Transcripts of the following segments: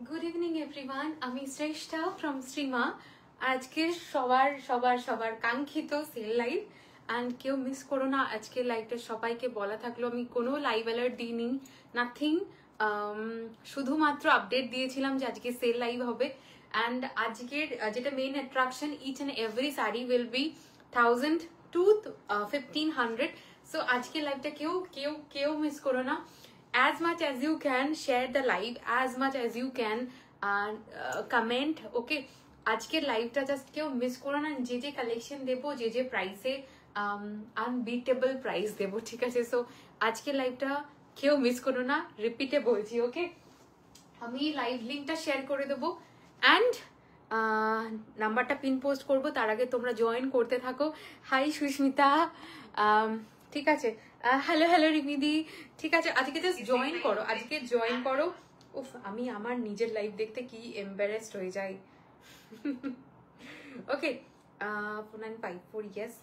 Good evening everyone, আমি শ্রেষ্ঠা from Srima. আজকে সবার সবার সবার কাঙ্ক্ষিত সেল লাইভ, অ্যান্ড কেউ মিস করো না। আজকের লাইভটা সবাইকে বলা থাকলো, আমি কোনো লাইভ অ্যালার্ট দিইনি, নাথিং, শুধুমাত্র আপডেট দিয়েছিলাম যে আজকে সেল লাইভ হবে। অ্যান্ড আজকের যেটা main attraction, each and every sari will be 1000 to 1500। So আজকের লাইভটা কেউ কেউ কেউ মিস করো না। As much as you can share the live, as much as you can comment, okay? আজকের লাইভটা জাস্ট কেউ মিস করো না। যে যে কালেকশন দেবো, যে যে প্রাইসে, আনবিটেবল প্রাইস দেবো, ঠিক আছে? সো আজকের লাইভটা কেউ মিস করো না, রিপিটে বলছি, ওকে? আমি লাইভ লিঙ্কটা শেয়ার করে দেবো অ্যান্ড নাম্বারটা পিন পোস্ট করবো। তার আগে তোমরা জয়েন করতে থাকো। হাই সুস্মিতা, ঠিক আছে, হ্যালো হ্যালো রিমিদি, ঠিক আছে। আজকে জাস্ট জয়েন করো, আজকে জয়েন করো। উফ, আমি আমার নিজের লাইভ দেখতে কি এম্বারেসড হয়ে যাই। ওকে, 4954, ইয়েস,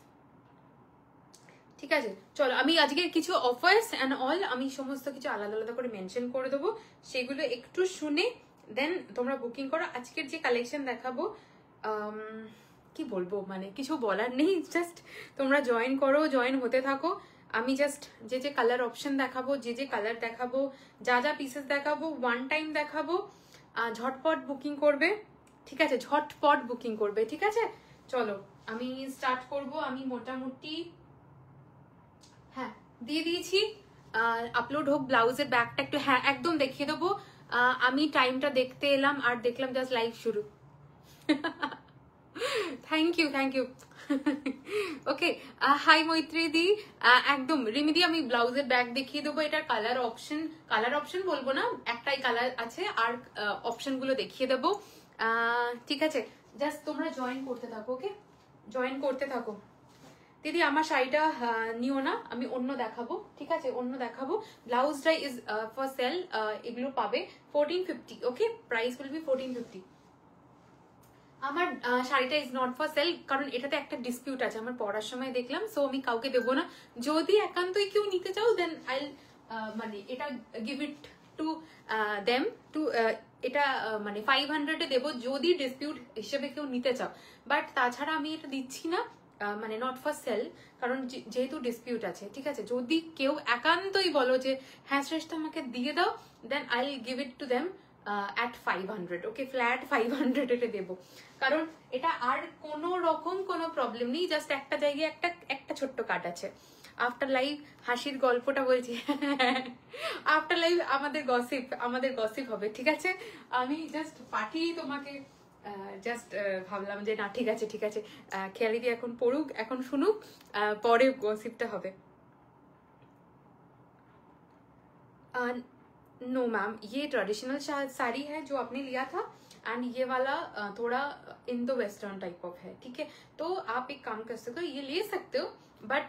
ঠিক আছে। চলো, আমি আজকে কিছু অফার্স অ্যান্ড অল আমি সমস্ত কিছু আলাদা আলাদা করে মেনশন করে দেবো, সেগুলো একটু শুনে দেন তোমরা বুকিং করো। আজকের যে কালেকশন দেখাবো, কি বলবো, মানে কিছু বলার নেই, জাস্ট তোমরা জয়েন করো, জয়েন হতে থাকো। আমি জাস্ট যে যে কালার অপশন দেখাবো, যে যে কালার দেখাবো, যা যা পিসেস দেখাবো, ওয়ান টাইম দেখাবো, ঝটপট বুকিং করবে, ঠিক আছে? ঝটপট বুকিং করবে, ঠিক আছে? চলো আমি স্টার্ট করব। আমি মোটামুটি হ্যাঁ দিয়ে দিয়েছি, আপলোড হোক ব্লাউজের ব্যাগটা একটু, হ্যাঁ একদম দেখিয়ে দেবো। আমি টাইমটা দেখতে এলাম আর দেখলাম জাস্ট লাইভ শুরু। Thank you, thank you. Okay, hi Maitri দি, একদম রিমিদি, আমি ব্লাউজের ব্যাগ দেখিয়ে দেবো। এটার কালার অপশন বলবো না, একটাই কালার আছে, আর অপশনগুলো দেখিয়ে দেবো, ঠিক আছে? জাস্ট তোমরা জয়েন করতে থাকো, ওকে? জয়েন করতে থাকো। দিদি আমার শাড়িটা নিও না, আমি অন্য দেখাবো, ঠিক আছে? অন্য দেখাবো। ব্লাউজটা ইজ ফর সেল, এগুলো পাবে 1450, ওকে? Price will B 1450। আমার শাড়িটা ইজ নট ফর সেল, কারণ এটাতে একটা ডিসপিউট আছে, আমার পড়ার সময় দেখলাম, সো আমি কাউকে দেবো না। যদি একান্তই কেউ নিতে চাও, দেন আই মানে এটা give it to them to, এটা মানে 500-এ দেবো যদি ডিসপিউট হিসেবে কেউ নিতে চাও। বাট তাছাড়া আমি এটা দিচ্ছি না, মানে নট ফর সেল, কারণ যেহেতু ডিসপিউট আছে, ঠিক আছে? যদি কেউ একান্তই বলো যে হ্যাঁ শ্রেষ্ঠ আমাকে দিয়ে দাও, then I will give it to them at 500, okay? Flat 500 এটা দেবো, কারণ এটা আর কোনো রকম কোনো প্রবলেম নেই, জাস্ট একটা জায়গায় একটা ছোট্ট কাট আছে। আফটার লাইভ হাসির গল্পটা বলছি, আফটার লাইভ আমাদের গসিপ হবে, ঠিক আছে? আমি জাস্ট পাঠিয়ে তোমাকে, জাস্ট ভাবলাম যে না, ঠিক আছে ঠিক আছে, খেয়ালি দিয়ে এখন পড়ুক, এখন শুনুক, পরে গসিপটা হবে। नो मैम, ये ट्रेडिशनल साड़ी है जो आपने लिया था, एंड ये वाला थोड़ा इंडो वेस्टर्न टाइप ऑफ है, ठीक है? तो आप एक काम कर सकते हो, ये ले सकते हो, बट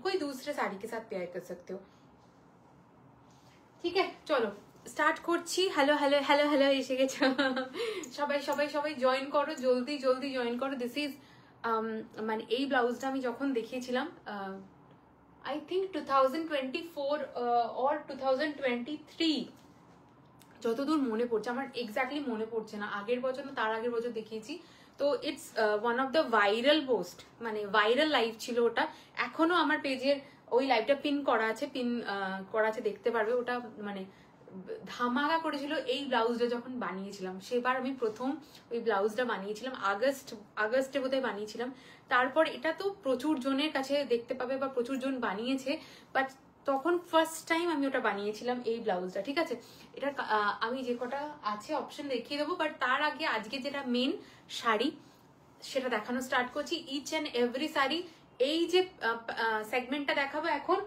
कोई दूसरे साड़ी के साथ पेयर कर सकते हो, ठीक है? चलो স্টার্ট করছি। হ্যালো হ্যালো হ্যালো হ্যালো, এসে গেছে সবাই সবাই সবাই জয়েন করো, জলদি জলদি জয়েন করো। দিস ইজ মানে এই ব্লাউজটা আমি যখন দেখিয়েছিলাম, I think 2024 or 2023, যতদূর মনে পড়ছে, আমার এক্স্যাক্টলি মনে পড়ছে না, আগের বছর না তার আগের বছর দেখিয়েছি। তো it's one of the viral post, মানে ভাইরাল লাইভ ছিল ওটা। এখনো আমার পেজের ওই লাইভটা পিন করা আছে, দেখতে পারবে। ওটা মানে ধামাকা করেছিল এই ব্লাউজটা যখন বানিয়েছিলাম, সেবার আমি প্রথম ওই ব্লাউজটা বানিয়েছিলাম, আগস্টে বোধহয় বানিয়েছিলাম। তারপর এটা তো প্রচুর জনের কাছে দেখতে পাবে বা প্রচুর জন বানিয়েছে, বাট তখন ফার্স্ট টাইম আমি ওটা বানিয়েছিলাম এই ব্লাউজটা, ঠিক আছে? এটা আমি যে কটা আছে অপশন দেখিয়ে দেবো, বাট তার আগে আজকে যেটা মেন শাড়ি সেটা দেখানো স্টার্ট করছি। ইচ অ্যান্ড এভরি শাড়ি, এই যে সেগমেন্টটা দেখাবো এখন,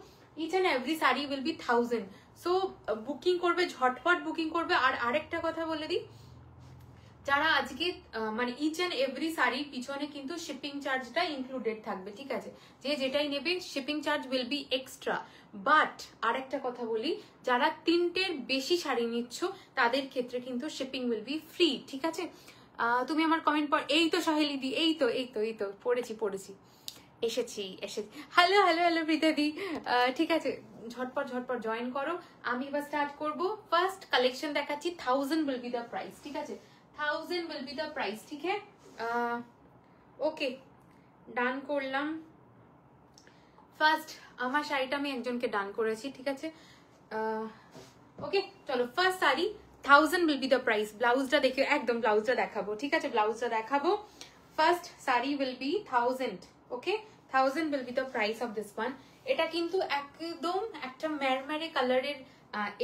each and every sari will be 1000। So booking করবে, ঝটপট বুকিং করবে। আর আরেকটা কথা বলে দিই, যারা আজকে মানে ইচ অ্যান্ড এভরি শাড়ির পিছনে কিন্তু শিপিং চার্জটা ইনক্লুডেড থাকবে, ঠিক আছে? যে যেটাই নেবে shipping charge will be extra. But আরেকটা কথা বলি, যারা 3টের বেশি শাড়ি নিচ্ছ তাদের ক্ষেত্রে কিন্তু শিপিং উইল বি ফ্রি, ঠিক আছে? তুমি আমার কমেন্ট পর, এই তো সহেলি দি, এই তো পড়েছি, এসেছি এসেছি। হ্যালো হ্যালো হ্যালো প্রীতাদি, ঠিক আছে ঝটপট ঝটপট জয়েন করো। আমি এবার স্টার্ট করব। ফার্স্ট কালেকশন দেখাচ্ছি, 1000 উইল বি দ্য প্রাইস, ঠিক আছে 1000 উইল বি দ্য প্রাইস, ঠিক আছে। ওকে ডান করলাম। ফার্স্ট আমার শাড়িটা আমি একজনকে ডান করেছি, ঠিক আছে। ওকে চলো first sari 1000 will be the price. ব্লাউজটা দেখে একদম ব্লাউজটা দেখাবো, ঠিক আছে ব্লাউজটা দেখাবো। First sari will be 1000, okay 1000 will be the price of this one. এটা কিন্তু একদম একটা ম্যারমারে কালারের,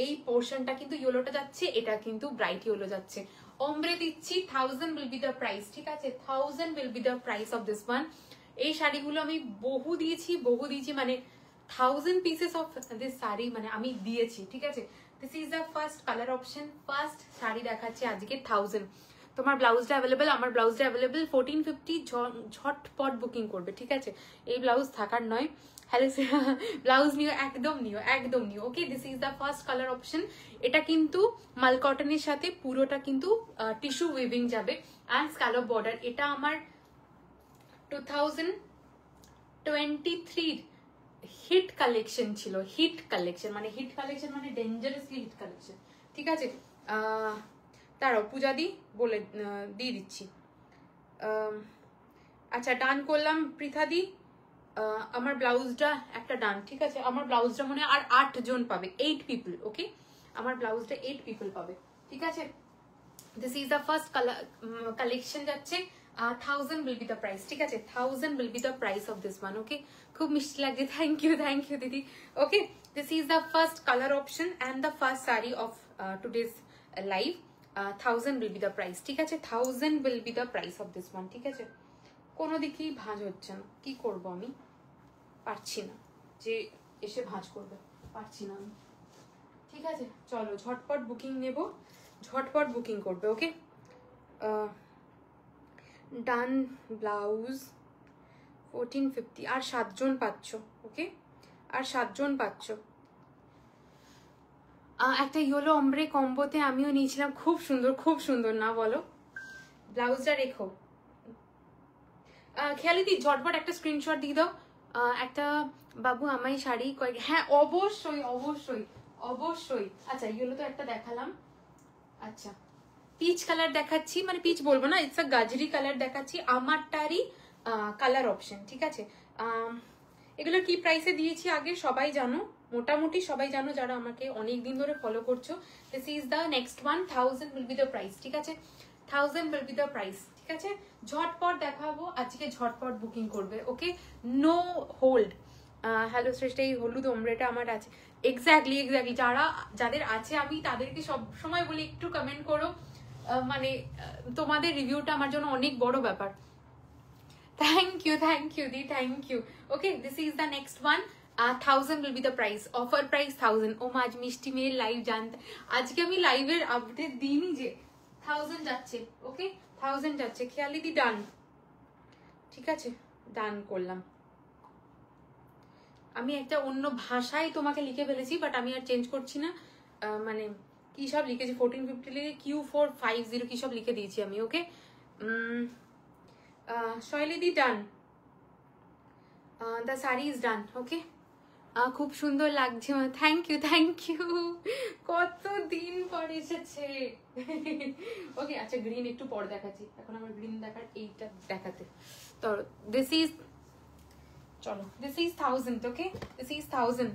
এই পোর্শনটা কিন্তু ইয়েলোটা যাচ্ছে, এটা কিন্তু ব্রাইট ইয়েলো যাচ্ছে। ওমব্রে দিচ্ছি 1000 উইল বি দ্য প্রাইস, ঠিক আছে 1000 will be the price of this one. এই শাড়িগুলো আমি বহু দিয়েছি মানে 1000 পিসেস অফ দিস শাড়ি মানে আমি দিয়েছি, ঠিক আছে। This is the first colour option. First sari দেখাচ্ছি আজকে 1000। তোমার ব্লাউজটা অ্যাভেলেবেল, আমার ব্লাউজটা অ্যাভেলেবেল 1450, ঝটপট বুকিং করবে, ঠিক আছে। এই ব্লাউজ থাকার নয়। হ্যালো ব্লাউজ নিও, একদম নিও একদম নিও। ওকে this is the first colour option. এটা কিন্তু মাল কটনের সাথে পুরোটা কিন্তু টিস্যু উইভিং যাবে অ্যান্ড স্ক্যালপ বর্ডার। এটা আমার 2023 হিট কালেকশন ছিল। হিট কালেকশন মানে ডেঞ্জারাসলি হিট কালেকশন, ঠিক আছে। দাঁড়াও পূজা দি বলে দিয়ে দিচ্ছি। আচ্ছা ডান করলাম পৃথা দি। আমার ব্লাউজটা একটা ডান, ঠিক আছে। আমার ব্লাউজটা মনে হয় আর 8 জন পাবে, 8 পিপল, ওকে। আমার ব্লাউজটা 8 পিপল পাবে, ঠিক আছে। This is the first collection যাচ্ছে 1000 will be the price, ঠিক আছে 1000 will be the price of this one, okay। খুব মিষ্টি লাগছে, থ্যাংক ইউ দিদি। ওকে this is the first colour option and the first sari of today's live. 1000 will be the price, ঠিক আছে 1000 will be the price of this one, ঠিক আছে। কোনো দিকেই ভাঁজ হচ্ছে না, কি করব আমি পারছি না যে এসে ভাঁজ করবে, পারছি না আমি, ঠিক আছে। চলো ঝটপট বুকিং নেব, ঝটপট বুকিং করবে, ওকে। ডান ব্লাউজ 1450, আর 7 জন পাচ্ছ, ওকে আর 7 জন পাচ্ছ। একটা ইয়েলো অমব্রে কম্বোতে আমিও নিয়েছিলাম, খুব সুন্দর না বলো? ব্লাউজটা রেখো খেয়ালি দি, ঝটপট একটা স্ক্রিনশট দিয়ে দাও। একটা বাবু আমায় শাড়ি কয়েক, হ্যাঁ অবশ্যই। আচ্ছা ইয়েলো তো একটা দেখালাম। আচ্ছা পিচ কালার দেখাচ্ছি, মানে পিচ বলবো না, ইটস আ গাজরি কালার দেখাচ্ছি, আমারটারই কালার অপশন, ঠিক আছে। এগুলো কি প্রাইসে দিয়েছি আগে সবাই জানো, মোটামুটি সবাই জানো যারা আমাকে অনেক দিন ধরে ফলো করছো। This is the next one, 1000 will be the price, ঠিক আছে 1000 উইল বি দ্য প্রাইস, ঠিক আছে। ঝটপট দেখাবো আজকে, ঝটপট বুকিং করবে, ওকে নো হোল্ড। হ্যালো শ্রেষ্ঠা, এই হলুদ ওমব্রেটা আমার আছে, এক্স্যাক্টলি যাদের আছে আমি তাদেরকে সব সময় বলি একটু কমেন্ট করো, মানে তোমাদের রিভিউটা আমার জন্য অনেক বড় ব্যাপার। থ্যাংক ইউ দি, thank you. Okay this is the next one, 1000 will be the price, offer price 1000। ও মা আজ মিষ্টি মেয়ের লাইভ জানতে, আজকে আমি লাইভের আপডেট দিইনি যে 1000 যাচ্ছে, ওকে 1000 যাচ্ছে। খেয়ালি দি ডান, ঠিক আছে ডান করলাম। আমি একটা অন্য ভাষায় তোমাকে লিখে ফেলেছি, বাট আমি আর চেঞ্জ করছি না, মানে কি সব লিখেছি 1450 লিখে Q450 কি সব লিখে দিয়েছি আমি, ওকে। শৈলীদি ডান, দ্য শাড়ি ইজ ডান, ওকে খুব সুন্দর লাগছে, থ্যাংক ইউ কত দিন পর এসেছে। ওকে আচ্ছা গ্রিন একটু পর দেখাচ্ছি, এখন আমার গ্রিন দেখার এইটা দেখাতে। তো দিস ইজ, চলো this is 1000, okay this is 1000।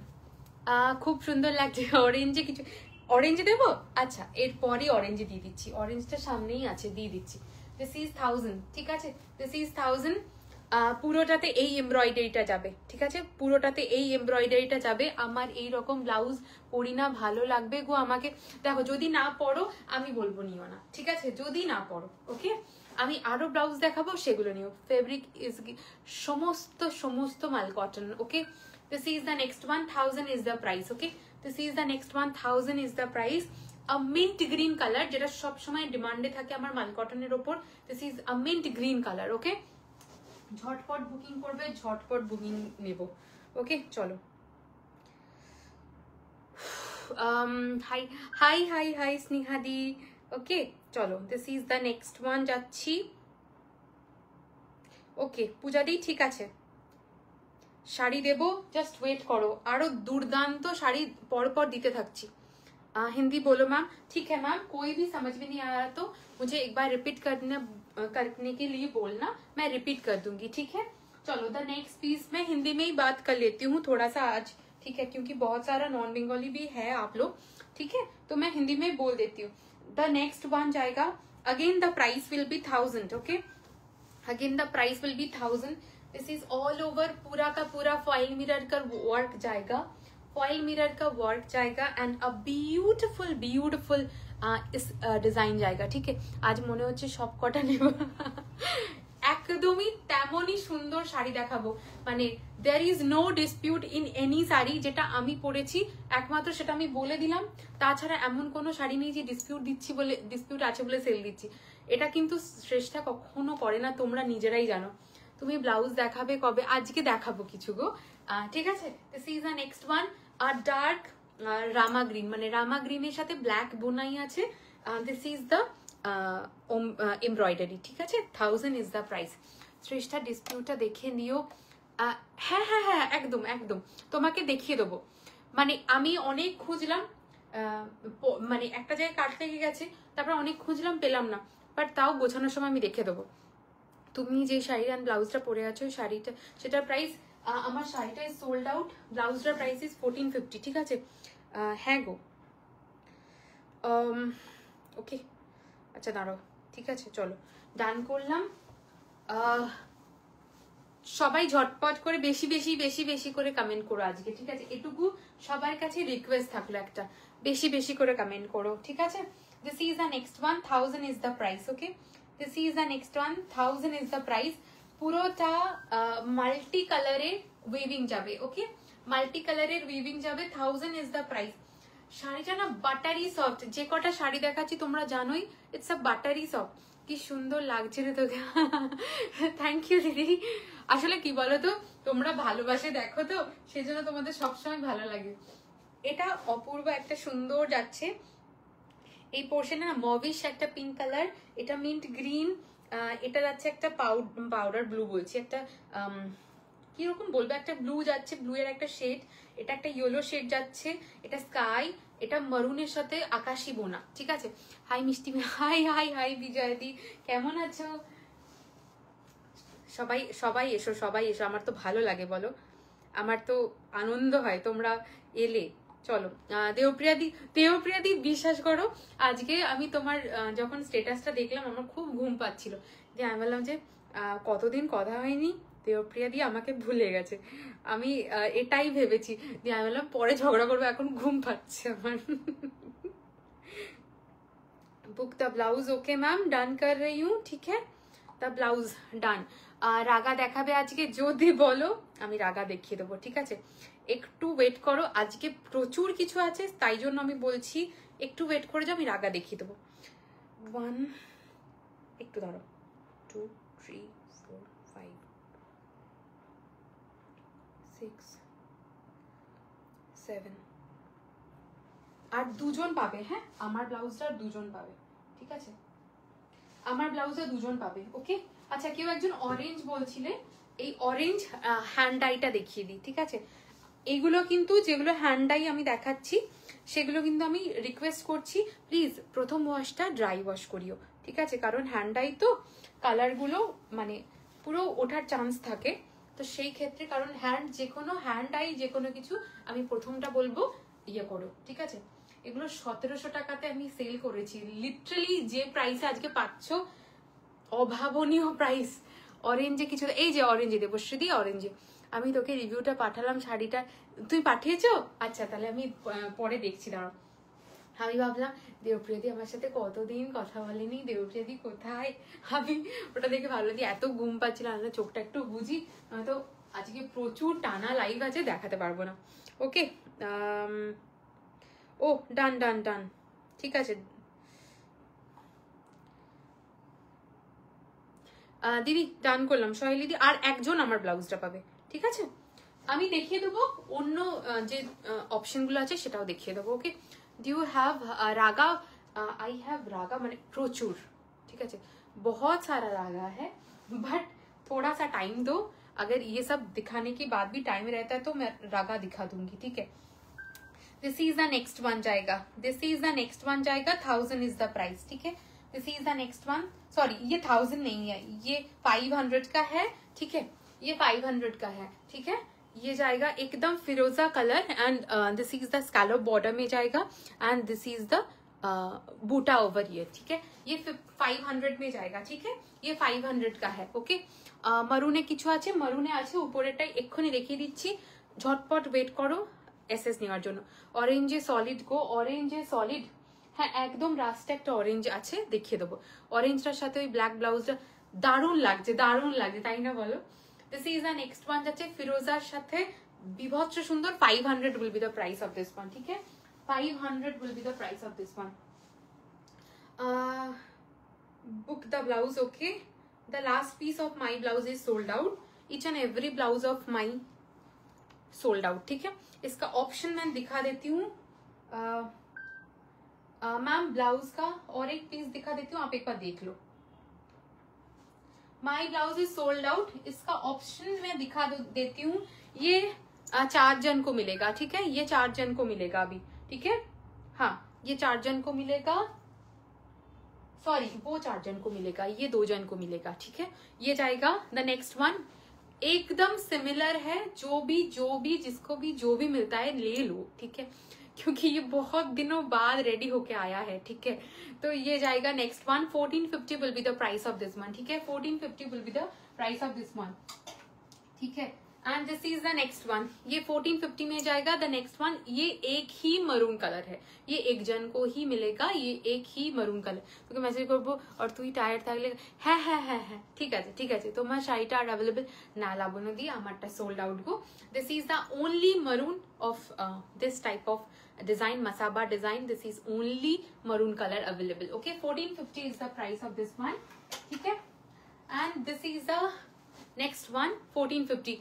খুব সুন্দর লাগছে। অরেঞ্জে কিছু, অরেঞ্জে দেবো, আচ্ছা এরপরে অরেঞ্জে দিয়ে দিচ্ছি, অরেঞ্জটা সামনেই আছে দিয়ে দিচ্ছি। দিস ইজ 1000, ঠিক আছে দিস ইজ 1000। পুরোটাতে এই এমব্রয়ডারিটা যাবে, ঠিক আছে পুরোটাতে এই এমব্রয়ডারিটা যাবে। আমার এই রকম ব্লাউজ পরি না, ভালো লাগবে গো আমাকে। দেখো যদি না পরো আমি বলবো নিও না, ঠিক আছে যদি না পরো, ওকে। আমি আরো ব্লাউজ দেখাবো, সেগুলো নিও। ফেব্রিক ইজ সমস্ত মাল cotton, okay. This is the next one, 1000 is the price, okay this is the next one, 1000 is the price. Mint green colour, যেটা সবসময় ডিমান্ডে থাকে আমার মাল কটনের ওপর। This is a mint green colour, okay ঝটপট বুকিং করবে, ঝটপট বুকিং নেব, ওকে চলো। হাই স্নেহাদি, ওকে চলো this is the next one যাচ্ছি। ওকে পূজা দি ঠিক আছে, শাড়ি দেবো, জাস্ট ওয়েট করো, आरो दुर्दांत শাড়ি পরপর দিতে থাকছি। हिंदी बोलो मैम। ठीक है मैम, कोई भी समझ में नहीं आ रहा तो मुझे एक बार रिपीट करने के लिए बोलना, मैं रिपीट कर दूंगी, ठीक है। चलो द नेक्स्ट पीस मैं हिंदी में ही बात कर लेती हूँ थोड़ा सा आज, ठीक है, क्योंकि बहुत सारा नॉन बंगाली भी है आप लोग, ठीक है, तो मैं हिंदी में बोल देती हूँ। द नेक्स्ट वन जाएगा, again the price will be 1000, okay, again the price will be 1000। This is all over, पूरा का पूरा फॉइल मिरर का वर्क जाएगा, फॉइल मिरर का वर्क जाएगा एंड अ ब्यूटिफुल ब्यूटिफुल इस डिजाइन जाएगा, ठीक है। आज মনে হচ্ছে সব কটা নেব, একদমই তেমনই সুন্দর শাড়ি দেখাবো, মানে there is no dispute in any sari, যেটা আমি পরেছি একমাত্র সেটা আমি বলে দিলাম, তাছাড়া এমন কোনো শাড়ি নেই যে ডিসপিউট আছে বলে সেল দিচ্ছি, এটা কিন্তু শ্রেষ্ঠা কখনো করে না, তোমরা নিজেরাই জানো। তুমি ব্লাউজ দেখাবে কবে? আজকে দেখাবো কিছু গো, ঠিক আছে। This is a next one, আর ডার্ক রামা গ্রিন, মানে রামা গ্রিনের সাথে ব্ল্যাক বোনাই আছে। দিস ইজ দ্য এমব্রয়ডারি, ঠিক আছে। 1000 ইজ দ্য প্রাইস। শ্রেষ্ঠা ডিসপিউটটা দেখে নিও। হ্যাঁ হ্যাঁ হ্যাঁ, একদম একদম তোমাকে দেখিয়ে দেবো, মানে আমি অনেক খুঁজলাম, মানে একটা জায়গায় কাট লেগে গেছে, তারপর অনেক খুঁজলাম পেলাম না, বাট তাও গোছানোর সময় আমি দেখে দেবো। তুমি যে শাড়ি অ্যান্ড ব্লাউজটা পরে আছো ওই শাড়িটা, সেটার প্রাইস, আমার শাড়িটা ইজ সোল্ড আউট, ব্লাউজটার প্রাইস ইজ 1450, ঠিক আছে। হ্যাঁ গো, ওকে, আচ্ছা দাঁড়াও, ঠিক আছে, চলো ডান করলাম। সবাই ঝটপট করে বেশি বেশি বেশি বেশি করে কমেন্ট করো আজকে, ঠিক আছে, এটুকু সবার কাছে রিকোয়েস্ট থাকলো একটা, বেশি বেশি করে কমেন্ট করো, ঠিক আছে। This is the next one, 1000 is the price, okay. This is the next one, 1000 is the price. পুরোটা মাল্টি কালারের উইভিং যাবে, ওকে, মাল্টি কালারের উইভিং যাবে, 1000 ইজ দ্য প্রাইস। শাড়িটা না বাটারি সফট, যে কটা শাড়ি দেখাচ্ছি তোমরা জানোই ইটস আ বাটারি সফট। কি সুন্দর লাগছে রে তোকে, থ্যাংক ইউ দিদি। আসলে কি বলতো, তোমরা ভালোবাসে দেখো তো, সেজন্য তোমাদের সবসময় ভালো লাগে। এটা অপূর্ব একটা সুন্দর যাচ্ছে, এই পোর্শনে না মভিশ একটা পিঙ্ক কালার, এটা মিন্ট গ্রিন, এটা যাচ্ছে একটা পাউডার ব্লু, বলছি একটা কিরকম বলবো, একটা ব্লু যাচ্ছে, ব্লু এর একটা শেড, এটা একটা ইয়েলো শেড যাচ্ছে, এটা স্কাই, এটা মারুনের সাথে আকাশি বোনা, ঠিক আছে। হাই মিষ্টি, হাই হাই হাই বিজয়দি, কেমন আছো? সবাই সবাই এসো, সবাই এসো, আমার তো ভালো লাগে বলো, আমার তো আনন্দ হয় তোমরা এলে। চলো দেবপ্রিয়াদি বিশ্বাস করো, আজকে আমি তোমার যখন স্ট্যাটাসটা দেখলাম আমার খুব ঘুম পাচ্ছিল, যে আমি বললাম যে কতদিন কথা হয়নি, দেবপ্রিয়াদি আমাকে ভুলে গেছে, আমি এটাই ভেবেছি, যে আমি বললাম পরে ঝগড়া করবো, এখন ঘুম পাচ্ছে আমার। Book the blouse, okay ma'am, done कर रही हूँ, ठीक है, द ब्लाउज डन। রাগা দেখাবে আজকে যদি বলো, আমি রাগা দেখিয়ে দেবো, ঠিক আছে, একটু ওয়েট করো, আজকে প্রচুর কিছু আছে তাই জন্য আমি বলছি একটু ওয়েট করে যাও, আমি রাগা দেখিয়ে দেবো। 1, একটু ধরো, 2, 3, 4, 5, 6, 7, আর দুজন পাবে, হ্যাঁ আমার ব্লাউজটা আর দুজন পাবে, ঠিক আছে, আমার ব্লাউজে দুজন পাবে, ওকে। আচ্ছা কেউ একজন অরেঞ্জ বলছিলে, এই অরেঞ্জ হ্যান্ড ডাইটা দেখিয়ে দিই, ঠিক আছে। এইগুলো কিন্তু যেগুলো হ্যান্ড ডাই আমি দেখাচ্ছি সেগুলো কিন্তু আমি রিকোয়েস্ট করছি প্লিজ প্রথম ওয়াশটা ড্রাই ওয়াশ করিও, ঠিক আছে, কারণ হ্যান্ড ডাই তো কালারগুলো মানে পুরো ওঠার চান্স থাকে, তো সেই ক্ষেত্রে কারণ যে কোনো হ্যান্ড ডাই যে কোনো কিছু আমি প্রথমটা বলবো ইয়ে করো, ঠিক আছে। এগুলো 1700 টাকাতে আমি সেল করেছি, লিটারালি যে প্রাইসে আজকে পাচ্ছ অভাবনীয় প্রাইস। অরেঞ্জে কিছু, এই যে অরেঞ্জে দেবশ্রী অরেঞ্জে আমি তোকে রিভিউটা পাঠালাম শাড়িটা, তুই পাঠিয়েছো? আচ্ছা তাহলে আমি পরে দেখছি, দাঁড়াও। আমি ভাবলাম দেবপ্রিয়াদি আমার সাথে কতদিন কথা বলেনি, দেবপ্রিয়াদি কোথায়, আমি ওটা দেখে ভালো লাগে, এত ঘুম পাচ্ছিল না, চোখটা একটু বুঝি, তো আজকে প্রচুর টানা লাইভ আছে, দেখাতে পারবো না, ওকে। ও ডান ডান ডান, ঠিক আছে দিদি, ডান করলাম সহেলিদি, আর একজন আমার ব্লাউজটা পাবে, ঠিক আছে। আমি দেখিয়ে দেবো অন্য যে অপশনগুলো আছে সেটাও দেখিয়ে দেবো, okay. Do you have raga? I have raga মানে প্রচুর, ঠিক আছে, बहुत सारा रागा है, बट थोड़ा सा टाइम दो, अगर ये सब दिखाने के बाद भी टाइम रहता है तो मैं रागा दिखा दूंगी, ठीक है। This is the next one जाएगा, this is the next one जाएगा, 1000 इज द प्राइस, ठीक है। This is the next one, sorry ये 1000 नहीं है, ये 500 का है, ठीक है, ये 500 का है, ठीक है। ये जाएगा एकदम फिरोजा colour and this is the scallop border में जाएगा एंड दिस इज द बूटा ओवर ये, ठीक है। ये 500 में जाएगा, ठीक है, ये 500 का है, ओके। मरुने किछु आछे, मरुने आछे উপরেরটাই এক্ষুনি দেখিয়ে দিচ্ছি, ঝটপট ওয়েট করো এসএস নেওয়ার জন্য। অরেঞ্জে সলিড গো, অরেঞ্জে সলিড, হ্যাঁ একদম রাস্টে একটা অরেঞ্জ আছে, দেখিয়ে দেবো। অরেঞ্জটার সাথে ওই ব্ল্যাক ব্লাউজটা দারুণ লাগছে, দারুণ লাগছে, তাই না বলো। This is the next one যাচ্ছে ফিরোজার সাথে বিভৎস সুন্দর, 500 will be the price of this one, ঠিক है, 500 will be the price of this one. Book the blouse, okay. The last piece of my blouse is sold out. Each and every blouse of mine sold out, ठीक है। इसका option मैं दिखा देती हूँ ma'am, blouse का और एक पीस दिखा देती हूँ, आप एक बार देख लो। माई ब्लाउज इज सोल्ड आउट, इसका ऑप्शन मैं दिखा देती हूँ। ये 4 जन को मिलेगा, ठीक है, ये 4 जन को मिलेगा अभी, ठीक है, हाँ ये 4 जन को मिलेगा, सॉरी वो 4 जन को मिलेगा, ये 2 जन को मिलेगा, ठीक है। ये जाएगा द नेक्स्ट वन, एकदम सिमिलर है, जो भी जिसको भी जो भी मिलता है ले लो, ठीक है, क्योंकि ये बहुत दिनों बाद रेडी होके आया है, ठीक है। तो ये जाएगा next one, 1450 will be the price of this one, ठीक है, 1450 will be the price of this one, ठीक है। And this is the next one, ये 1450 में जाएगा। द नेक्स्ट वन, ये एक ही मरून कलर है, ये एक जन को ही मिलेगा, ये एक ही मरून कलर, তোকে মেসেজ করবো আর তুই টায়ার্ড থাকলে হ্যাঁ হ্যাঁ হ্যাঁ হ্যাঁ ঠিক আছে ঠিক আছে, তোমার শাড়িটা আর অ্যাভেলেবল না লাবণ্য দি, আমারটা sold out go. This is the only maroon of this type of design, masaba design, this is only maroon color available, okay। 1450 is the price of this one, ठीक है। and this is the next one 1450,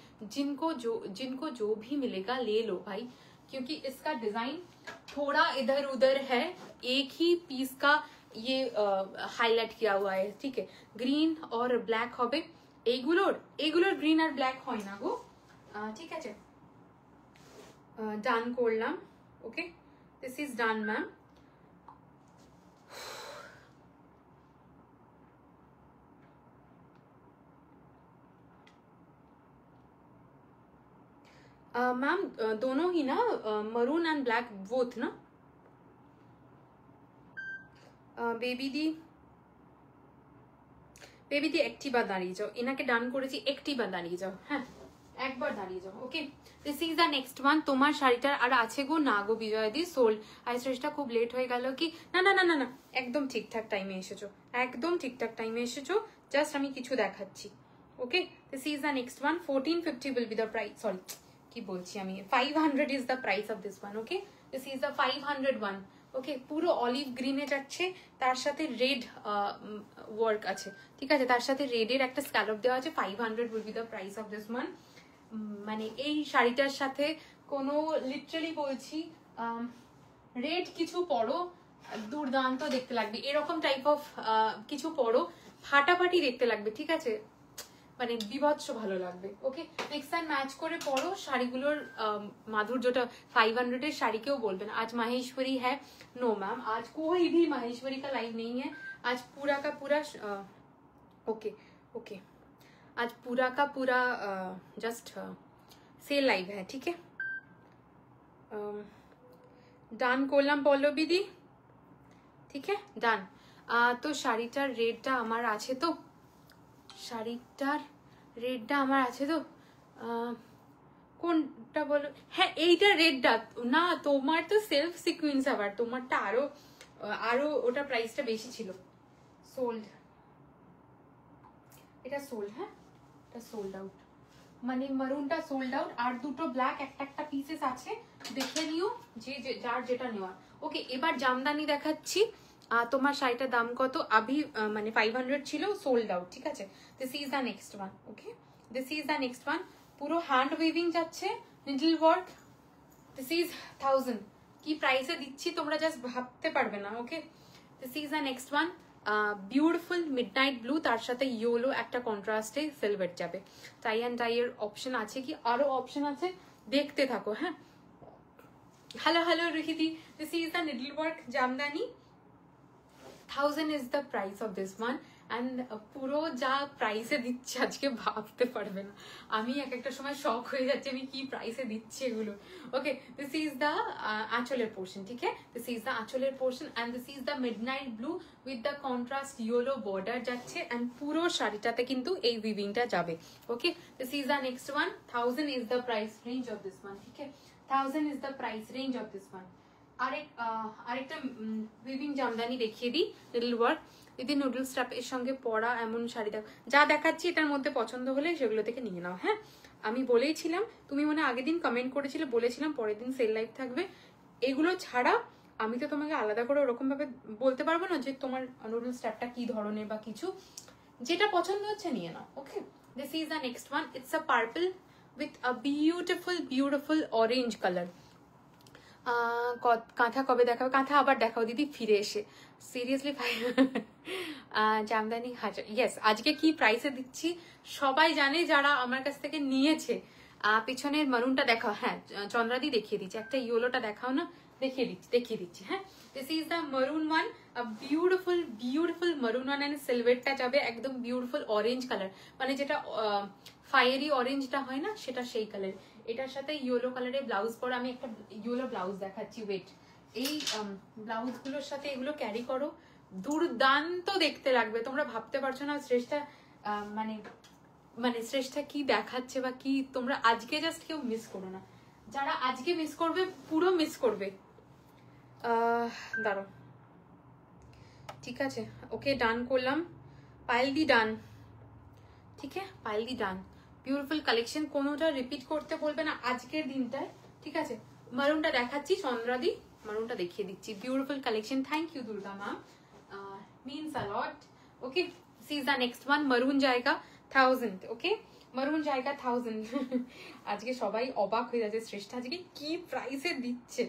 जिनको जो भी मिलेगा ले लो भाई, क्योंकि इसका डिजाइन थोड़ा इधर उधर है, एक ही पीस का ये हाईलाइट किया हुआ है, ठीक है। ग्रीन और ब्लैक হবে, এইগুলোর গ্রিন আর ব্ল্যাক হয় না গো, ঠিক আছে। ডান করলাম, okay, this is done ma'am. Ma'am दोनों ही ना, मरून एंड ब्लैक बोथ ना। बेबी दी একটি বার দাঁড়িয়ে যাও, এনাকে ডান করেছি, একটি বার দাঁড়িয়ে যাও, হ্যাঁ একবার দাঁড়িয়ে যাও, okay. This is the next one, তোমার শাড়িটার আর আছে গো না গো বিজয় দি, সোল্ড। আইসটা খুব লেট হয়ে গেল কি, না না না না না, একদম ঠিকঠাক টাইমে এসেছো, একদম ঠিকঠাক টাইমে এসেছো, জাস্ট আমি কিছু দেখাচ্ছি, okay. This is the next one, 1450 will be the price, sorry কি বলছি আমি, 500 is the price of this one, okay। this is the 500 one, ওকে। পুরো অলিভ গ্রিনে যাচ্ছে, তার সাথে রেড ওয়ার্ক আছে, ঠিক আছে, তার সাথে রেডের একটা স্ক্যালপ দেওয়া আছে, 500 will be the price of this one। মানে এই শাড়িটার সাথে কোনো লিটারালি বলছি রেড কিছু পরো, দুর্দান্ত দেখতে লাগবে, এরকম টাইপ অফ কিছু পরো, ফাটাফাটি দেখতে লাগবে, ঠিক আছে, মানে বিভৎস ভালো লাগবে, ওকে। নেক্সট টাইম ম্যাচ করে পরো শাড়িগুলোর माधुर्यটা। 500 এর শাড়ি কেউ বলবে না। आज माहेश्वरी है, नो मैम आज कोई भी माहेश्वरी का लाइव नहीं है, आज पूरा का पूरा ओके ओके, आज पूरा का पूरा जस्ट सेल लाइव है, ठीक है। ডান করলাম পল্লবী দি, ঠিক है ডান। তো শাড়িটার রেটটা আমার আছে তো, শাড়িটার রেটটা আমার আছে তো, কোনটা বলো, হ্যাঁ এইটা রেটটা না, তোমার তো সেলফ সিকুয়েন্স, আবার তোমারটা আরো ওটা প্রাইসটা বেশি ছিল। সোল্ড, এটা সোল্ড, হ্যাঁ এটা সোল্ড আউট, মানে মারুনটা সোল্ড আউট, আর দুটো ব্ল্যাক একটা পিসেস আছে, দেখে নিও যে যার যেটা নেওয়া, ওকে। এবার জামদানি দেখাচ্ছি, তোমার শাড়িটার দাম কত, আভি মানে 500 ছিল, সোল্ড আউট, ঠিক আছে। This is the next one, okay, this is the next one, পুরো হ্যান্ড উইভিং যাচ্ছে, নিডল ওয়ার্ক, দিস ইজ 1000, কি প্রাইসে দিচ্ছি তোমরা জাস্ট ভাবতে পারবে না, okay. This is the next one, beautiful midnight blue, তার সাথে ইয়েলো একটা কন্ট্রাস্টে সিলভার যাবে। টাই অ্যান্ড ডাই এর অপশন আছে কি? আরো অপশন আছে, দেখতে থাকো। হ্যাঁ, হ্যালো হ্যালো রুহিদি, this is the needle work Jamdani. 1000 is the price of this one and পুরো যা প্রাইসে দিচ্ছে আজকে ভাবতে পারবে না, আমি এক একটা সময় শক হয়ে যাচ্ছে আমি কি প্রাইসে দিচ্ছি এগুলো। ওকে, দিস ইজ দ্য আঁচলের পোর্শন, ঠিক আছে, দিস ইজ দ্য আঁচলের portion and this is the midnight blue with the contrast yellow border যাচ্ছে এন্ড পুরো শাড়িটাতে কিন্তু এই উইভিংটা যাবে। Okay, this is the next one. 1000 is the price range of this one, ঠিক আছে, 1000 is the price range of this one। আরেকটা উইভিং জামদানি দেখিয়ে দিই, লিটল ওয়ার্ক। দিদি নুডল স্ট্র্যাপ এর সঙ্গে পরা এমন শাড়ি দেখো, যা দেখাচ্ছি এটার মধ্যে পছন্দ হলে সেগুলো থেকে নিয়ে নাও। হ্যাঁ, আমি বলেইছিলাম, তুমি মনে আগের দিন কমেন্ট করেছিলে, বলেছিলাম পরের দিন সেল লাইভ থাকবে। এগুলো ছাড়া আমি তো তোমাকে আলাদা করে ওরকম ভাবে বলতে পারবো না যে তোমার নুডল স্ট্র্যাপটা কি ধরনের বা কিছু, যেটা পছন্দ হচ্ছে নিয়ে নাও। Okay, this is the next one. It's a purple with a beautiful beautiful orange colour. Kantha কবে দেখাবে? কাঁথা আবার দেখাও দিদি ফিরে এসে, সিরিয়াসলি। জামদানি হাজার, ইয়েস। আজকে কি প্রাইসে দিচ্ছি সবাই জানে যারা আমার কাছ থেকে নিয়েছে। পিছনের মারুনটা দেখাও। হ্যাঁ, চন্দ্রাদি দেখিয়ে দিচ্ছি, একটা ইয়েলোটা দেখাও না, দেখিয়ে দিচ্ছি। হ্যাঁ, দিস ইজ দ্য মারুন ওয়ান, বিউটিফুল বিউটিফুল মারুন ওয়ান এন্ড সিলভারটা যাবে একদম বিউটিফুল অরেঞ্জ কালার, মানে যেটা ফায়ারি অরেঞ্জটা হয় না, সেটা সেই কালার। এটার সাথে ইয়েলো কালারের ব্লাউজ পরে, আমি একটা ইয়েলো ব্লাউজ দেখাচ্ছি, ওয়েট। এই ব্লাউজ গুলোর সাথে এগুলো ক্যারি করো, দুর্দান্ত দেখতে লাগবে। তোমরা ভাবতে পারছো না শ্রেষ্ঠা মানে শ্রেষ্ঠা কি দেখাচ্ছে বা কি, তোমরা আজকে জাস্ট কেউ মিস করো না, যারা আজকে মিস করবে পুরো মিস করবে। দাঁড়ো, ঠিক আছে, ওকে, ডান করলাম। পাইল দি ডান, ঠিক আছে, পাইল দি ডান। বিউটিফুল কালেকশন, কোনোটা রিপিট করতে বলবে না আজকের দিনটায়, ঠিক আছে। মারুনটা দেখাচ্ছি, চন্দ্রাদি মারুনটা দেখিয়ে দিচ্ছি। Beautiful collection, thank you Durga ma'am, means a lot. Okay, this is the next one. Maroon জায়গা 1000, ওকে, মারুন জায়গা 1000। আজকে সবাই অবাক হয়ে যাচ্ছে, শ্রেষ্ঠা আজকে কি প্রাইসে দিচ্ছে,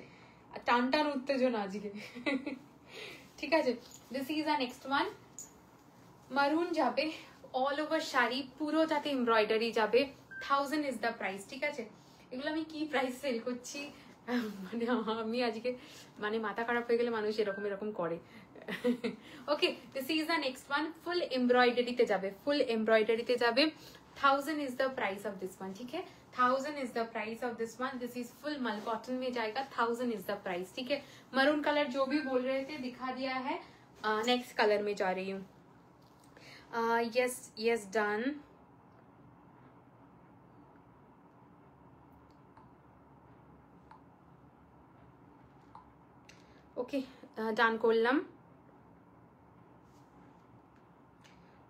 টান টান উত্তেজনা আজকে। ঠিক আছে, this is the next one. মারুন যাবে অল ওভার শাড়ি, পুরোটাতে এমব্রয়ডারি যাবে। 1000 ইজ দ্য প্রাইস, ঠিক আছে। এগুলো আমি কি প্রাইস সেল করছি, মানে আমি আজকে মানে মাথা খারাপ হয়ে গেলে মানুষ এরকম এরকম করে। Okay, this is the next one. Full এমব্রয়ডারিতে যাবে, ফুল এমব্রয়ডারিতে যাবে। 1000 is the price of this one, ठीक है, 1000 is the price of this one. This is full mul cotton में जाएगा, 1000 इज द प्राइस, ठीक है। मरून कलर जो भी बोल रहे थे दिखा दिया है। नेक्स्ट कलर में जा रही हूँ। Yes yes, done. ओके, ডান করলাম।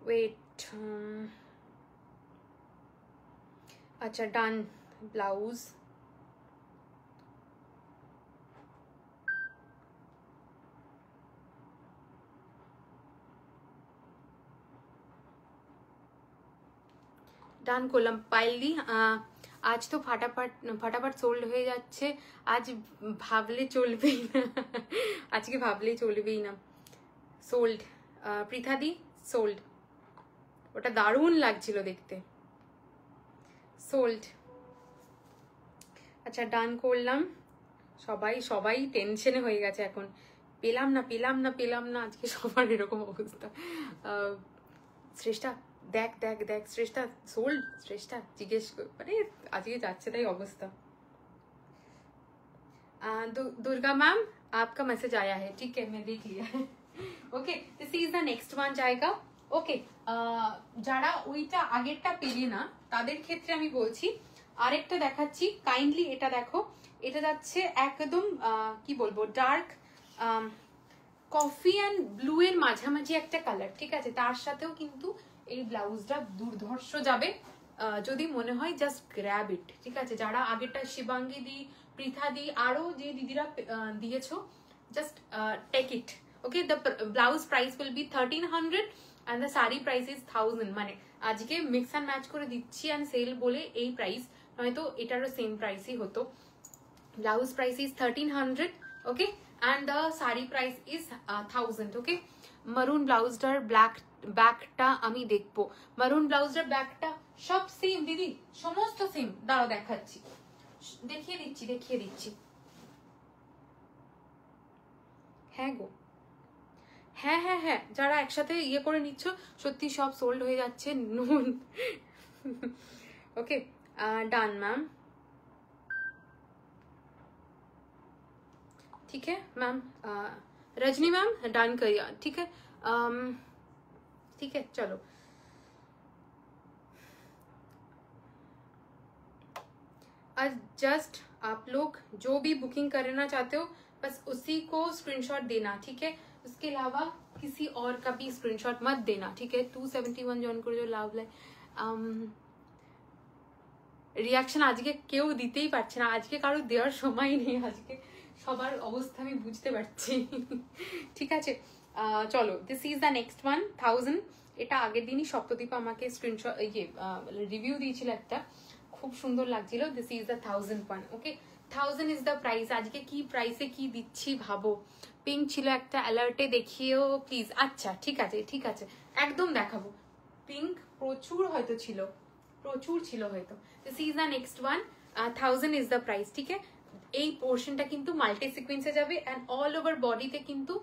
ওয়েট, আচ্ছা, ডান। ব্লাউজ, ডান করলাম। পাইলি, আজ তো ফাটাফাট সোল্ড হয়ে যাচ্ছে, আজ ভাবলে চলবেই না, আজকে ভাবলেই চলবেই না। সোল্ড, পৃথাদি সোল্ড, ওটা দারুণ লাগছিল দেখতে, সোল্ড। আচ্ছা, ডান করলাম। সবাই টেনশনে হয়ে গেছে এখন, পেলাম না, আজকে সবার এরকম অবস্থা। শ্রেষ্ঠা দেখ, শ্রেষ্ঠা সোল্ড, শ্রেষ্ঠা জিজ্ঞেস, মানে আজকে যাচ্ছে তাই অবস্থা। दुर्गा मैम आपका मैसेज आया है, ठीक है, मैं देख लिया है। Okay, this is the next one जाएगा। ওকে, যারা ওইটা আগেরটা পেলে না তাদের ক্ষেত্রে আমি বলছি আরেকটা দেখাচ্ছি, কাইন্ডলি এটা দেখো। এটা যাচ্ছে একদম কি বলবো, ডার্ক কফি অ্যান্ড ব্লু এর মাঝামাঝি একটা কালার, ঠিক আছে। তার সাথেও কিন্তু এই ব্লাউজটা দুর্ধর্ষ যাবে, যদি মনে হয় জাস্ট গ্র্যাব ইট, ঠিক আছে। যারা আগেরটা শিবাঙ্গী দি, পৃথা দি, আরো যে দিদিরা দিয়েছো, just take it. Okay, the blouse price will be 1300 and the saree price is 1000। মানে আজকে মিক্স অ্যান্ড ম্যাচ করে দিচ্ছি অ্যান্ড সেল বলে এই প্রাইস, নয়তো এটারও সেম প্রাইসই হতো। Blouse price is 1300। Okay, and the sari price is 1000. okay, maroon ব্লাউজটার ব্যাকটা আমি দেখবো। maroon ব্লাউজটার ব্যাকটা সব সেম দিদি, সমস্ত সেম। দাঁড়াও দেখাচ্ছি, দেখিয়ে দিচ্ছি। হ্যাঁ গো, হ্যাঁ, যারা একসাথে ইয়ে করে নিচ্ছ সত্যি সব সোল্ড হয়ে যাচ্ছে নুন। ओके डन मैम, ठीक है मैम। रजनी मैम डन करिए, ठीक है। ठीक है चलो, आज जस्ट आप लोग जो भी बुकिंग करना चाहते हो बस उसी को स्क्रीनशॉट देना, ठीक है। उसके अलावा किसी और का भी स्क्रीनशॉट मत देना, ठीक है। 271 जॉइन कर जो लाभ लाए রিয়াকশন আজকে কেউ দিতেই পারছে না, আজকে কারো দেওয়ার সময় নেই, আজকে সবার অবস্থা আমি বুঝতে পারছি। ঠিক আছে চলো, this is the next one 1000। এটা আগের দিনই সপ্তদীপ আমাকে স্ক্রিনশট রিভিউ দিয়েছিল একটা, খুব সুন্দর লাগছিল। This is the 1000 one. Okay 1000 is the price. আজকে কি প্রাইসে কি দিচ্ছি ভাবো। পিঙ্ক ছিল একটা, অ্যালার্টে দেখিও প্লিজ। আচ্ছা ঠিক আছে একদম দেখাবো। পিঙ্ক প্রচুর হয়তো ছিল, প্রচুর ছিল হয়তো। This is the next one 1000 is the price, ঠিক আছে। এই পোর্শনটা কিন্তু মাল্টি সিকোয়েন্সে যাবে এন্ড অল ওভার বডিতে কিন্তু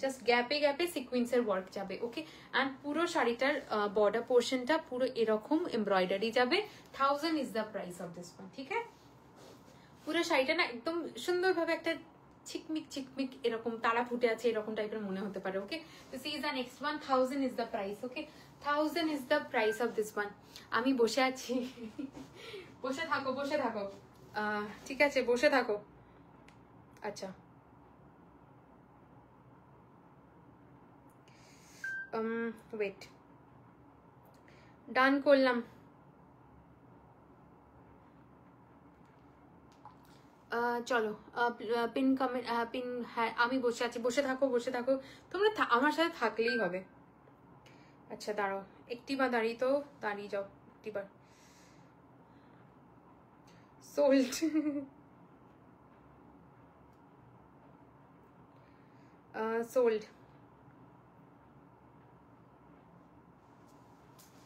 জাস্ট গ্যাপে সিকোয়েন্সের ওয়ার্ক যাবে। ওকে এন্ড পুরো শাড়িটার বর্ডার পোর্শনটা পুরো এরকম এমব্রয়ডারি যাবে। 1000 is the price of this one, ঠিক আছে। পুরো শাড়িটা না একদম সুন্দরভাবে একটা চিকমিক এরকম তারা ফুটে আছে এরকম টাইপের মনে হতে পারে। ওকে this is the next one 1000 is the price. Okay 1000 is the price of this one. আমি বসে আছি, বসে থাকো ঠিক আছে, বসে থাকো। আচ্ছা ওয়েট, ডান করলাম। চলো পিন কমেন্ট, পিন, হ্যাঁ আমি বসে আছি, বসে থাকো তোমরা আমার সাথে থাকলেই হবে। আচ্ছা দাঁড়াও একটিবার, দাঁড়িয়ে যাও একটিবার। Sold sold.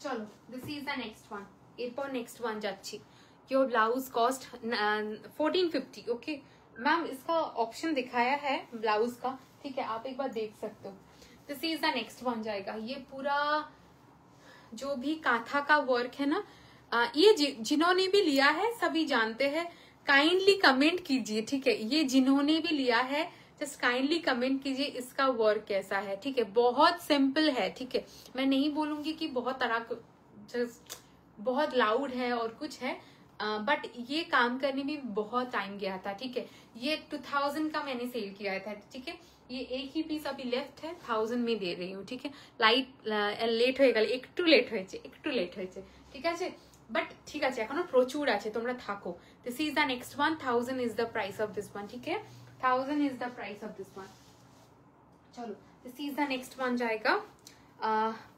চলো this is the next one. এরপর নেক্সট ওয়ান যাচ্ছি। Your blouse cost 1450। Okay ma'am इसका ऑप्शन दिखाया है ब्लाउज का, ठीक है, आप एक बार देख सकते हो। This is the next one जाएगा। ये पूरा जो भी कांथा का वर्क है ना, ये जिन्होंने भी लिया है सभी जानते हैं, काइंडली कमेंट कीजिए, ठीक है। ये जिन्होंने भी लिया है जस्ट काइंडली कमेंट कीजिए इसका वर्क कैसा है, ठीक है। बहुत सिंपल है, ठीक है। मैं नहीं बोलूंगी कि बहुत तरह बहुत लाउड है और कुछ है, बट ये काम करने में बहुत टाइम गया था, ठीक है। ये 2000 का मैंने सेल किया था, ठीक है। ये एक ही पीस अभी लेफ्ट है, 1000 में दे रही हूँ, ठीक है। लाइट लेट হয়ে গেল, একটু লেট হয়েছে ঠিক আছে, বাট ঠিক আছে এখনো প্রচুর আছে, তোমরা থাকো। This is the next one 1000 is the price of this one, ठीक है। 1000 is the price of this one. चलो this is the next one जाएगा,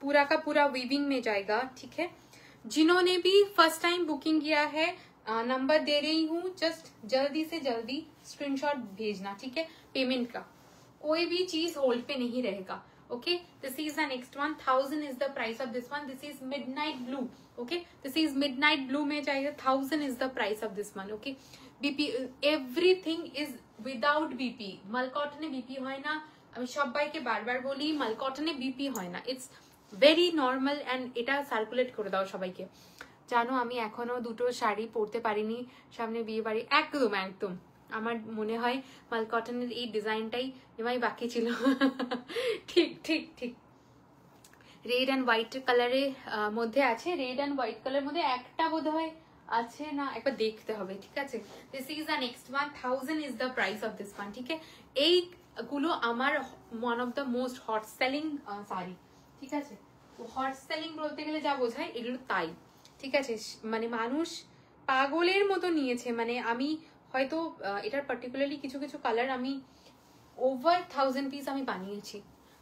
पूरा का पूरा वीविंग में जाएगा, ठीक है। जिन्होंने भी फर्स्ट टाइम बुकिंग किया है नंबर दे रही हूँ, जस्ट जल्दी से जल्दी स्क्रीनशॉट भेजना, ठीक है। पेमेंट का कोई भी चीज होल्ड पे नहीं रहेगा। Okay this is the next one 1000 is the price of this one. This is midnight blue. Okay this is midnight blue में जाएगा 1000 is the price of this one. Okay BP everything is without BP. মাল কটনে BP হয় না, আমি সবাইকে বারবার বলি মাল কটনে বিপি হয় না, ইটস ভেরি নর্মাল অ্যান্ড এটা সার্কুলেট করে দাও সবাইকে। জানো আমি এখনো দুটো শাড়ি পরতে পারিনি, সামনে বিয়ে বাড়ি। একদম আমার মনে হয় মাল কটনের এই ডিজাইনটাই এমআই বাকি ছিল। ঠিক রেড অ্যান্ড হোয়াইট কালারের মধ্যে আছে, রেড অ্যান্ড হোয়াইট কালারের মধ্যে একটা বোধ হয় আছে না, একবার দেখতে হবে, ঠিক আছে। This is the next one 1000 is the price of this one, ঠিক আছে। এইগুলো আমার one of the most hot selling sari, ঠিক আছে। হট সেলিং বলতে গেলে যা বোঝায় এগুলো তাই, ঠিক আছে। মানে মানুষ পাগলের মতো নিয়েছে, মানে আমি হয়তো এটার পার্টিকুলারলি কিছু কিছু কালার আমি ওভার 1000 পিস আমি বানিয়েছি।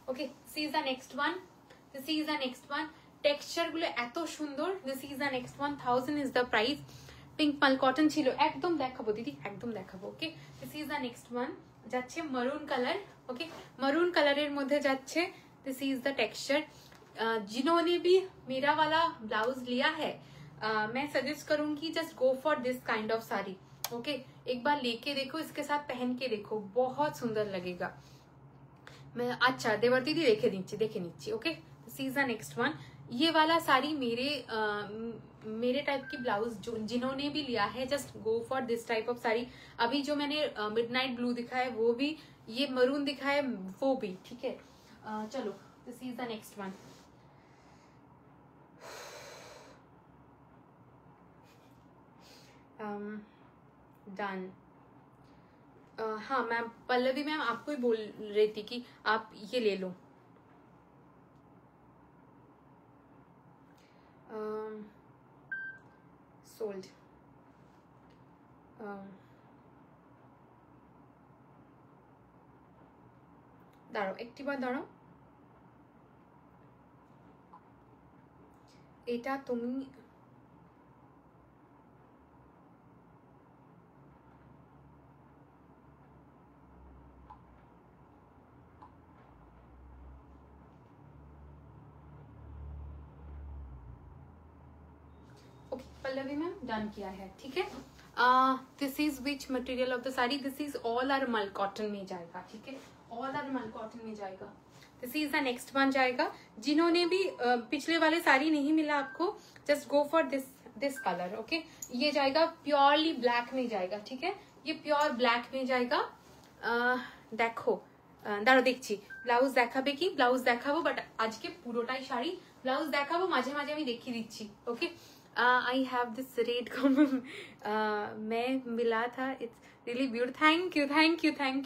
ওকে this is the next one. Texture গুলো এত সুন্দর। This is the next one 1000 is the price. Pink মাল কটন ছিল, একদম দেখাবো দিদি, একদম দেখাবো। Okay this is the next one যাচ্ছে মারুন কালার। ওকে, মারুন কালারের মধ্যে যাচ্ছে। This is the texture. जिन्होंने भी मेरा वाला ब्लाउज लिया है, मैं सजेस्ट करूंगी just go for this kind of sari. Okay, एक बार लेके देखो, इसके साथ पहन के देखो, बहुत सुंदर लगेगा। मैं अच्छा देवर्ती दी देखे नीचे। Okay, this is the next one. ये वाला साड़ी मेरे टाइप की ब्लाउज जो जिन्होंने भी लिया है, just go for this type of sari. अभी जो मैंने मिडनाइट ब्लू दिखा है वो भी, ये मरून दिखा है वो भी, ठीक है। चलो, this is the next one. Done. हाँ मैम, पल्लवी मैम आपको ही बोल रही थी कि आप ये ले लो। सोल्ड। দাঁড়াও, একটিবার দাঁড়াও। এটা তুমি ओके, पल्लवी मैम डन किया है, ठीक है। This is which material of the sari? This is all are mul cotton में जाएगा, ठीक है, ऑल आर मल कॉटन में जाएगा। This is the next one जाएगा। जिन्होंने भी पिछले वाले साड़ी नहीं मिला आपको, just go for this colour. Okay, ये जाएगा प्योरली ब्लैक में जाएगा, ठीक है, ये प्योर ब्लैक में जाएगा। देखो, দাঁড়ো দেখছি ব্লাউজ দেখাবে কি, ব্লাউজ দেখাবো, বাট আজকে পুরোটাই শাড়ি। ব্লাউজ দেখাবো, মাঝে মাঝে আমি দেখিয়ে দিচ্ছি। Okay, I have this red combo मैं मिला था, it's really beautiful. Thank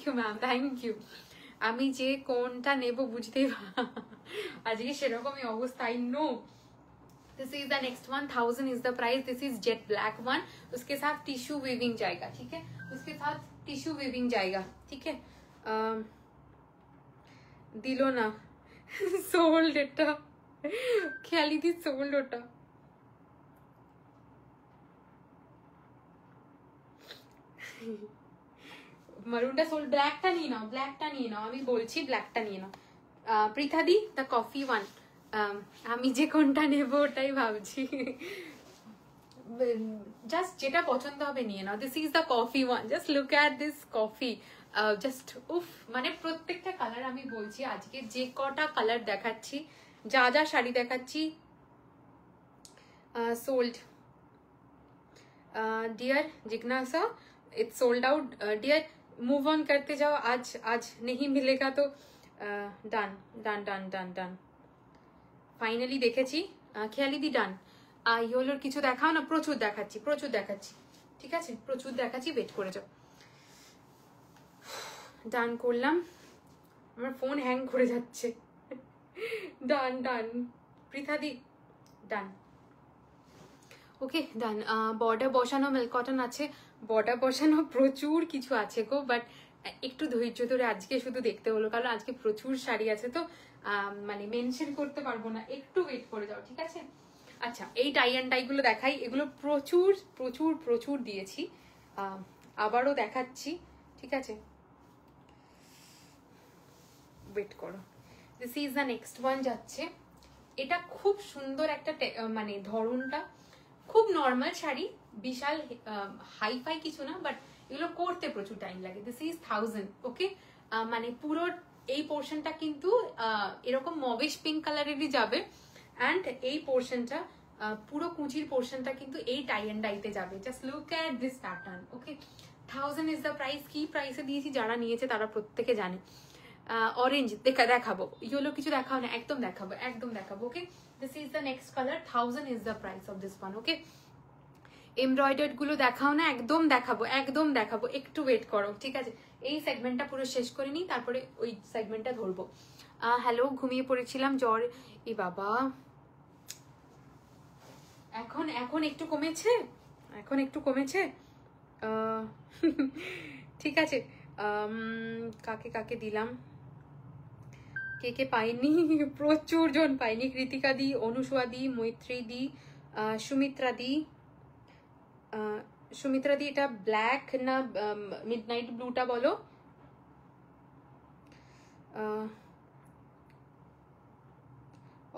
you ma'am, thank you. আমি যে কোনটা নেব বুঝতেই আজকে সেরকমই অবস্থা, I know. This is the next one. 1000 is the price. This is jet black one, उसके साथ टिश्यू वीविंग जाएगा, ठीक है, उसके साथ टिश्यू वीविंग जाएगा, ठीक है। दिलो ना सोल्ड এটা খেয়ালি দি সোল্ড ওটা। মারুনটা সোল্ড, ব্ল্যাকটা নিয়ে নাও, ব্ল্যাকটা নিয়ে নাও, আমি বলছি ব্ল্যাকটা নিয়ে নাও। পৃথা দি দ্য কফি ওয়ান। আমি যে কোনটা নেব ওটাই ভাবছি, জাস্ট যেটা পছন্দ হবে নিয়ে নাও। This is the coffee one, just look at this coffee. Just উফ, মানে প্রত্যেকটা কালার আমি বলছি, আজকে যে কটা কালার দেখাচ্ছি, যা যা শাড়ি দেখাচ্ছি सोल्ड। डियर जिज्ञासा, it's sold out dear, move on करते जाओ। आज नहीं मिलेगा तो ডান ডান ডান ডান ডান। ফাইনালি দেখেছি, খেয়ালি দি ডান। ইয়েলোর কিছু দেখাও না, প্রচুর দেখাচ্ছি, ঠিক আছে, প্রচুর দেখাচ্ছি, ওয়েট করে যাও। ডান করলাম, আমার ফোন হ্যাং করে যাচ্ছে। ডান ডান পৃথা দি, ডান। ওকে ডান। বর্ডার বসানো মিল্ক কটন আছে, বর্ডার বসানো প্রচুর কিছু আছে গো, বাট একটু ধৈর্য ধরে আজকে শুধু দেখতে হলো, কারণ আজকে প্রচুর শাড়ি আছে তো মানে মেনশন করতে পারবো না, একটু ওয়েট করে যাও, ঠিক আছে। আচ্ছা, এই টাই অ্যান্ড টাইগুলো দেখাই, এগুলো প্রচুর প্রচুর প্রচুর দিয়েছি, আবারও দেখাচ্ছি, ঠিক আছে, ওয়েট করো। This is the next one যাচ্ছে। এটা খুব সুন্দর একটা মানে ধরনটা খুব নর্মাল শাড়ি, বিশাল হাইফাই কিছু না, বাট এগুলো করতে প্রচুর টাইম লাগে। This is 1000। ওকে, মানে পুরো এই পোর্শনটা কিন্তু এরকম মবিশ পিঙ্ক কালারেরই যাবে, অ্যান্ড এই পোর্শনটা পুরো কুচির পোর্শনটা কিন্তু এই টাই অ্যান্ড ডাইতে যাবে। Just look at this pattern. Okay, 1000 is the price. কি প্রাইসে দিয়েছি যারা নিয়েছে তারা প্রত্যেকে জানে। অরেঞ্জ দেখাবো, ইয়েলো কিছু দেখাও না, একদম দেখাবো। Okay, this is the next colour. 1000 is the price of this one. Okay, embroidered গুলো দেখাও না, একদম দেখাবো, একটু ওয়েট করো, ঠিক আছে। এই সেগমেন্টটা পুরো শেষ করে নিই, তারপরে ওই সেগমেন্টটা ধরবো। হ্যালো, ঘুমিয়ে পড়েছিলাম, জ্বর। এ বাবা, এখন একটু কমেছে, ঠিক আছে। কাকে দিলাম, কে পাইনি, প্রচুর জন পাইনি। কৃতিকা দি, অনুসুয়া দি, মৈত্রী দি, সুমিত্রা দি, এটা ব্ল্যাক না মিডনাইট ব্লুটা বলো।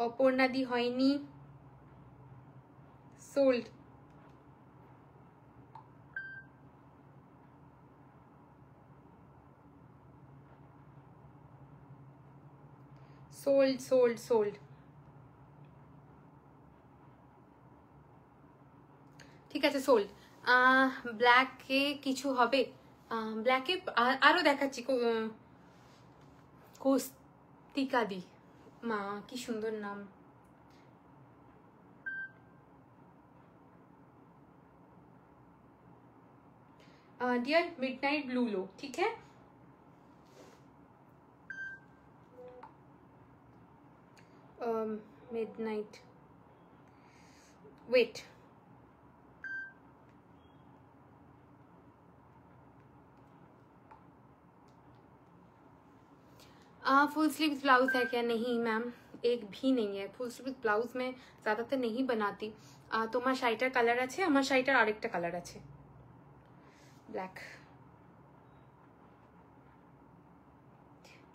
অপর্ণাদি হয়নি, সোল্ড। Sold sold sold. ঠিক আছে সোল্ড। ব্ল্যাকে কিছু হবে? ব্ল্যাকে আরো দেখাচ্ছি। কৌস্তিকাদি, মা কি সুন্দর নাম। डियर मिडनाइट ब्लू लो, ठीक है। Midnight wait, full sleeve blouse है क्या? नहीं मैम, एक भी नहीं है। फुल स्लीव ब्लाउज में ज़्यादातर नहीं बनाती। তোমার শাড়িটার কালার আছে, আমার শাড়িটার আরেকটা কালার আছে, ব্ল্যাক।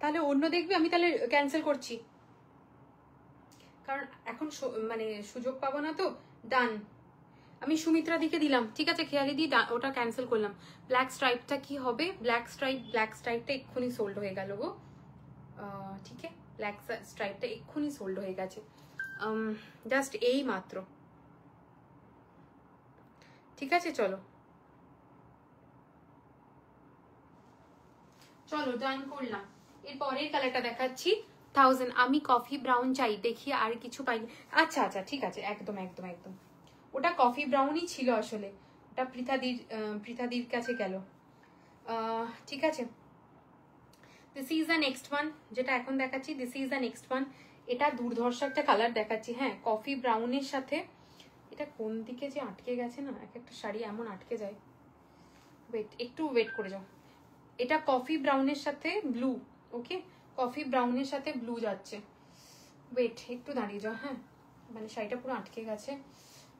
তাহলে অন্য দেখবি? আমি তাহলে ক্যান্সেল করছি, কারণ এখন মানে সুযোগ পাবো না তো। ডান, আমি সুমিত্রা দিকে দিলাম, ঠিক আছে, খেয়ালি দি ওটা ক্যান্সেল করলাম। ব্ল্যাক স্ট্রাইপটা কি হবে? ব্ল্যাক স্ট্রাইপটা এক্ষুনি সোল্ড হয়ে গেল গো। ঠিক আছে, ব্ল্যাক স্ট্রাইপটা এক্ষুনি সোল্ড হয়ে গেছে, জাস্ট এই মাত্র। ঠিক আছে, চলো চলো ডান করলাম। এর পরের কালারটা দেখাচ্ছি, 1000। আমি কফি ব্রাউন চাই, দেখি আর কিছু পাইনি। আচ্ছা আচ্ছা, ঠিক আছে, একদম একদম একদম, ওটা কফি ব্রাউনই ছিল আসলে, ওটা পৃথাদির কাছে গেল। ঠিক আছে, this is the next one, যেটা এখন দেখাচ্ছি। This is the next one. এটা দুর্ধর্ষ একটা কালার দেখাচ্ছি, হ্যাঁ, কফি ব্রাউনের সাথে। এটা কোন দিকে যে আটকে গেছে না, এক একটা শাড়ি এমন আটকে যায়। ওয়েট, একটু ওয়েট করে যাও। এটা কফি ব্রাউনের সাথে ব্লু, ওকে, কফি ব্রাউনের সাথে ব্লু যাচ্ছে। ওয়েট, একটু দাঁড়িয়ে যাও, হ্যাঁ, মানে শাড়িটা পুরো আটকে গেছে,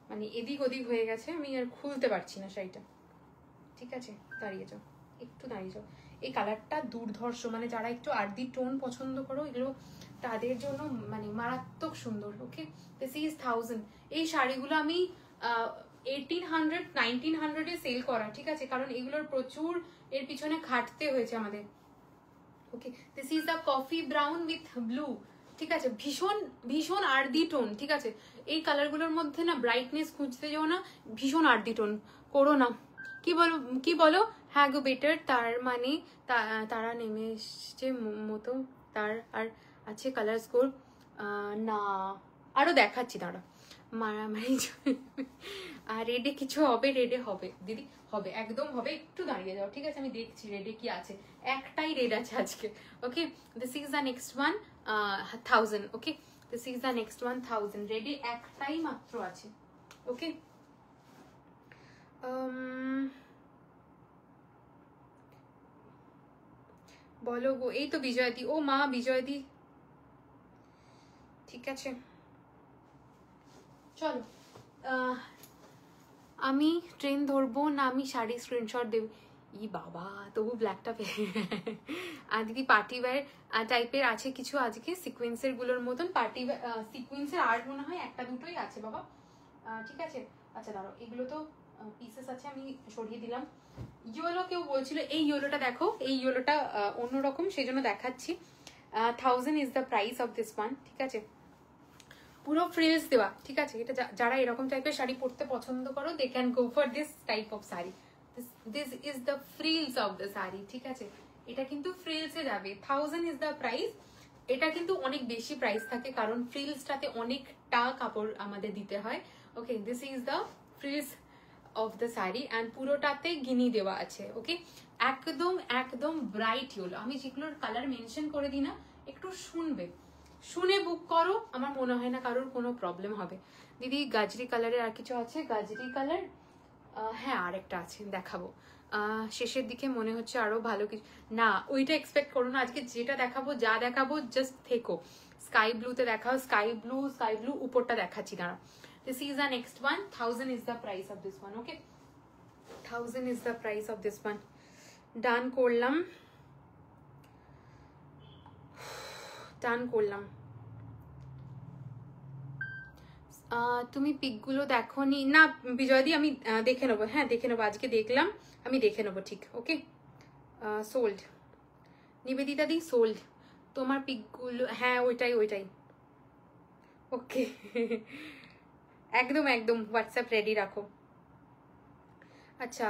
মানে এদিক ওদিক হয়ে গেছে, আমি আর খুলতে পারছি না শাড়িটা। ঠিক আছে, দাঁড়িয়ে যাও, একটু দাঁড়িয়ে যাও। এই কালারটা দুর্ধর্ষ, মানে যারা একটু আর্দি টোন পছন্দ করো, এগুলো তাদের জন্য মানে মারাত্মক সুন্দর। ওকে, দিস ইজ 1000। এই শাড়িগুলো আমি 1800 1900 এ সেল করা, ঠিক আছে, কারণ এগুলোর প্রচুর এর পিছনে খাটতে হয়েছে আমাদের। Okay, this is the coffee brown with blue, ঠিক আছে, ভীষণ ভীষণ আর্দি টোন। ঠিক আছে, এই কালারগুলোর মধ্যে না ব্রাইটনেস খুঁজতে যাও না, ভীষণ আর্দি টোন করো না। কি বলো? হ্যাঁ গো বেটার, তার মানে তারা নেমে এসছে মতো, তার আর আছে কালার স্কোর না, আরো দেখাচ্ছি, দাঁড়া। মারামারি আর রেডে কিছু হবে? রেডে হবে দিদি, হবে, একদম হবে, একটু দাঁড়িয়ে যাও, ঠিক আছে, আমি দেখছি রেডে কি আছে। একটাই রেড আছে আজকে। Okay, this is the next one 1000। Okay, this is the next one 1000। রেডে একটাই মাত্র আছে। ওকে, বলো গো। এই তো বিজয়দি, ও মা বিজয়দি, ঠিক আছে, চলো। আমি ট্রেন ধরবো না, আমি শাড়ি স্ক্রিনশট দেব। ই বাবা, তবু ব্ল্যাকটা দিদি পার্টি ওয়্যার টাইপের আছে কিছু আজকে, সিকোয়েন্সের গুলোর মতন পার্টি সিকোয়েন্সের আর মনে হয় একটা দুটোই আছে বাবা। ঠিক আছে, আচ্ছা দাঁড়াও, এগুলো তো পিসেস আছে, আমি সরিয়ে দিলাম। ইয়েলো কেউ বলছিল, এই ইয়েলোটা দেখো, এই ইয়েলোটা অন্যরকম, সেই জন্য দেখাচ্ছি। 1000 is the price of this one, ঠিক আছে, পুরো ফ্রিলস দেওয়া, ঠিক আছে। এটা যারা এরকম টাইপের শাড়ি পরতে পছন্দ করো, they can go for this type of sari. This is the frills of the sari, ঠিক আছে, এটা কিন্তু ফ্রিলসে যাবে। 1000 ইজ দ্য প্রাইস। এটা কিন্তু অনেক বেশি প্রাইস থাকে, কারণ ফ্রিলসটাতে অনেকটা কাপড় আমাদের দিতে হয়। Okay, this is the frills of the sari and পুরোটাতে গিনি দেওয়া আছে। ওকে, একদম একদম ব্রাইট ইয়েলো। আমি যেগুলোর কালার মেনশন করে দিই না, একটু শুনে বুক করো, আমার মনে হয় না কারোর কোনো প্রবলেম হবে। দিদি গাজরি কালারের আর কিছু আছে? গাজরি কালার, হ্যাঁ আরেকটা আছে, দেখাবো শেষের দিকে, মনে হচ্ছে আরো ভালো কিছু। না, ওইটা এক্সপেক্ট করো না, আজকে যেটা দেখাবো, যা দেখাবো জাস্ট থেকো। স্কাই ব্লুতে দেখাও, স্কাই ব্লু উপরটা দেখাচ্ছি, দাঁড়া। This is the next one. 1000 is the price of this one. Okay, 1000 is the price of this one. Done করলাম। ডান করলাম। তুমি পিকগুলো দেখোনি না বিজয়দি? আমি দেখে নেবো, হ্যাঁ দেখে নেবো, আজকে দেখলাম, আমি দেখে নেবো, ঠিক ওকে। সোল্ড নিবেদিতা দি, সোল্ড তোমার পিকগুলো, হ্যাঁ ওইটাই ওইটাই, ওকে। একদম একদম হোয়াটসঅ্যাপ রেডি রাখো। আচ্ছা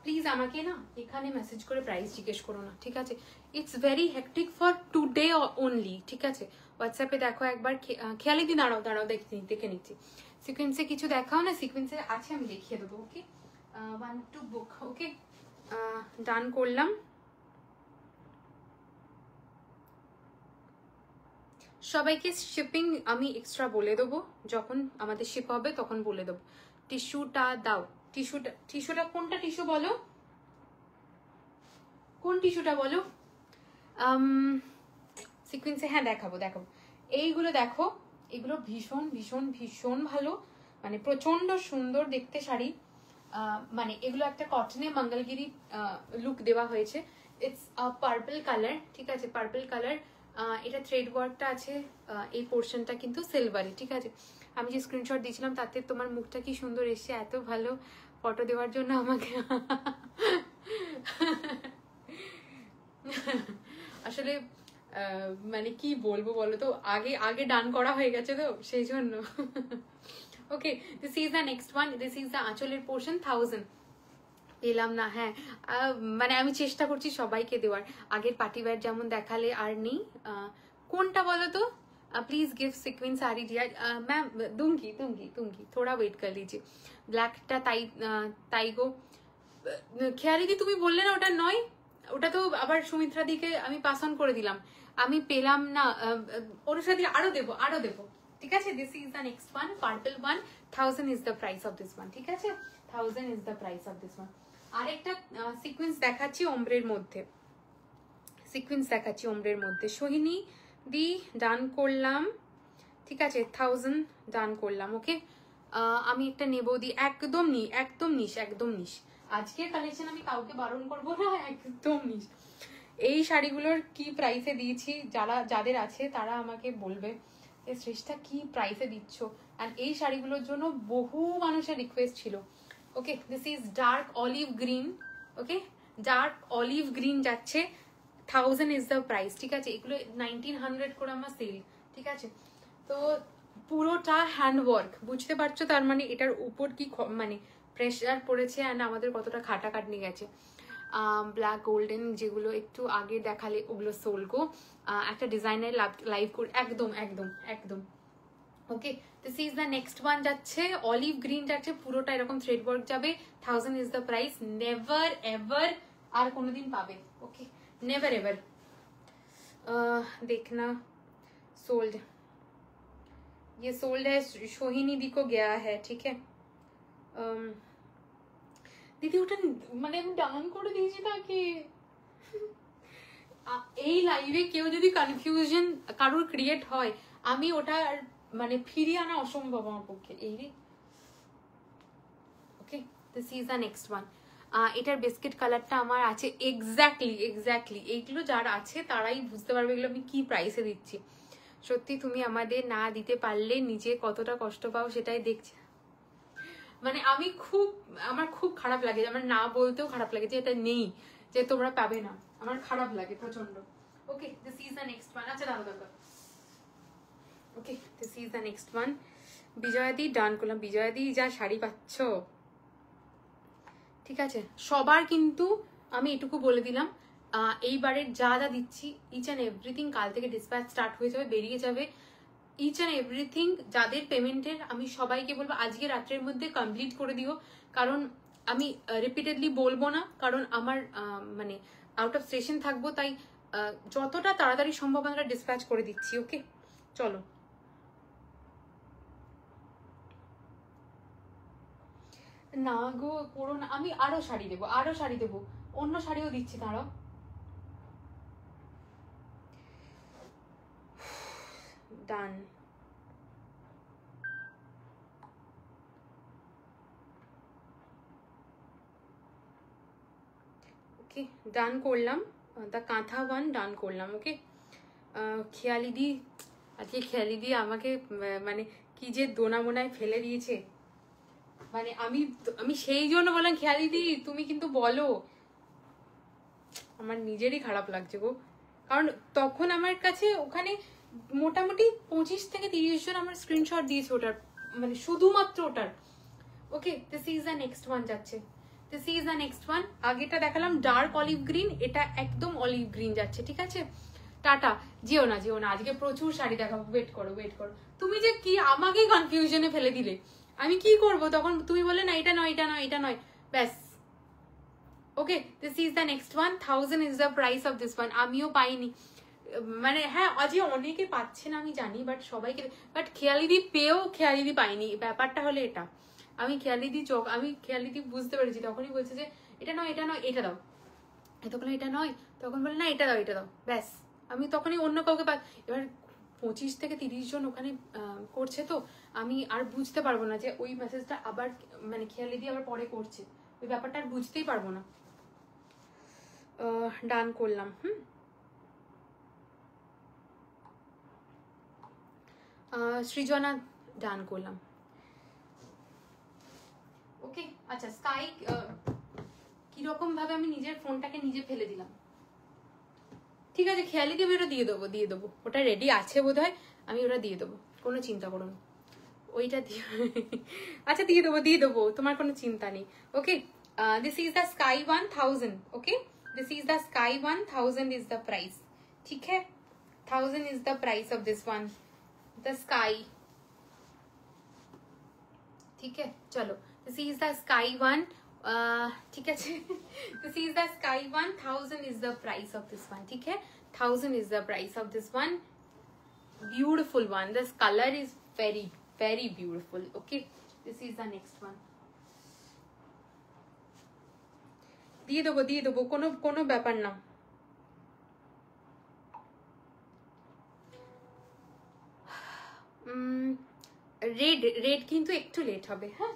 প্লিজ আমাকে না এখানে মেসেজ করে প্রাইস জিজ্ঞেস করো না, ঠিক আছে? It's very hectic for today only, ঠিক আছে? হোয়াটসঅ্যাপে দেখো একবার, খেয়ালি দিন, দাঁড়াও দাঁড়াও দেখে নিচ্ছি। সিকোয়েন্সে কিছু দেখাও না, সিকোয়েন্সে আছে আমি দেখিয়ে দেবো, ওকে? 1 2 বুক, ওকে ডান করলাম। সবাইকে শিপিং আমি এক্সট্রা বলে দেবো, যখন আমাদের শিপ হবে তখন বলে দেবো। টিস্যুটা দাও, টিস্যুটা কোনটা টিস্যু বলো, কোন টিস্যুটা বলো? সিকোয়েন্সে হ্যাঁ দেখাবো দেখাবো। এইগুলো দেখো, এগুলো ভীষণ ভীষণ ভীষণ ভালো, মানে প্রচন্ড সুন্দর দেখতে শাড়ি। মানে এগুলো একটা কটনে মঙ্গলগিরি লুক দেওয়া হয়েছে। ইটস পার্পল কালার, ঠিক আছে? পার্পল কালার, এটা থ্রেড ওয়ার্কটা আছে, এই পোর্শনটা কিন্তু সিলভারি, ঠিক আছে? আমি যে স্ক্রিনশট দিয়েছিলাম তাতে তোমার মুখটা কি সুন্দর এসছে, এত ভালো ফটো দেওয়ার জন্য আমাকে। আসলে মানে কি বলবো বলো তো, আগে আগে ডান করা হয়ে গেছে তো সেই জন্য। Okay, this is the next one, this is the আঁচলের পোর্শন। 1000 পেলাম না, হ্যাঁ মানে আমি চেষ্টা করছি সবাইকে দেওয়ার। আগের পার্টি ওয়্যার যেমন দেখালে আর নেই। কোনটা বলো তো? प्लीज गिव सीक्वेंस साड़ी दिया मैम, दूंगी दूंगी दूंगी, थोड़ा वेट कर लीजिए। ব্ল্যাকটা তাই গো খেয়ালি দি, তুমি বললে না ওটা নয়, ওটা তো আবার সুমিত্রা দিকে আমি পাস অন করে দিলাম, আমি পেলাম না। অনুষা দি আরো দেবো, আরো দেবো, ঠিক আছে? This is the next one, purple one. 1000 is the price of this one, ঠিক আছে? 1000 is the price of this one. আরেকটা সিকোয়েন্স দেখাচ্ছি ওমব্রের মধ্যে, সিকোয়েন্স দেখাচ্ছি ওমব্রের মধ্যে। সোহিনী দি ডান করলাম, ঠিক আছে? 1000 ডান করলাম, ওকে। আমি একটা নেবো দি, একদম একদম নিস। আজকের কালেকশন আমি কাউকে বারণ করবো না, একদম নিস। এই শাড়িগুলোর কি প্রাইসে দিয়েছি, যাদের আছে তারা আমাকে বলবে এই শ্রেষ্ঠা কি প্রাইসে দিচ্ছ। আর এই শাড়িগুলোর জন্য বহু মানুষের রিকোয়েস্ট ছিল। Okay, this is dark olive green, okay dark olive green যাচ্ছে, 1000 ইজ দ্য প্রাইস, ঠিক আছে? এগুলো 1900 করে আমার সেল, ঠিক আছে? তো পুরোটা হ্যান্ডওয়ার্ক, বুঝতে পারছো? তার মানে এটার উপর কি মানে প্রেশার পড়েছে অ্যান্ড আমাদের কতটা খাটাখাটনি গেছে। ব্ল্যাক গোল্ডেন যেগুলো একটু আগে দেখালে ওগুলো সোলগো, একটা ডিজাইনের লাইভ কোড, একদম একদম একদম। Okay, this is the next one যাচ্ছে অলিভ গ্রিন যাচ্ছে, পুরোটা এরকম থ্রেড ওয়ার্ক যাবে, 1000 is the price. Never ever আর কোনোদিন পাবে, ওকে नेवर एवर देखना सोल्ड, ये सोल्ड है, सोहिनी दी को गया है, ठीक है? दीदी ওটা মানে আমি ডাউন করে দিয়েছি তাকে। এই লাইভে কেউ যদি কনফিউশন কারোর ক্রিয়েট হয়, আমি ওটা মানে ফিরিয়ে আনা অসম্ভব আমার পক্ষে। এই রে, ওকে this is the next one. এটার বিস্কিট কালারটা আমার আছে, এক্স্যাক্টলি এইগুলো যার আছে তারাই বুঝতে পারবে এগুলো আমি কি প্রাইসে দিচ্ছি। সত্যি তুমি আমাদের না দিতে পারলে নিজে কতটা কষ্ট পাও সেটাই দেখছি। মানে আমার খুব খারাপ লাগে, আমার না বলতেও খারাপ লাগে যে এটা নেই, যে তোমরা পাবে না, আমার খারাপ লাগে প্রচন্ড। Okay, this is the next one. আচ্ছা দাদা, okay this is the next one. বিজয়াদি ডান করলাম, বিজয়াদি যা শাড়ি পাচ্ছ, ঠিক আছে? সবার কিন্তু আমি এটুকু বলে দিলাম, এইবারের যা যা দিচ্ছি ইচ অ্যান্ড এভরিথিং কাল থেকে ডিসপ্যাচ স্টার্ট হয়ে যাবে, বেরিয়ে যাবে ইচ অ্যান্ড এভরিথিং। যাদের পেমেন্টের আমি সবাইকে বলবো আজকে রাত্রের মধ্যে কমপ্লিট করে দিও, কারণ আমি রিপিটেডলি বলবো না, কারণ আমার মানে আউট অফ স্টেশন থাকবো, তাই যতটা তাড়াতাড়ি সম্ভব আমরা ডিসপ্যাচ করে দিচ্ছি। ওকে চলো, না গো করো না, আমি আরো শাড়ি দেবো, অন্য শাড়িও দিচ্ছি, দাঁড়াও। ডান। ওকে ডান করলাম, দ্য কাঁথা ওয়ান ডান করলাম। ওকে খেয়ালিদি, আজকে খেয়ালিদি আমাকে মানে কি যে দোনা মোনায় ফেলে দিয়েছে, মানে আমি সেই জন্য বললাম খেয়ালিদি তুমি কিন্তু বলো, আমার নিজেরই খারাপ লাগছে গো, কারণ তখন আমার কাছে ওখানে মোটামুটি 25 থেকে 30 জন আমার স্ক্রিনশট দিয়েছে ওটার, মানে শুধুমাত্র ওটার। Okay this is the next one যাচ্ছে, this is the next one. আগেটা দেখালাম ডার্ক অলিভ গ্রিন, এটা একদম অলিভ গ্রিন যাচ্ছে, ঠিক আছে। টাটা, যেও না যেও না, আজকে প্রচুর শাড়ি দেখাবো, ওয়েট করো ওয়েট করো। তুমি যে কি আমাকেই কনফিউশনে ফেলে দিলে, আমি কি করব তখন, তুমি বলে না এটা নয় এটা নয় এটা নয়, ব্যাস। ওকে this is the next one, 1000 is the price of this one. আমিও পাইনি, মানে হ্যাঁ আজকে অনেকে পাচ্ছে না আমি জানি, বাট সবাইকে, বাট খেয়ালিদি পেয়েও খেয়ালিদি পাইনি, ব্যাপারটা হলে এটা। আমি খেয়ালিদি বুঝতে পেরেছি, তখনই বলছে যে এটা নয় এটা নয় এটা দাও, তখন এটা নয়, তখন বলে না এটা দাও এটা দাও, ব্যাস। আমি তখনই অন্য কাউকে এবার 25 থেকে 30 জন ওখানে করছে, তো আমি আর বুঝতে পারবো না যে ওই মেসেজটা আবার মানে খেয়ালিদি আবার পরে করছে, ওই ব্যাপারটা আর বুঝতেই পারবো না। ডান করলাম। সৃজনা ডান করলাম। ওকে আচ্ছা স্কাই কিরকম ভাবে আমি নিজের ফোনটাকে নিজে ফেলে দিলাম, ঠিক আছে খেয়ালি দিয়ে ওটা দিয়ে দেবো, ওটা রেডি আছে বোধহয়, আমি ওটা দিয়ে দেবো, কোনো চিন্তা করো না, ওইটা দিয়ে আচ্ছা দিয়ে দেবো তোমার কোনো চিন্তা নেই। ওকে this is the sky 1000। Okay this is the sky 1000 is the price, ঠিক है 1000 is the price of this one, the sky, ठीक है। चलो दिस इज द स्काई 1, ठीक है this is the sky 1000 is the price of this one, ठीक है 1000 is the price of this one, beautiful one, this colour is very very beautiful। okay this is the next one, দিয়ে দেবো কোনো ব্যাপার না। Red কিন্তু একটু late হবে, হ্যাঁ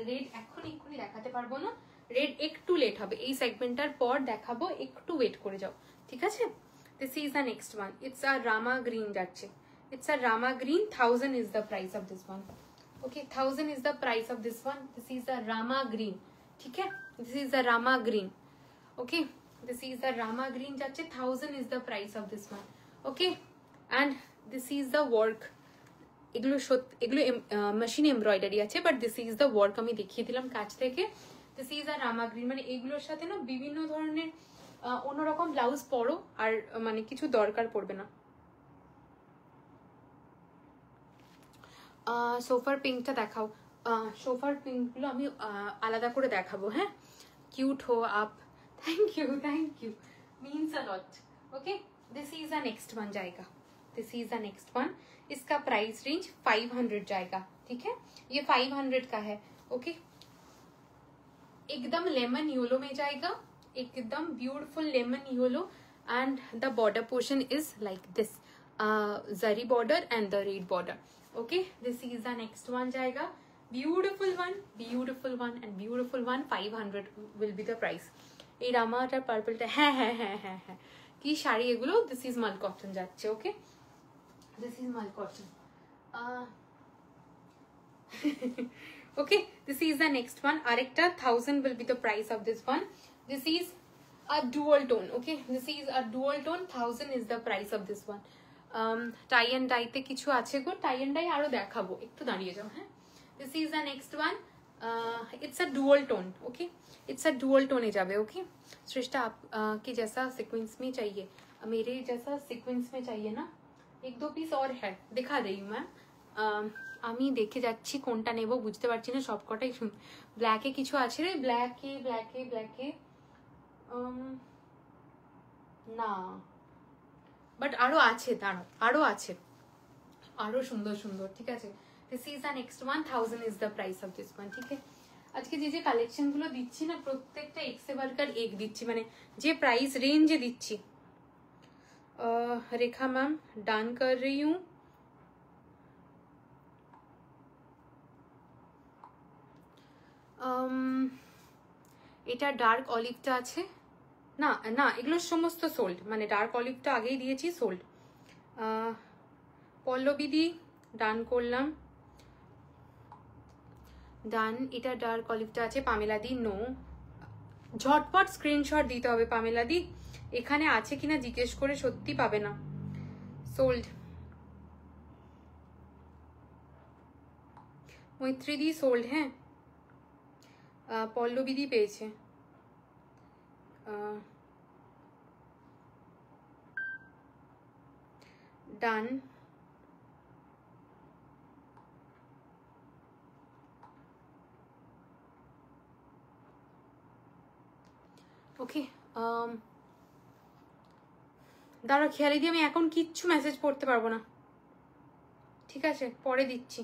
রেড এক্ষুনি দেখাতে পারবো না, রেড একটু লেট হবে, এই সেগমেন্টটার পর দেখাবো, একটু ওয়েট করে যাও, ঠিক আছে। This is the next one, it's a Rama green যাচ্ছে, it's a rama green, 1000 is the price of this one। okay 1000 is the price of this one, this is a rama green, ठीक है this is a rama green। okay this is the rama green যাচ্ছে, 1000 is the price of this one। okay and this is the work, এগুলো machine embroidery আছে, but this is the work, আমি দেখিয়ে দিলাম কাছ থেকে। This is a Rama green, মানে এগুলোর সাথে না বিভিন্ন ধরনের অন্যরকম ব্লাউজ পরো আর মানে কিছু দরকার পড়বে না। সোফার পিঙ্কটা দেখাও, সোফার পিঙ্কগুলো আমি আলাদা করে দেখাবো, হ্যাঁ কিউট হো আপ, thank you means a lot. Okay this is the next one जाएगा, this is the next one, इसका प्राइस रेंज 500 जाएगा, ठीक है ये 500 का है। ओके एकदम लेमन येलो में जाएगा, एकदम beautiful lemon yellow, and the border portion is like this, zari border and the red border. Okay this is the next one जाएगा, beautiful one and beautiful one, 500 will be the price. এই রামাটার পার্পলটা হ্যাঁ কি শাড়ি এগুলো, this is mul cotton যাচ্ছে। Okay this is mul cotton. Okay this is the next one, আরেকটা 1000 will be the price of this one, this is a dual tone। okay this is a dual tone, 1000 is the price of this one। Tie and ডাইতে কিছু আছে গো, টাই and die আরো দেখাবো, একটু দাঁড়িয়ে যাও, হ্যাঁ this is the next one, it's a dual tone. Okay it's a dual tone जावे। ओके सृष्टा आप के जैसा सीक्वेंस में चाहिए, मेरे जैसा सीक्वेंस में चाहिए ना, 1-2 পিস और है, दिखा रही हूँ मैम। আমি দেখে যাচ্ছি কোনটা নেব, বুঝতে পারছি না, সবকটাই ব্ল্যাকে কিছু আছে রে, ব্ল্যাকে না, বাট আরো আছে, দাঁড়াও আরো আছে, আরো সুন্দর সুন্দর, ঠিক আছে। This is the next one, 1000 is the price of this one, ठीक है। আজকে যে কালেকশন গুলো দিচ্ছি না, প্রত্যেকটা এক্সে বার্কার এক দিচ্ছি, মানে যে প্রাইস রেঞ্জে দিচ্ছি। रेखा मैम डन कर रही हूँ, এটা ডার্ক অলিভটা আছে না, না এগুলো সমস্ত সোল্ড, মানে ডার্ক অলিভটা আগেই দিয়েছি, সোল্ড। পল্লবী দি ডান করলাম, ডান। এটা ডার্ক অলিভটা আছে। পামেলা দি নো, ঝটপট স্ক্রিনশট দিতে হবে পামেলা দি, এখানে আছে কিনা জিজ্ঞেস করে সত্যি পাবে না। সোল্ড। মৈত্রী দি সোল্ড, হ্যাঁ। পল্লবী দি পেয়েছে। ডান। ওকে, দাঁড়া খেয়ালি দিয়ে আমি এখন কিচ্ছু মেসেজ পড়তে পারবো না, ঠিক আছে পরে দিচ্ছি।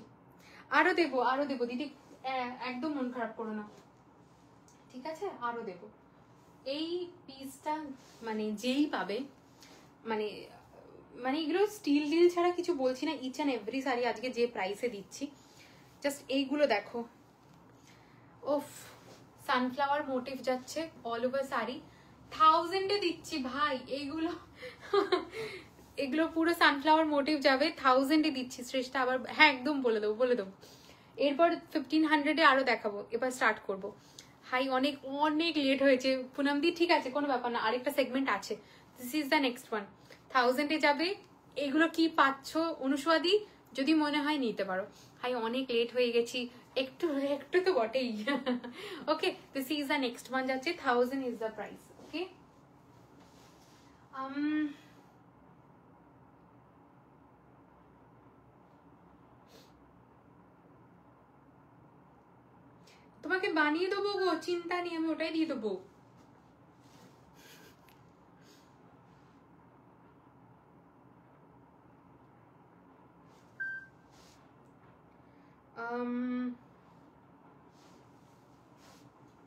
আরো দেবো দিদি, একদম মন খারাপ করো না, ঠিক আছে আরো দেবো। এই পিসটা মানে যেই পাবে, মানে মানে এগুলো স্টিল ডিল ছাড়া কিছু বলছি না, ইচ অ্যান্ড এভরি শাড়ি আজকে যে প্রাইসে দিচ্ছি, জাস্ট এইগুলো দেখো। ওফ, সানফ্লাওয়ার মোটিভ যাচ্ছে অল ওভার শাড়ি, 1000-এ দিচ্ছি ভাই এইগুলো। এগুলো পুরো সানফ্লাওয়ার মোটিভ যাবে, 1000-এ দিচ্ছি শ্রেষ্ঠা। আবার হ্যাঁ একদম বলে দেবো। এরপর 1500-এ আরো দেখাবো, এবার স্টার্ট করব। হাই অনেক অনেক লেট হয়েছে পুনম দি, ঠিক আছে কোনো ব্যাপার না, আরেকটা সেগমেন্ট আছে। This is the next one, 1000-এ যাবে। এগুলো কি পাচ্ছ অনুস্বাদি, যদি মনে হয় নিতে পারো। হাই অনেক লেট হয়ে গেছি, একটু তো বটেই। Okay, this is the next one যাচ্ছে, 1000 ইজ দ্য প্রাইস। ওকে, তোমাকে বানিয়ে দেবো গো, চিন্তা নেই, আমি ওটাই দিয়ে দেবো।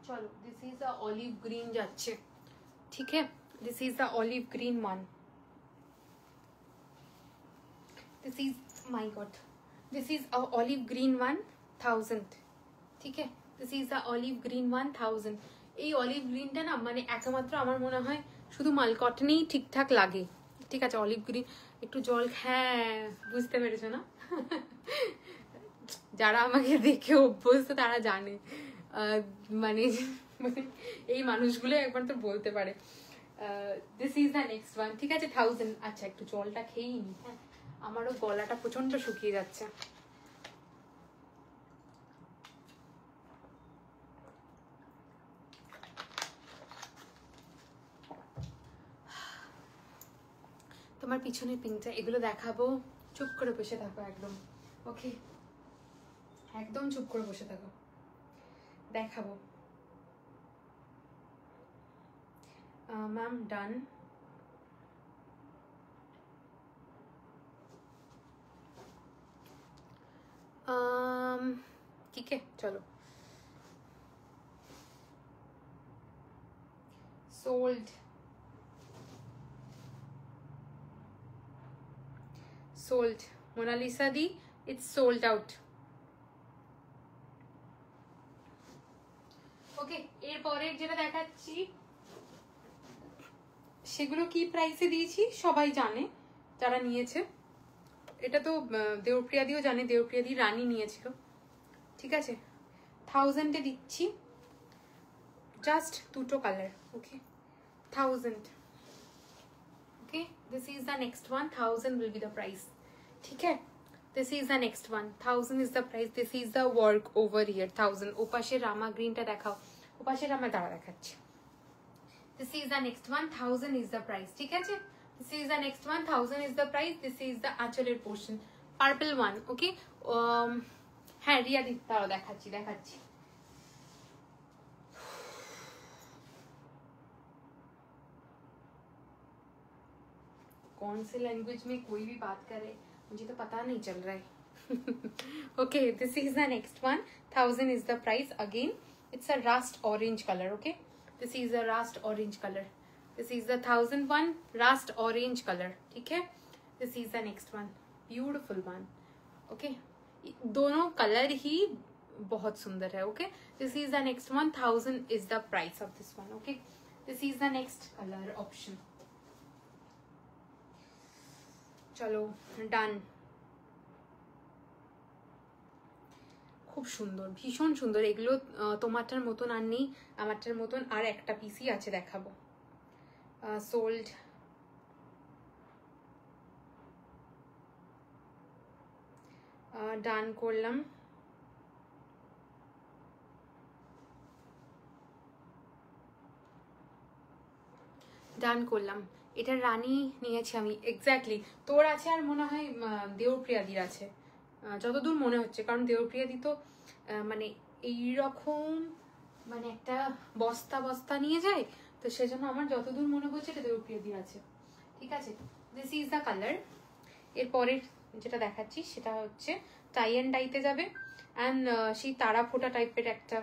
चलो, this is the olive green যাচ্ছে, ठीक है। This is the olive green one, this is my God, this is a olive green one 1000, ठीक है। This is the olive green 1000। এই অলিভ গ্রিনটা না মানে একমাত্র আমার মনে হয় শুধু মালকটনেই ঠিকঠাক লাগে, ঠিক আছে। অলিভ গ্রিন একটু জল, হ্যাঁ বুঝতে পেরেছো না? যারা আমাকে দেখে অভ্যস্ত তারা জানে, মানে এই মানুষগুলো একবার তো বলতে পারে। This is the next one, ঠিক আছে 1000। আচ্ছা একটু জলটা খেয়েই নি, হ্যাঁ আমারও গলাটা প্রচন্ড শুকিয়ে যাচ্ছে। তোমার পিছনের পিঙ্কটা, এগুলো দেখাবো, চুপ করে বসে থাকো একদম, ওকে একদম চুপ করে বসে থাকো, দেখাবো। Ma'am done. ठीक है चलो, sold Monalisa di, it's sold out. Okay, এরপরের যেটা দেখাচ্ছি সেগুলো কি প্রাইসে দিয়েছি সবাই জানে যারা নিয়েছে, এটা তো দেওপ্রিয়া দিও জানে, দেওপ্রিয়া দি রানী নিয়েছিল, ঠিক আছে। 1000-এ দিচ্ছি, জাস্ট দুটো colour, okay 1000। Okay, this is the next one, 1000 will be the price, ঠিক है। This is the next one, 1000 is the price. This is the work over here, 1000। ওপাশে রামা গ্রিনটা দেখাও, ওপাশে রামা দাঁড়া দেখাচ্ছি। This is the next one, 1000 is the price, ठीक है। This is the next one, 1000 is the price. This is the आंचलेर पोर्शन, पार्पल वन, ओके। হ্যাঁ রিয়া দি দাঁড়াও দেখাচ্ছি। कौन से लैंग्वेज में कोई भी बात करे मुझे तो पता नहीं चल रहा है। Okay, this is the next one, 1000 is the price. Again it's a rust orange colour, okay. This is a rust orange colour, this is the 1000 one, rust orange colour, ठीक है। This is the next one, beautiful one, okay. दोनों colour ही बहुत सुंदर है. Okay, this is the next one. 1000 is the price of this one. Okay, this is the next colour option. চলো ডান. খুব সুন্দর, ভীষণ সুন্দর এগুলো. তোমারটার মতন আর নেই, আমারটার মতন আর একটা পিসই আছে, দেখাবো. সোল্ড. ডান করলাম. ডান করলাম. এটা রানী নিয়েছি আমি. এক্স্যাক্টলি তোর আছে আর মনে হয় দেওপ্রিয়াদির আছে, যতদূর মনে হচ্ছে, কারণ দেওপ্রিয়াদি তো মানে এইরকম মানে একটা বস্তা বস্তা নিয়ে যায়, তো সেজন্য আমার যতদূর মনে হচ্ছে এটা দেওপ্রিয়াদির আছে. ঠিক আছে, দিস ইজ দ্য কালার. এরপরের যেটা দেখাচ্ছি সেটা হচ্ছে টাই অ্যান্ড ডাইতে যাবে, অ্যান্ড সেই তারা ফোটা টাইপের একটা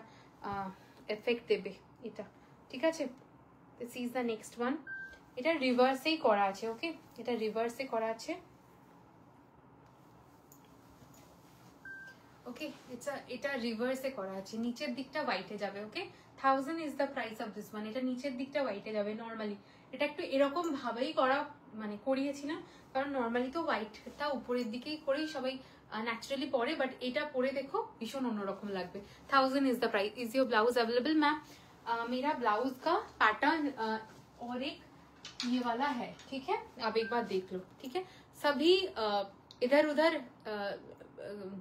এফেক্ট দেবে এটা. ঠিক আছে, this is the next one. এটা রিভার্সেই করা আছে. ওকে, এটা রিভার্সে করা আছে. ওকে, এটা রিভার্সে করা আছে, নিচের দিকটা হোয়াইটে যাবে. ওকে, 1000 is the price of this one. এটা নিচের দিকটা হোয়াইটে যাবে নর্মালি. এটা একটু এরকম ভাবেই করা মানে করিয়েছিলাম, কারণ নর্মালি তো হোয়াইটটা উপরের দিকেই করেই সবাই ন্যাচারালি পরে, বাট এটা পরে দেখো ভীষণ অন্যরকম লাগবে. 1000 is the price. Is your blouse available ma'am? मेरा ब्लाउज का पैटर्न और एक ये वाला है. ठीक है, आप एक बार देख लो. ठीक है, सभी इधर उधर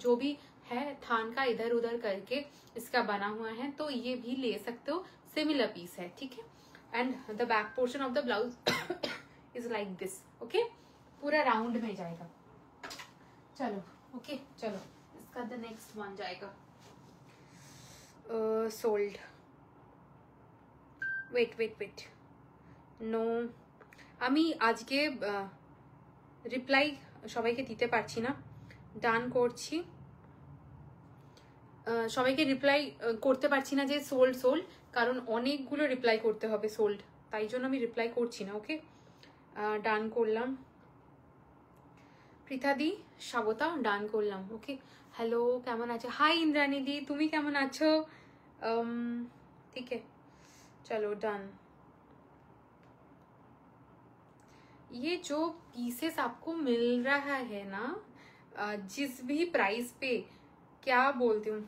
जो भी है थान का इधर उधर करके इसका बना हुआ है, तो ये भी ले सकते हो. सिमिलर पीस है. ठीक है, and the back portion of the blouse is like this. Okay, पूरा राउंड में जाएगा. चलो ओके, चलो इसका द नेक्स्ट वन जाएगा sold. Wait wait wait, no আমি আজকে রিপ্লাই সবাইকে দিতে পারছি না. ডান করছি. সবাইকে রিপ্লাই করতে পারছি না যে সোল্ড সোল্ড, কারণ অনেকগুলো রিপ্লাই করতে হবে সোল্ড, তাই জন্য আমি রিপ্লাই করছি না. ওকে, ডান করলাম. পৃথাদি, স্বাগতা, ডান করলাম. ওকে, হ্যালো, কেমন আছো? হাই ইন্দ্রাণী দি, তুমি কেমন আছো? ঠিক আছে, চলো ডান. ये जो पीसेस आपको मिल रहा है ना, जिस भी प्राइस पे, क्या बोलती हूँ,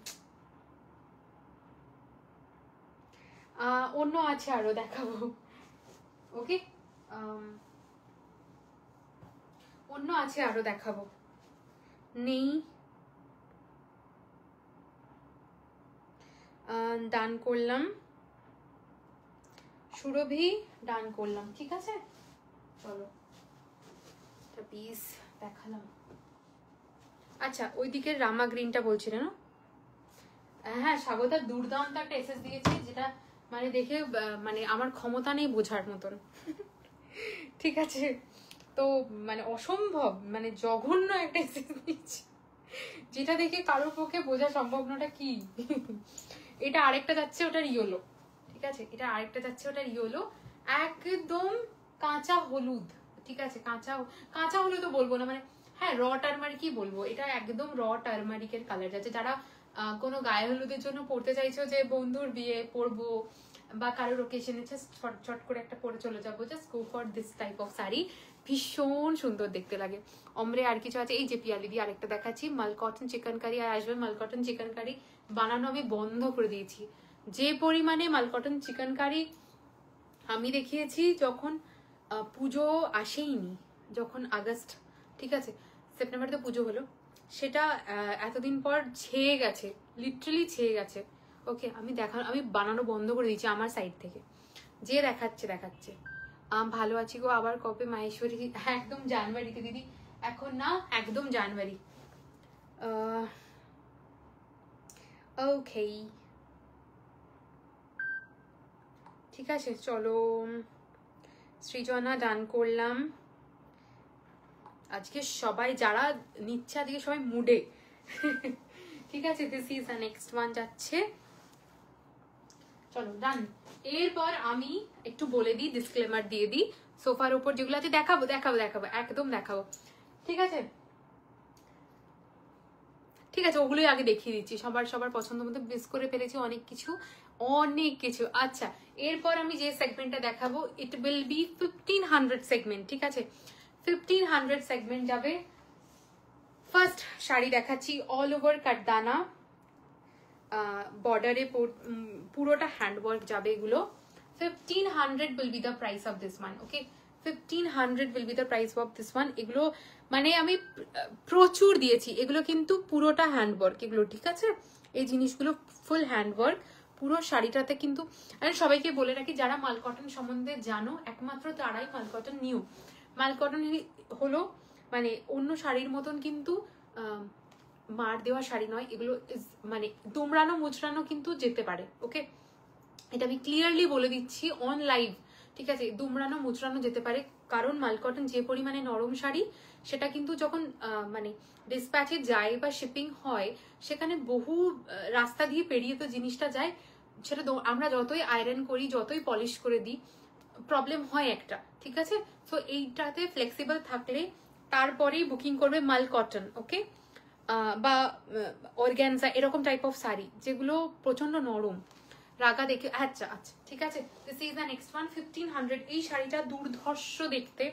অন্য আছে আরো দেখাবো. ওকে, অন্য আছে আরো দেখাবো. নেই, ডান করলাম. সুরভি, ডান করলাম. ঠিক আছে, চলো একটা পিস দেখালাম. আচ্ছা, ওই দিকের রামা গ্রিনটা বলছিলে না? হ্যাঁ, স্বাগতা দুর্দান্ত একটা এসএস দিয়েছে, যেটা মানে দেখে মানে আমার ক্ষমতা নেই বোঝার মতন. ঠিক আছে, তো মানে অসম্ভব, মানে জঘন্য একটা এসএস দিয়েছে, যেটা দেখে কারোর পক্ষে বোঝা সম্ভব নটা কি. এটা আরেকটা যাচ্ছে, ওটার ইয়েলো. ঠিক আছে, এটা আরেকটা যাচ্ছে, ওটার ইয়েলো, একদম কাঁচা হলুদ. ঠিক আছে, কাঁচা হলুদ তো বলবো না, মানে হ্যাঁ র টারমারিকই বলবো. এটা একদম র টারমারিকের কালার যাচ্ছে. যারা কোনো গায়ে হলুদের জন্য পড়তে চাইছো, যে বন্ধুর বিয়ে পরবো বা কারোর ওকেশনে ছট করে একটা পরে চলে যাবো, just go for this type of sari. ভীষণ সুন্দর দেখতে লাগে. অমরে আর কিছু আছে, এই যে পিয়ালি দিয়ে আরেকটা দেখাচ্ছি, মাল কটন চিকেন কারি. আর আসবে মাল কটন চিকেন কারি বানানো আমি বন্ধ করে দিয়েছি. যে পরিমাণে মাল কটন চিকেন কারি আমি দেখিয়েছি যখন পুজো আসেইনি, যখন আগস্ট, ঠিক আছে সেপ্টেম্বরে তো পুজো হলো, সেটা এতদিন পর ছেয়ে গেছে, লিটারালি ছেয়ে গেছে. ওকে, আমি বানানো বন্ধ করে দিয়েছি আমার সাইড থেকে. যে দেখাচ্ছে ভালো আছি গো, আবার কবে মাহেশ্বরী? একদম জানুয়ারিতে দিদি, এখন না, একদম জানুয়ারি. ওকে, ঠিক আছে, চলো. সৃজনা, ডান করলাম. আজকে সবাই যারা নিচ্ছে আজকে সবাই মুডে. ঠিক আছে, this is the next one যাচ্ছে. চলো ডান. এরপর আমি একটু বলে দিই, ডিসক্লেমার দিয়ে দিই, সোফার উপর যেগুলো আছে দেখাবো একদম দেখাবো. ঠিক আছে, ঠিক আছে, ওগুলোই আগে দেখিয়ে দিচ্ছি। সবার পছন্দ মতো বেস করে ফেলেছি অনেক কিছু। আচ্ছা, এরপর আমি যে সেগমেন্টটা দেখাবো ইট উইল বি 1500 সেগমেন্ট। ঠিক আছে, 1500 সেগমেন্ট যাবে। ফার্স্ট শাড়ি দেখাচ্ছি অল ওভার কাটদানা, বর্ডারে পুরোটা হ্যান্ডওয়ার্ক যাবে এগুলো। 1500 will be the price of this one. Okay, 1500 will be the price of this one. এগুলো মানে আমি প্রচুর দিয়েছি, এগুলো কিন্তু পুরোটা হ্যান্ডওয়ার্ক এগুলো। ঠিক আছে, এই জিনিসগুলো ফুল হ্যান্ডওয়ার্ক পুরো শাড়িটাতে। কিন্তু আমি সবাইকে বলে রাখি, যারা মাল কটন সম্বন্ধে জানো একমাত্র তারাই মাল কটন নিউ। মাল কটন হলো মানে অন্য শাড়ির মতন কিন্তু মার দেওয়া শাড়ি নয় এগুলো, মানে দুমড়ানো মুচড়ানো কিন্তু যেতে পারে। ওকে, এটা আমি ক্লিয়ারলি বলে দিচ্ছি অন লাইভ। ঠিক আছে, দুমড়ানো মুচড়ানো যেতে পারে, কারণ মাল কটন যে পরিমাণে নরম শাড়ি সেটা কিন্তু যখন মানে ডিসপ্যাচে যায় বা শিপিং হয় সেখানে বহু রাস্তা দিয়ে পেরিয়ে তো জিনিসটা যায়। সেটা আমরা যতই আয়রন করি যতই পলিশ করে দিই প্রবলেম হয় একটা। ঠিক আছে, তো এইটাতে ফ্লেক্সিবল থাকলে তারপরেই বুকিং করবে মাল কটন। ওকে, বা অর্গ্যানজা এরকম টাইপ অফ শাড়ি যেগুলো প্রচন্ড নরম। রাগা দেখে আচ্ছা ঠিক আছে, this is the next one 1500। এই শাড়িটা দুর্ধর্ষ দেখতে,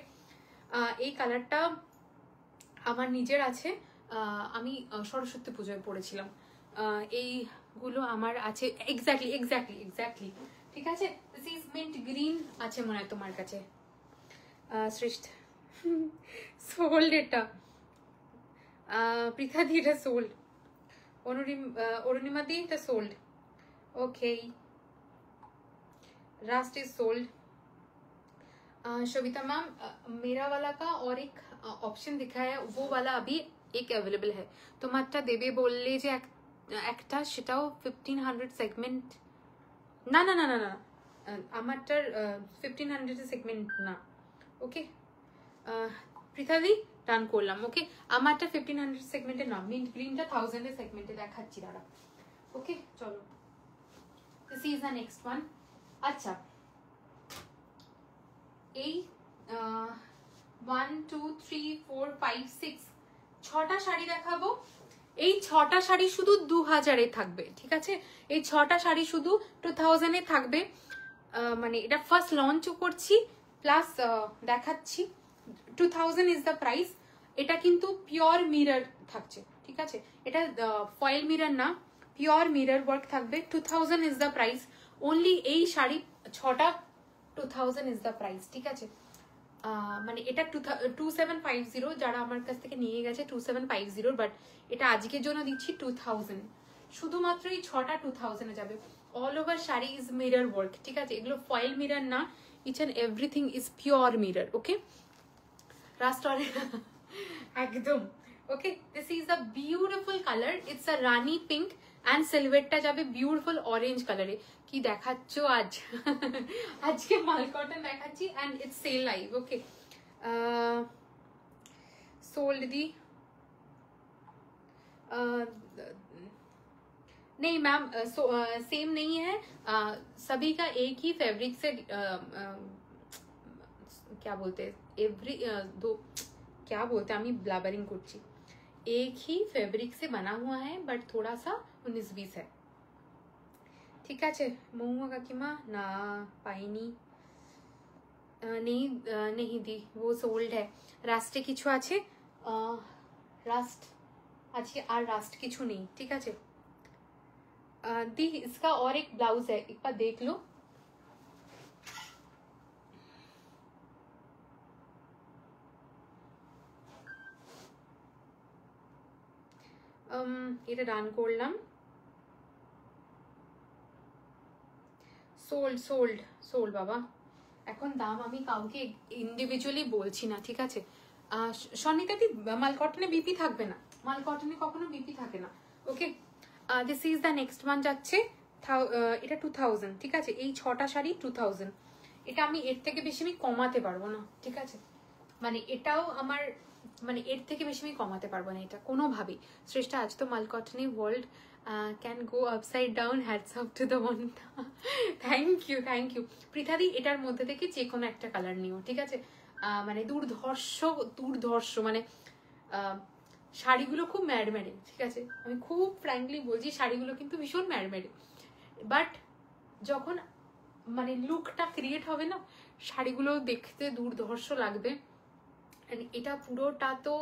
এই কালারটা আমার নিজের আছে, আমি সরস্বতী পুজোয় পরেছিলাম। এইগুলো আমার আছে এক্স্যাক্টলি। ঠিক আছে, দিস ইজ মিন্ট গ্রিন আছে মনে হয় তোমার কাছে শ্রেষ্ঠ। সোল্ড এটা পৃথা দি, এটা সোল্ড। অরুণিমা দি, এটা sold. Okay, rest is sold. Shobhita ma'am, मेरा वाला का और एक ऑप्शन दिखा है, वो वाला अभी एक अवेलेबल है। তোমারটা দেবে বললে যে একটা, সেটাও 1500 সেগমেন্ট না, আমারটার 1500 সেগমেন্ট না। ওকে পৃথাদি, ডান করলাম। ওকে, আমারটা 1500 সেগমেন্টে না, মিন্ট গ্রিনটা 1000 এর সেগমেন্টে দেখাচ্ছি দাঁড়া। ওকে চলো, this is the next one. আচ্ছা, এই 1 2 3 4 5 6 6টা শাড়ি দেখাবো। এই 6টা শাড়ি শুধু 2000 এ থাকবে। ঠিক আছে, এই 6টা শাড়ি শুধু 2000 এ থাকবে। মানে এটা ফার্স্ট লঞ্চ করছি, প্লাস দেখাচ্ছি 2000 ইজ দ্য প্রাইস। এটা কিন্তু পিওর মিরর থাকছে। ঠিক আছে, এটা ফয়েল মিরর না, পিওর মিরর ওয়ার্ক থাকবে। 2000 ইজ দ্য প্রাইস অনলি। এই শাড়ি 6টা 2000 ইজ দ্য প্রাইস। ঠিক আছে, মানে এটা 2750, যারা আমার কাছ থেকে নিয়ে গেছে 2750, বাট এটা আজকের জন্য দিচ্ছি 2000। শুধুমাত্র এই 6টা 2000 এ যাবে। All over sari is mirror work. ঠিক আছে, এগুলো ফয়েল মিরর না, each and everything is pure mirror. Okay, রাস্টরে একদম। Okay, this is a beautiful colour, it's a rani pink and সিলভারটা যাবে বিউটিফুল অরেঞ্জ কালারে। কি দেখাচ্ছ আজ? আজকে মাল কটন দেখাচ্ছি and it's sale live. Okay, sold दी नहीं मैम, सेम नहीं है। सभी का एक ही फैब्रिक से क्या बोलते हैं दो क्या बोलते हैं, हमें ब्लाबरिंग कुर्ची, एक ही फैब्रिक से बना हुआ है बट थोड़ा सा 19-20 है। ठीक है, महुआ काकीमा ना पाइनी नहीं दी, वो सोल्ड है। रास्टे किछु आछे, रास्ट आजके आर रास्ट किछु नहीं। ठीक है दी, इसका और एक ब्लाउज है, एक बार देख लो। এটা ডান করলাম। সোল্ড সোল্ড সোল্ড বাবা, এখন দাম আমি কাউকে ইন্ডিভিজুয়ালি বলছি না। ঠিক আছে, সনিকাদি মাল কটনে বিপি থাকবে না, মাল কটনে কখনো বিপি থাকে না। Okay, this is the next one যাচ্ছে, এটা 2000। ঠিক আছে, এই 6টা শাড়ি 2000। এটা আমি এর থেকে বেশি আমি কমাতে পারবো না। ঠিক আছে, মানে এটাও আমার, মানে এর থেকে বেশি আমি কমাতে পারবো না এটা কোনোভাবেই। শ্রেষ্ঠ, আজ তো মাল কটনে world can go upside down, hats off to the one. Thank you পৃথাদি, এটার মধ্যে থেকে যে কোনো একটা কালার নিও। ঠিক আছে, মানে দুর্ধর্ষ মানে শাড়িগুলো খুব ম্যাড়ম্যাড়ে, ঠিক আছে, আমি খুব ফ্র্যাঙ্কলি বলছি শাড়িগুলো কিন্তু ভীষণ ম্যাড়ম্যাড়ে, বাট যখন মানে লুকটা ক্রিয়েট হবে না, শাড়িগুলো দেখতে দুর্ধর্ষ লাগবে। এটা পুরোটা তো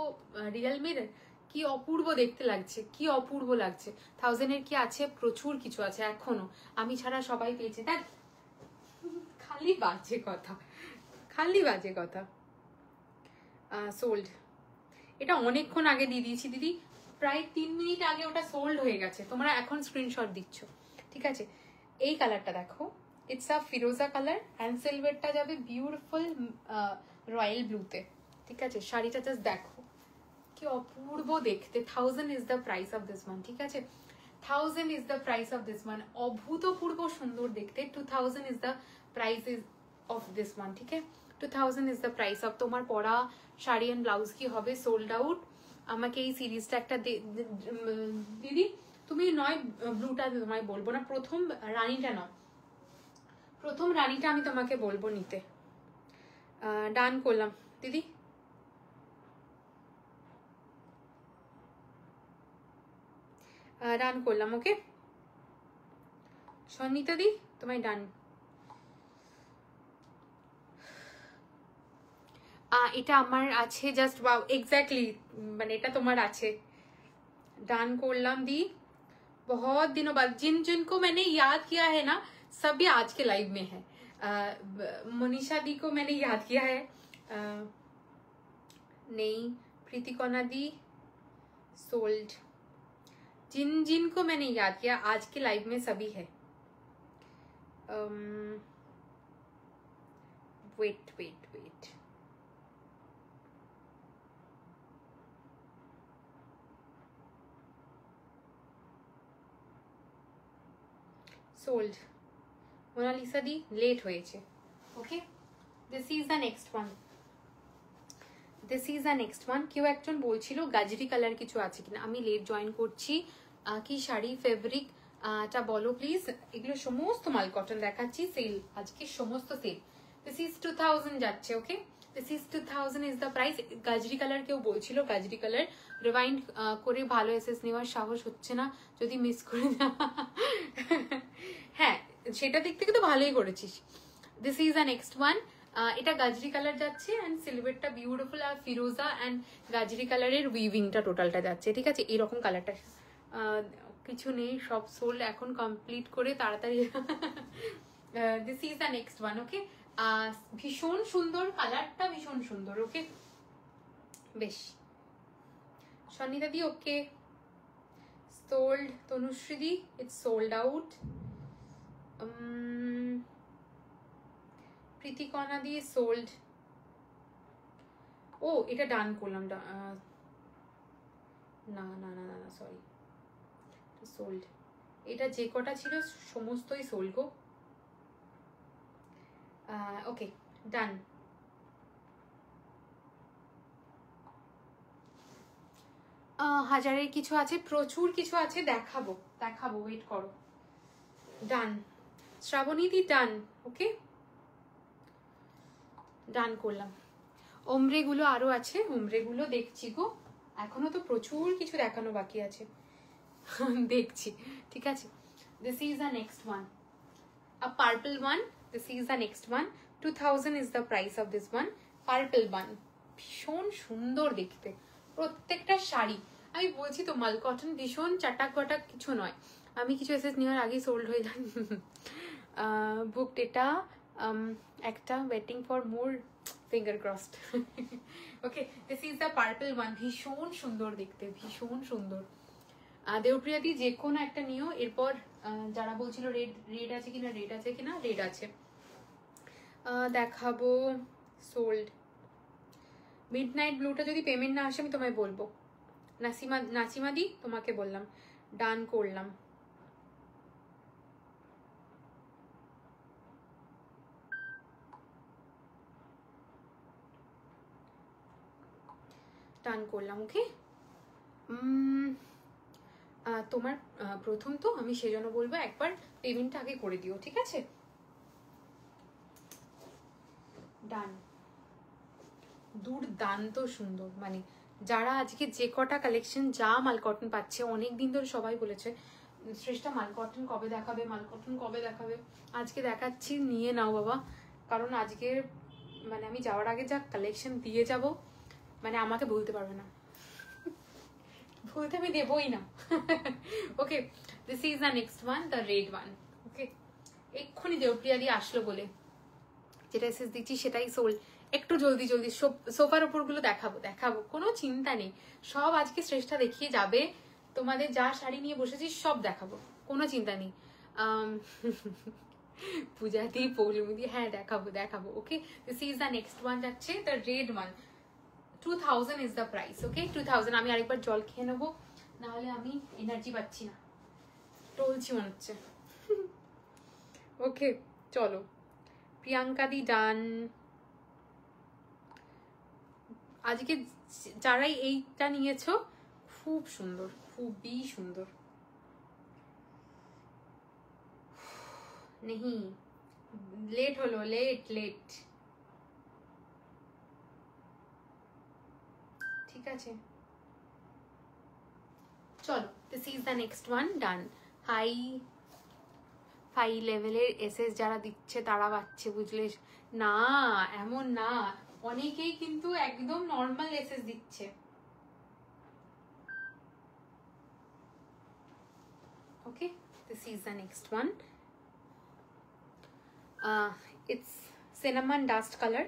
রিয়েল মিরর, কি অপূর্ব দেখতে লাগছে, কি অপূর্ব লাগছে। 1000-এর কি আছে, প্রচুর কিছু আছে এখনো, আমি ছাড়া সবাই পেয়েছে। দেখ খালি বাজে কথা, খালি বাজে কথা। সোল্ড, এটা অনেকক্ষণ আগে দিয়ে দিয়েছি দিদি, প্রায় 3 মিনিট আগে ওটা সোল্ড হয়ে গেছে, তোমরা এখন স্ক্রিনশট দিচ্ছ, ঠিক আছে। এই কালারটা দেখো, it's a firoza colour and সিলভারটা যাবে বিউটিফুল রয়্যাল ব্লুতে, ঠিক আছে। শাড়িটা জাস্ট দেখো কি অপূর্ব দেখতে। 1000 is the price of this one, ঠিক আছে, 1000 is the price of this one, অভূতপূর্ব সুন্দর দেখতে। 2000 is the price of this one, ঠিক আছে, 2000 ইজ দ্য প্রাইস অফ। তোমার পরা শাড়ি অ্যান্ড ব্লাউজ কি হবে, সোল্ড আউট। আমাকে এই সিরিজটা একটা দিদি, তুমি নয় ব্লুটা তোমায় বলবো না, প্রথম রানীটা নাও, প্রথম রানীটা আমি তোমাকে বলবো নিতে। ডান করলাম দিদি, ডান করলাম, ওকে সন্নিতা দি তোমায় ডান। এটা আমার আছে, জাস্ট ওয়াও, এক্স্যাক্টলি, মানে এটা তোমার আছে, ডান করলাম दी। बहुत दिनों बाद जिनको मैंने याद किया है ना, सभी आज के लाइव में है। मोनिशा दी को मैंने याद किया है, नहीं प्रीति कोना दी सोल्ड, जिनको मैंने याद किया आज के लाइव में सभी है। Wait wait wait, sold Monalisa di late হয়েছে, okay. This is the next one, this is the next one. কেউ একজন বলছিল গাজরি কালার কিছু আছে কিনা, আমি লেট জয়েন করছি, কি শাড়ি ফেব্রিক টা বলো প্লিজ। এগুলো সমস্ত মাল কটন দেখাচ্ছি, সেল আজকে সমস্ত সেল। দিস ইজ 2000 যাচ্ছে, okay, this is 2000 is the price. গাজরি কালার কেউ বলছিল, গাজরি কালার রিওয়াইন্ড করে ভালো এসএস নেওয়ার সাহস হচ্ছে না, যদি মিস করে না। হ্যাঁ সেটা দিক থেকে তো ভালোই করেছিস। This is the next one, এটা গাজরি কালার যাচ্ছে অ্যান্ড সিলভারটা বিউটিফুল, আর ফিরোজা অ্যান্ড গাজরি কালারের উইভিংটা টোটালটা যাচ্ছে, ঠিক আছে, এরকম কালারটা। কিছু নেই, সব সোল্ড, এখন কমপ্লিট করে তাড়াতাড়ি। This is the next one, okay, ভীষণ সুন্দর কালারটা, ভীষণ সুন্দর, ওকে, বেশ। Sannita di okay, sold. Tanushree di it's sold out. Pritikana দিয়ে সোল্ড। ও এটা ডান করলাম, না না না না না সরি, সোল্ড। এটা যে কটা ছিল সমস্তই সোল্ড গো, ওকে ডান। হাজারের কিছু আছে, প্রচুর কিছু আছে, দেখাবো দেখাবো, ওয়েট করো। ডান শ্রাবণী দি, ডান, ওকে ডান করলাম। ওমরেগুলো আরো আছে, ওমরেগুলো দেখছি গো, এখনো তো প্রচুর কিছু দেখানো বাকি আছে, দেখছি, ঠিক আছে। This is the next one, a purple one, this is the next one. 2000 is the price of this one, purple one, ভীষণ সুন্দর দেখতে প্রত্যেকটা শাড়ি। আমি বলছি তো মাল কটন ভীষণ চাটাক বাটাক কিছু নয়, আমি কিছু এসএস নেওয়ার আগেই সোল্ড হয়ে যান। বুকড এটা একটা, waiting for more, finger crossed. Okay, this is the purple one, ভীষণ সুন্দর দেখতে, ভীষণ সুন্দর। দেবপ্রিয়া দি যে কোনো একটা নিও, এরপর যারা বলছিল রেড, রেড আছে কিনা, রেড আছে কিনা, রেড আছে, দেখাবো। সোল্ড। মিড নাইট ব্লুটা যদি পেমেন্ট না আসে আমি তোমায় বলবো। নাসিমা দি তোমাকে বললাম, ডান করলাম। ডান করলাম, ওকে। তোমার প্রথম তো, আমি সেজন্য বলবো একবার পেমেন্টটা আগে করে দিও, ঠিক আছে। ডান, দুর্দান্ত সুন্দর, মানে যারা আজকে যে কটা কালেকশন যা মাল কটন পাচ্ছে, অনেক দিন ধরে সবাই বলেছে শ্রেষ্ঠা মাল কটন কবে দেখাবে, মাল কটন কবে দেখাবে, আজকে দেখাচ্ছি, নিয়ে নাও বাবা। কারণ আজকে মানে আমি যাওয়ার আগে যা কালেকশন দিয়ে যাব, মানে আমাকে বলতে পারবে না, ভুলতে আমি দেবই না। Okay, this is the next one, the red one. Okay, এক্ষুনি দেবপ্রিয়া দিয়ে আসলো বলে যেটা এসএস দিচ্ছি সেটাই সোল্ড। একটু জলদি জলদি সোফার ওপরগুলো দেখাবো দেখাবো, কোনো চিন্তা নেই, সব আজকে শ্রেষ্ঠা দেখিয়ে যাবে। তোমাদের যা শাড়ি নিয়ে বসেছি সব দেখাবো, কোনো চিন্তা নেই। পূজাদি পৌলমিদি, হ্যাঁ দেখাবো দেখাবো। Okay, this is the next one যাচ্ছে, the red one. 2000 is the price. Okay, 2000। আমি আরেকবার জল খেয়ে নেবো, নাহলে আমি এনার্জি পাচ্ছি না, টলছি মনে হচ্ছে। ওকে চলো, প্রিয়াঙ্কা দি ডান। আজকে যারাই এইটা নিয়েছো খুব সুন্দর, খুবই সুন্দর। নেহি লেট হলো, লেট লেট, ঠিক আছে চলো। This is the next one, done. High লেভেলের এসএস যারা দিচ্ছে তারা পাচ্ছে, বুঝলে না, এমন না, অনেকেই কিন্তু একদম নর্মাল এসএস দিচ্ছে। Okay, this is the next one, it's cinnamon dust colour,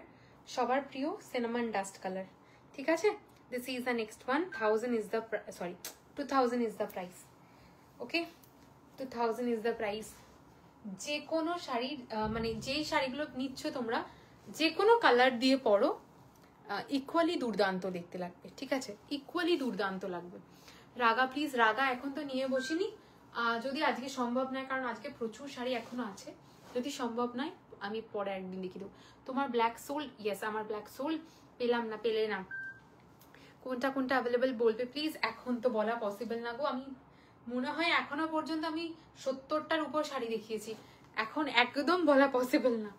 সবার প্রিয় সিনামন ডাস্ট কালার, ঠিক আছে। This is the next one, 1000 is the, sorry 2000 is the price. Okay, 2000 is the price. যে কোনো শাড়ির মানে যেই শাড়িগুলো নিচ্ছ তোমরা, যে কোনো কালার দিয়ে পরো, ইকুয়ালি দুর্দান্ত দেখতে লাগবে, ঠিক আছে, ইকুয়ালি দুর্দান্ত লাগবে। রাগা প্লিজ, রাগা এখন তো নিয়ে বসিনি, যদি আজকে সম্ভব নয়, কারণ আজকে প্রচুর শাড়ি এখনো আছে, যদি সম্ভব নয় আমি পরে একদিন দেখিয়ে দেবো। তোমার ব্ল্যাক সোল, ইয়েস আমার ব্ল্যাক সোল, পেলাম না, পেলে না, কোনটা কোনটা অ্যাভেলেবেল বলবে প্লিজ। এখন তো বলা পসিবল না গো, আমি মনে হয় এখনো পর্যন্ত আমি 70টার উপর শাড়ি দেখিয়েছি, এখন একদম বলা পসিবল না।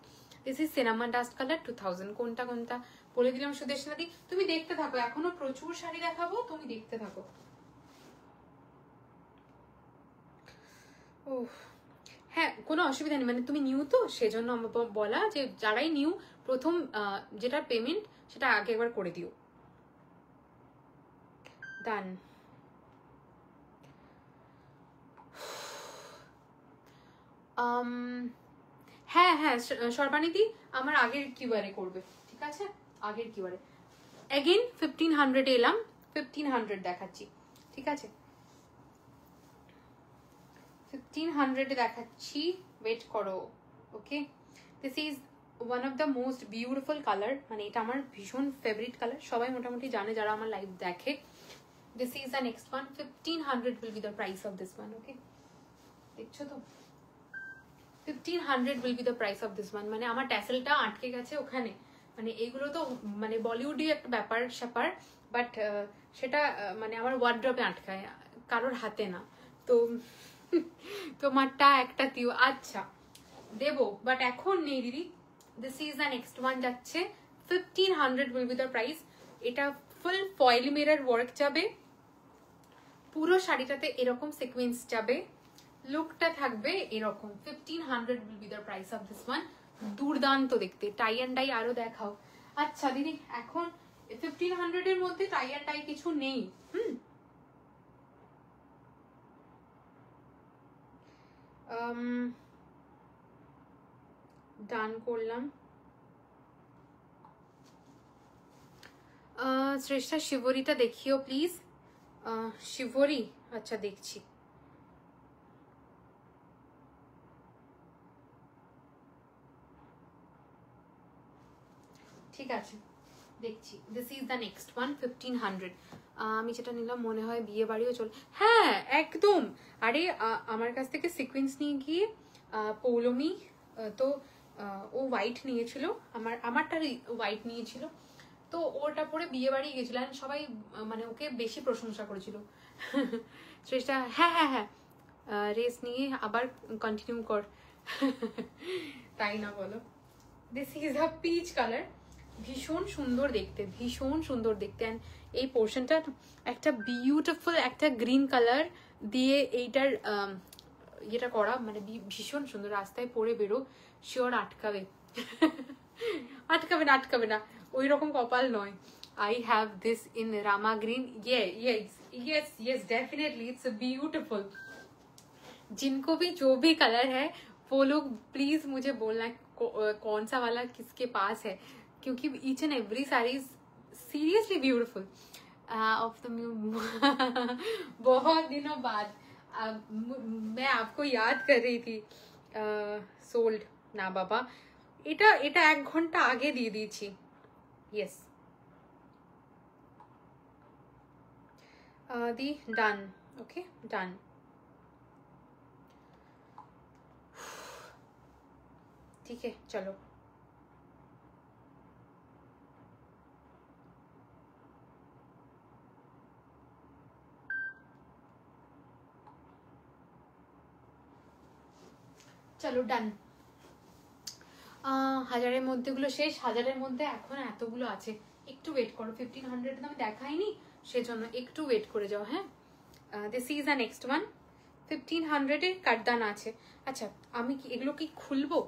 This is cinnamon dust colour, 2000। কোনটা কোনটা বলে দিলাম সুদেশনা দি, তুমি দেখতে থাকো, এখনো প্রচুর শাড়ি দেখাবো, তুমি দেখতে থাকো। ও হ্যাঁ, কোনো অসুবিধা নেই, মানে তুমি নিউ তো সেজন্য আমার বলা যে যারাই নিউ, প্রথম যেটা পেমেন্ট সেটা আগে একবার করে দিও। ডান। হ্যাঁ হ্যাঁ সর্বানিধি, আমার আগের কিউআরে করবে, ঠিক আছে, আগের কিউআরে। এগেইন 1500 এলাম, 1500 দেখাচ্ছি, ঠিক আছে, 1500 দেখাচ্ছি, ওয়েট করো। Okay, this is one of the most beautiful colour, মানে এটা আমার ভীষণ ফেভারিট কালার, সবাই মোটামুটি জানে যারা আমার লাইভ দেখে। This is the next one, 1500 will be the price of this one. Okay, দেখছো তো, 1500 will be the price of this one. মানে আমার ট্যাসেলটা আটকে গেছে ওখানে, মানে এইগুলো তো মানে বলিউডই একটা ব্যাপার স্যাপার, বাট সেটা মানে আমার ওয়ার্ড্রপে আটকায়, কারোর হাতে না, তো তোমারটা একটা দিও, আচ্ছা দেবো, বাট এখন নেই দিদি। This is the next one যাচ্ছে, 1500 উইল বি দ্য প্রাইস। এটা ফুল ফয়েল মিরর ওয়ার্ক যাবে, পুরো শাড়িটাতে এরকম সিকোয়েন্স যাবে, লুকটা থাকবে এরকম। 1500 will be the price of this one. দুর্দান্ত দেখতে, টাই অ্যান্ড ডাই আরো দেখাও। আচ্ছা দিদি, এখন 1500 এর মধ্যে টাই অ্যান্ড ডাই কিছু নেই। ডান করলাম। শ্রেষ্ঠা শিবরিটা দেখিও প্লিজ। শিবরি, আচ্ছা দেখছি। ঠিক আছে, দেখছি। This is the next one, 1500। আমি যেটা নিলাম মনে হয় বিয়ে বাড়িও চল, হ্যাঁ একদম। আরে আমার কাছ থেকে সিকোয়েন্স নিয়ে গিয়ে পৌলমি তো ও হোয়াইট নিয়েছিল, আমারটা হোয়াইট নিয়েছিল, তো ওটা পরে বিয়ে বাড়ি গেছিল, সবাই মানে ওকে বেশি প্রশংসা করেছিল। শ্রেষ্ঠা, হ্যাঁ হ্যাঁ হ্যাঁ, রেস নিয়ে আবার কন্টিনিউ কর। তাই না বলো। This is a peach colour, ভীষণ সুন্দর দেখতে, ভীষণ সুন্দর দেখতে। অ্যান্ড এই পোর্শনটা একটা বিউটিফুল একটা গ্রিন কালার দিয়ে এইটার ইয়েটা করা, মানে ভীষণ সুন্দর। রাস্তায় পরে বেরো, শিওর আটকাবে। আটকাবে না, আটকাবে না, ওই রকম কপাল নয়। I have this in Rama green. Yes, definitely. It's beautiful. जिनको भी जो भी कलर है वो लोग प्लीज मुझे बोलना कौन सा वाला किसके पास है, क्योंकि each and every sari is seriously beautiful. Of the बहुत दिनों बाद मैं आपको याद कर रही थी। সোল্ড না বাবা, এটা এটা 1 ঘন্টা আগে দিয়ে দিয়েছি। ইয়েস দি ডান, ওকে ডান। ठीक है चलो। চলো ডান। হাজারের মধ্যে গুলো শেষ, হাজারের মধ্যে এখন এতগুলো আছে, একটু ওয়েট করো। 1500 আমি দেখাইনি, সেজন্য একটু ওয়েট করে যাও। হ্যাঁ, this is the next one. 1500 এর কাটদানা আছে। আচ্ছা, আমি কি এগুলো কি খুলবো?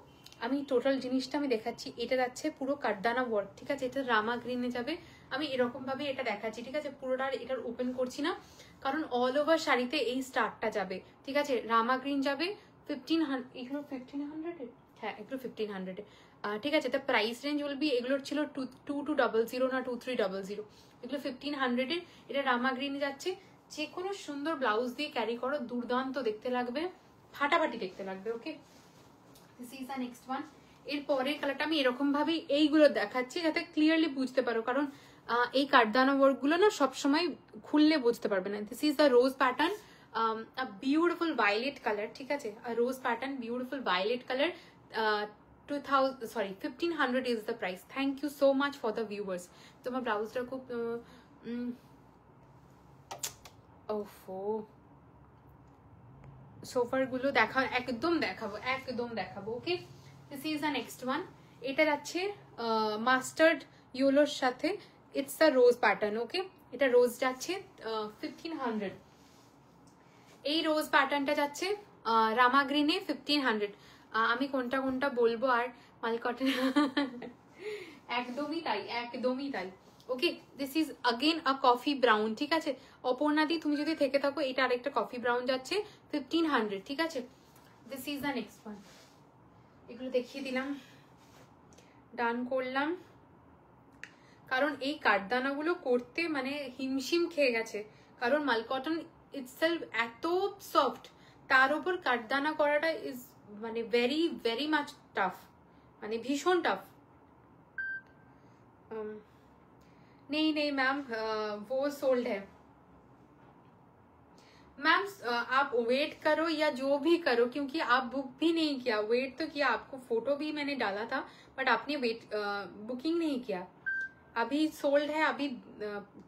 আমি টোটাল জিনিসটা আমি দেখাচ্ছি। এটা যাচ্ছে পুরো কাটদানা ওয়ার্ক, ঠিক আছে? এটা রামা গ্রিনে যাবে। আমি এরকম ভাবে এটা দেখাচ্ছি, ঠিক আছে? পুরোটা এটার ওপেন করছি না, কারণ অল ওভার শাড়িতে এই স্টারটা যাবে, ঠিক আছে? রামা গ্রিন যাবে 1500, এগুলো 1500 এর, হ্যাঁ এগুলো 1500 এ, ঠিক আছে? তো প্রাইস রেঞ্জ বলবি এগুলোর ছিল 2200 না 2300, এগুলো 1500 এর। এটা রামা গ্রিনে যাচ্ছে। যে কোনো সুন্দর ব্লাউজ দিয়ে ক্যারি করো, দুর্দান্ত দেখতে লাগবে, ফাটাফাটি দেখতে লাগবে। Okay, this is the next one. এর পরের কালারটা আমি এরকম ভাবেই এইগুলো দেখাচ্ছি যাতে ক্লিয়ারলি বুঝতে পারো, কারণ এই কাঠদানা ওয়ার্ক গুলো না সবসময় খুললে বুঝতে পারবে না। This is the rose pattern, a beautiful violet color, ঠিক আছে? a rose pattern, beautiful violet color. 1500 is the price. Thank you so much for the viewers. তোমার ব্লাউজটা খুব ওফো, সোফার গুলো দেখা একদম দেখাবো, একদম দেখাবো। Okay, this is the next one. এটা যাচ্ছে মাস্টার্ড ইয়েলোর সাথে, it's the rose pattern. Okay, এটা রোজ যাচ্ছে 1500। এই রোজ প্যাটার্নটা যাচ্ছে রামা গ্রিনে 1500। আমি কোনটা কোনটা বলবো আর মালকটন একদমই তাই, একদমই তাই। Okay, this is again a coffee brown, ঠিক আছে? অপর্ণাদি তুমি যদি থেকে থাকো, এটা আরেকটা কফি ব্রাউন যাচ্ছে 1500, ঠিক আছে? This is the next one. এগুলো দেখিয়ে দিলাম, ডান করলাম, কারণ এই কাঠদানাগুলো করতে মানে হিমশিম খেয়ে গেছে, কারণ মালকটন ইটসেলফ এত সফট, তার উপর কাঠদানা করাটা ইজ মানে ভেরি ভেরি মাচ টাফ, মানে ভীষণ টাফ। नहीं नहीं मैम, वो सोल्ड है मैम। आप वेट करो या जो भी करो, क्योंकि आप बुक भी नहीं किया, वेट तो किया, आपको फोटो भी मैंने डाला था, बट आपने वेट बुकिंग नहीं किया। अभी सोल्ड है, अभी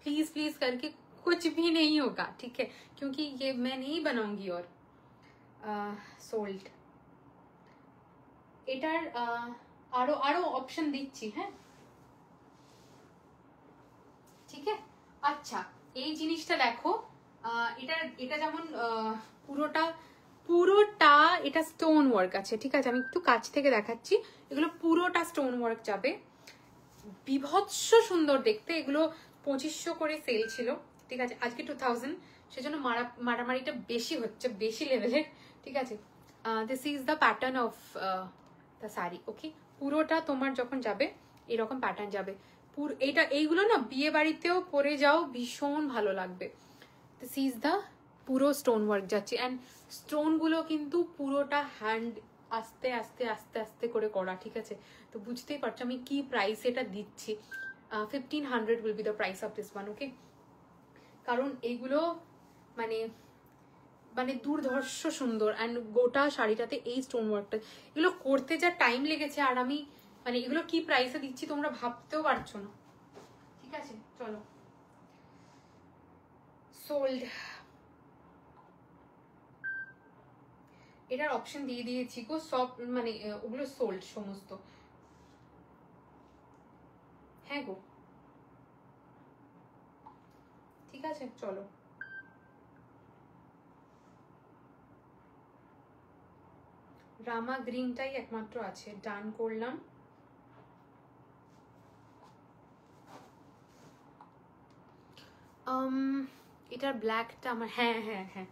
प्लीज प्लीज करके कुछ भी नहीं होगा, ठीक है? क्योंकि ये मैं नहीं बनाऊंगी। और সোল্ড, এটার আরো আরো অপশন দিচ্ছি, হ্যাঁ ঠিক আছে? আচ্ছা, এই জিনিসটা দেখো, এটা যেমন পুরোটা পুরোটা এটা স্টোন ওয়ার্ক আছে, ঠিক আছে? আমি একটু কাছ থেকে দেখাচ্ছি। এগুলো পুরোটা স্টোন ওয়ার্ক যাবে, বিভৎস সুন্দর দেখতে। এগুলো 2500 করে সেল ছিল, ঠিক আছে? আজকে 2000, সেজন্য মারামারিটা বেশি হচ্ছে, বেশি লেভেলের, ঠিক আছে? This is the pattern of the sari. Okay, পুরোটা তোমার যখন যাবে এরকম প্যাটার্ন যাবে। এইগুলো না বিয়ে বাড়িতেও পরে যাও, ভীষণ ভালো লাগবে। দিস ইজ দ্য পুরো স্টোন ওয়ার্ক যাচ্ছে, অ্যান্ড স্টোন গুলো কিন্তু পুরোটা হ্যান্ড আস্তে আস্তে আস্তে আস্তে করে করা, ঠিক আছে? তো বুঝতেই পারছো আমি কি প্রাইস এটা দিচ্ছি। 1500 will be the price of this one. Okay, কারণ এইগুলো মানে মানে দুর্ধর্ষ সুন্দর, অ্যান্ড গোটা শাড়িটাতে এই স্টোন ওয়ার্কটা, এগুলো করতে যা টাইম লেগেছে, আর আমি মানে এগুলো কি প্রাইসে দিচ্ছি তোমরা ভাবতেও পারছো না, ঠিক আছে? চলো, সোল্ড, এটার অপশন দিয়ে দিয়েছি গো, সব মানে ওগুলো সোল্ড সমস্ত। হ্যাঁ গো, ঠিক আছে চলো। রামা গ্রিনটাই একমাত্র আছে, ডান করলাম। এটার ব্ল্যাকটা আমার, হ্যাঁ হ্যাঁ হ্যাঁ,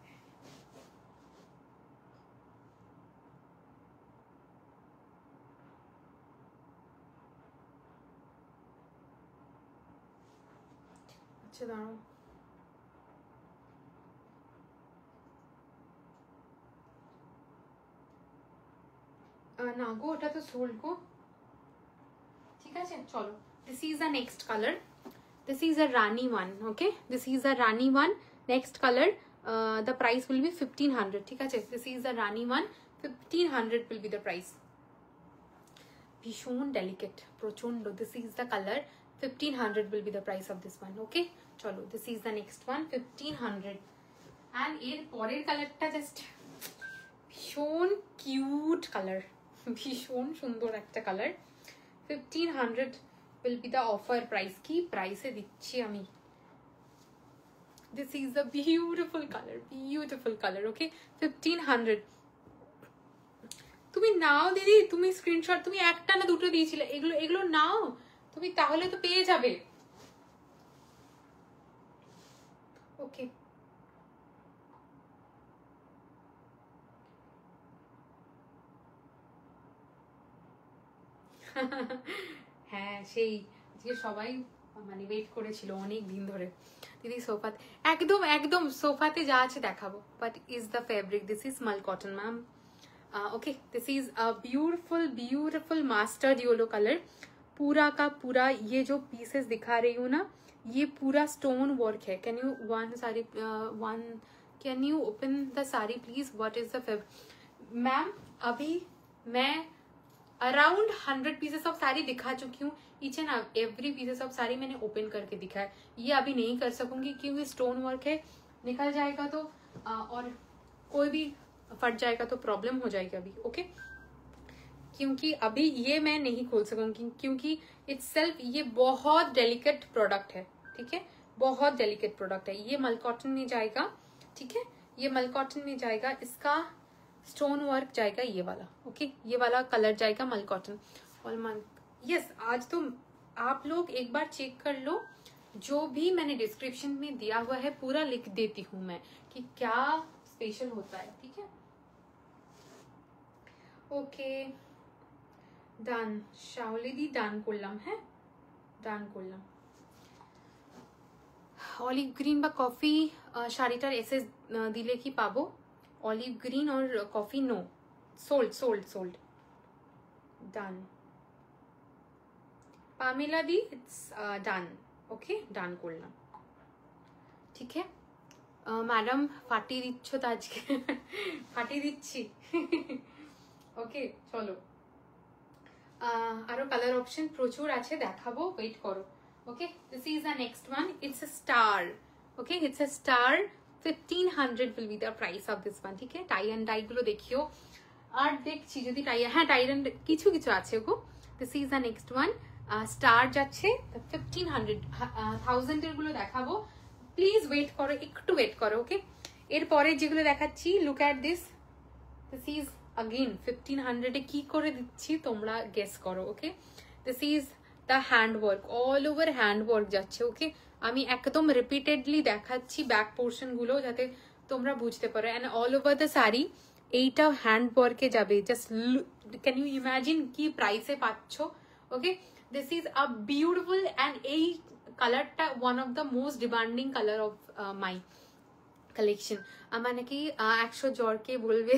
আচ্ছা দাঁড়াও, না গো ওটা তো সোল্ড গো, ঠিক আছে চলো। This is the next colour, this is a rani one, okay, this is a rani one, next color, the price will be 1500, ঠিক আছে, this is the rani one, 1500 will be the price, ভীষণ delicate প্রচন্ড, this is the color, 1500 will be the price of this one, okay চলো, this is the next one, 1500, and এর পরের কালারটা just ভীষণ cute colour, ভীষণ সুন্দর একটা colour, 1500 will be the offer price, কি প্রাইসে দিচ্ছি আমি। This is a beautiful color, okay, 1500। তুমি নাও দিদি, তুমি স্ক্রিনশট, তুমি একটা না দুটো দিয়েছিলে, এগুলো নাও তুমি, তাহলে তো পেয়ে যাবে, ওকে। হ্যাঁ সেই আজকে সবাই মানে ওয়েট করেছিল অনেক দিন ধরে, দিদি সোফাতে, একদম একদম সোফাতে যা আছে দেখাবো, but is the fabric, this is mul cotton ma'am, okay, this is a beautiful mustard yellow colour, पूरा का पूरा ये जो पीसेस दिखा रही हूँ ना, ये पूरा स्टोन वर्क है। Can you can you open the sari please, what is the fabric ma'am. अभी मैं अराउंड 100 पीसेस ऑफ साड़ी दिखा चुकी हूँ, each and every pieces of sari मैंने ओपन करके दिखा है, ये अभी नहीं कर सकूंगी क्योंकि स्टोन वर्क है, निकल जाएगा तो और कोई भी फट जाएगा तो प्रॉब्लम हो जाएगी अभी, ओके, क्योंकि अभी ये मैं नहीं खोल सकूंगी क्योंकि इटसेल्फ ये बहुत डेलिकेट प्रोडक्ट है, ठीक है, बहुत डेलिकेट प्रोडक्ट है, ये मल कॉटन में जाएगा, ठीक है, ये मल कॉटन में जाएगा, इसका स्टोन वर्क जाएगा ये वाला, ओके, ये वाला कलर जाएगा मल कॉटन और यस। आज तो आप लोग एक बार चेक कर लो, जो भी मैंने डिस्क्रिप्शन में दिया हुआ है पूरा लिख देती हूँ मैं कि क्या स्पेशल होता है, ठीक है, ओके ডান, শাওলি দি ডান করলাম, হ্যাঁ ডান করলাম। অলিভ গ্রিন বা কফি শাড়িটার এসএস দিলে কি পাবো? অলিভ গ্রিন और coffee no, sold done. Pamela di it's done, okay done করলাম, ঠিক है ম্যাডাম ফাটিয়ে দিচ্ছ তো আজকে, ফাটিয়ে দিচ্ছি, ওকে চলো। আরো কালার অপশন প্রচুর আছে, দেখাবো, ওয়েট করো, okay. This is the next one, it's a star, okay, it's a star, 1500 will be the price of this one, ঠিক है। টাই অ্যান্ড ডাই গুলো দেখিও, আর দেখছি যদি টাই, হ্যাঁ টাই অ্যান্ড কিছু কিছু আছে গো। This is the next one, star যাচ্ছে 1500, 1000 এর গুলো দেখাবো, প্লিজ ওয়েট করো, একটু ওয়েট করো, ওকে। এরপরে যেগুলো দেখাচ্ছি, look at this, this is again 1500 কি করে দিচ্ছি তোমরা গেস করো, okay. This is the hand work, all over hand work যাচ্ছে, ওকে। আমি একদম রিপিটেডলি দেখাচ্ছি ব্যাক পোর্শন গুলো যাতে তোমরা বুঝতে পারো, and all over the sari এইটা হ্যান্ড ওয়ার্কে যাবে, জাস্ট ক্যান ইউ ইমাজিন কি প্রাইসে পাচ্ছ, okay. This is a beautiful, and এই কালারটা one of the most demanding colour of my collection. মানে কি 100 জ্বরকে বলবে,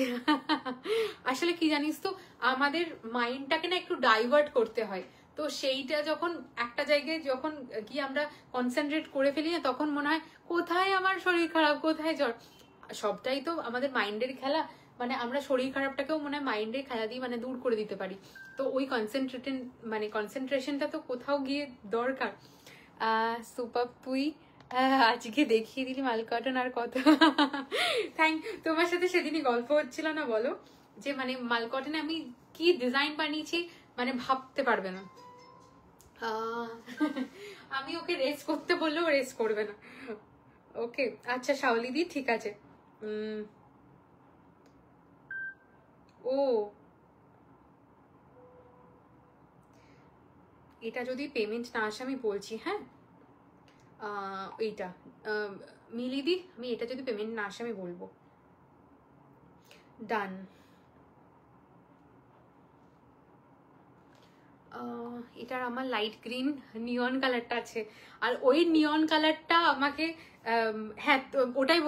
আসলে কি জানিস তো, আমাদের মাইন্ডটাকে না একটু ডাইভার্ট করতে হয়, তো সেইটা যখন একটা জায়গায় যখন কি আমরা কনসেন্ট্রেট করে ফেলি না, তখন মনে হয় কোথায় আমার শরীর খারাপ, কোথায় জ্বর, সবটাই তো আমাদের মাইন্ডের খেলা, মানে আমরা শরীর খারাপটাকেও মনে হয় মাইন্ডের খেলা দিয়ে মানে দূর করে দিতে পারি, তো ওই কনসেন্ট্রেশনটা তো কোথাও গিয়ে দরকার। সুপার, তুই আজকে দেখিয়ে দিলি মাল কটন আর কত, থ্যাংক, তোমার সাথে সেদিনই গল্প হচ্ছিল না বলো, যে মানে মাল কটনে আমি কি ডিজাইন বানিয়েছি মানে ভাবতে পারবে না, আমি ওকে রেস করতে বললেও রেস করবে না। ওকে আচ্ছা শাওলি দি ঠিক আছে। ও এটা যদি পেমেন্ট না আসে আমি বলছি, হ্যাঁ এইটা মিলিদি আমি এটা যদি পেমেন্ট না আসে আমি বলবো। ডান। এটার আমার লাইট গ্রিন নিয়ন কালারটা আছে, আর ওই নিয়ন কালারটা আমাকে হ্যাঁ ওটাই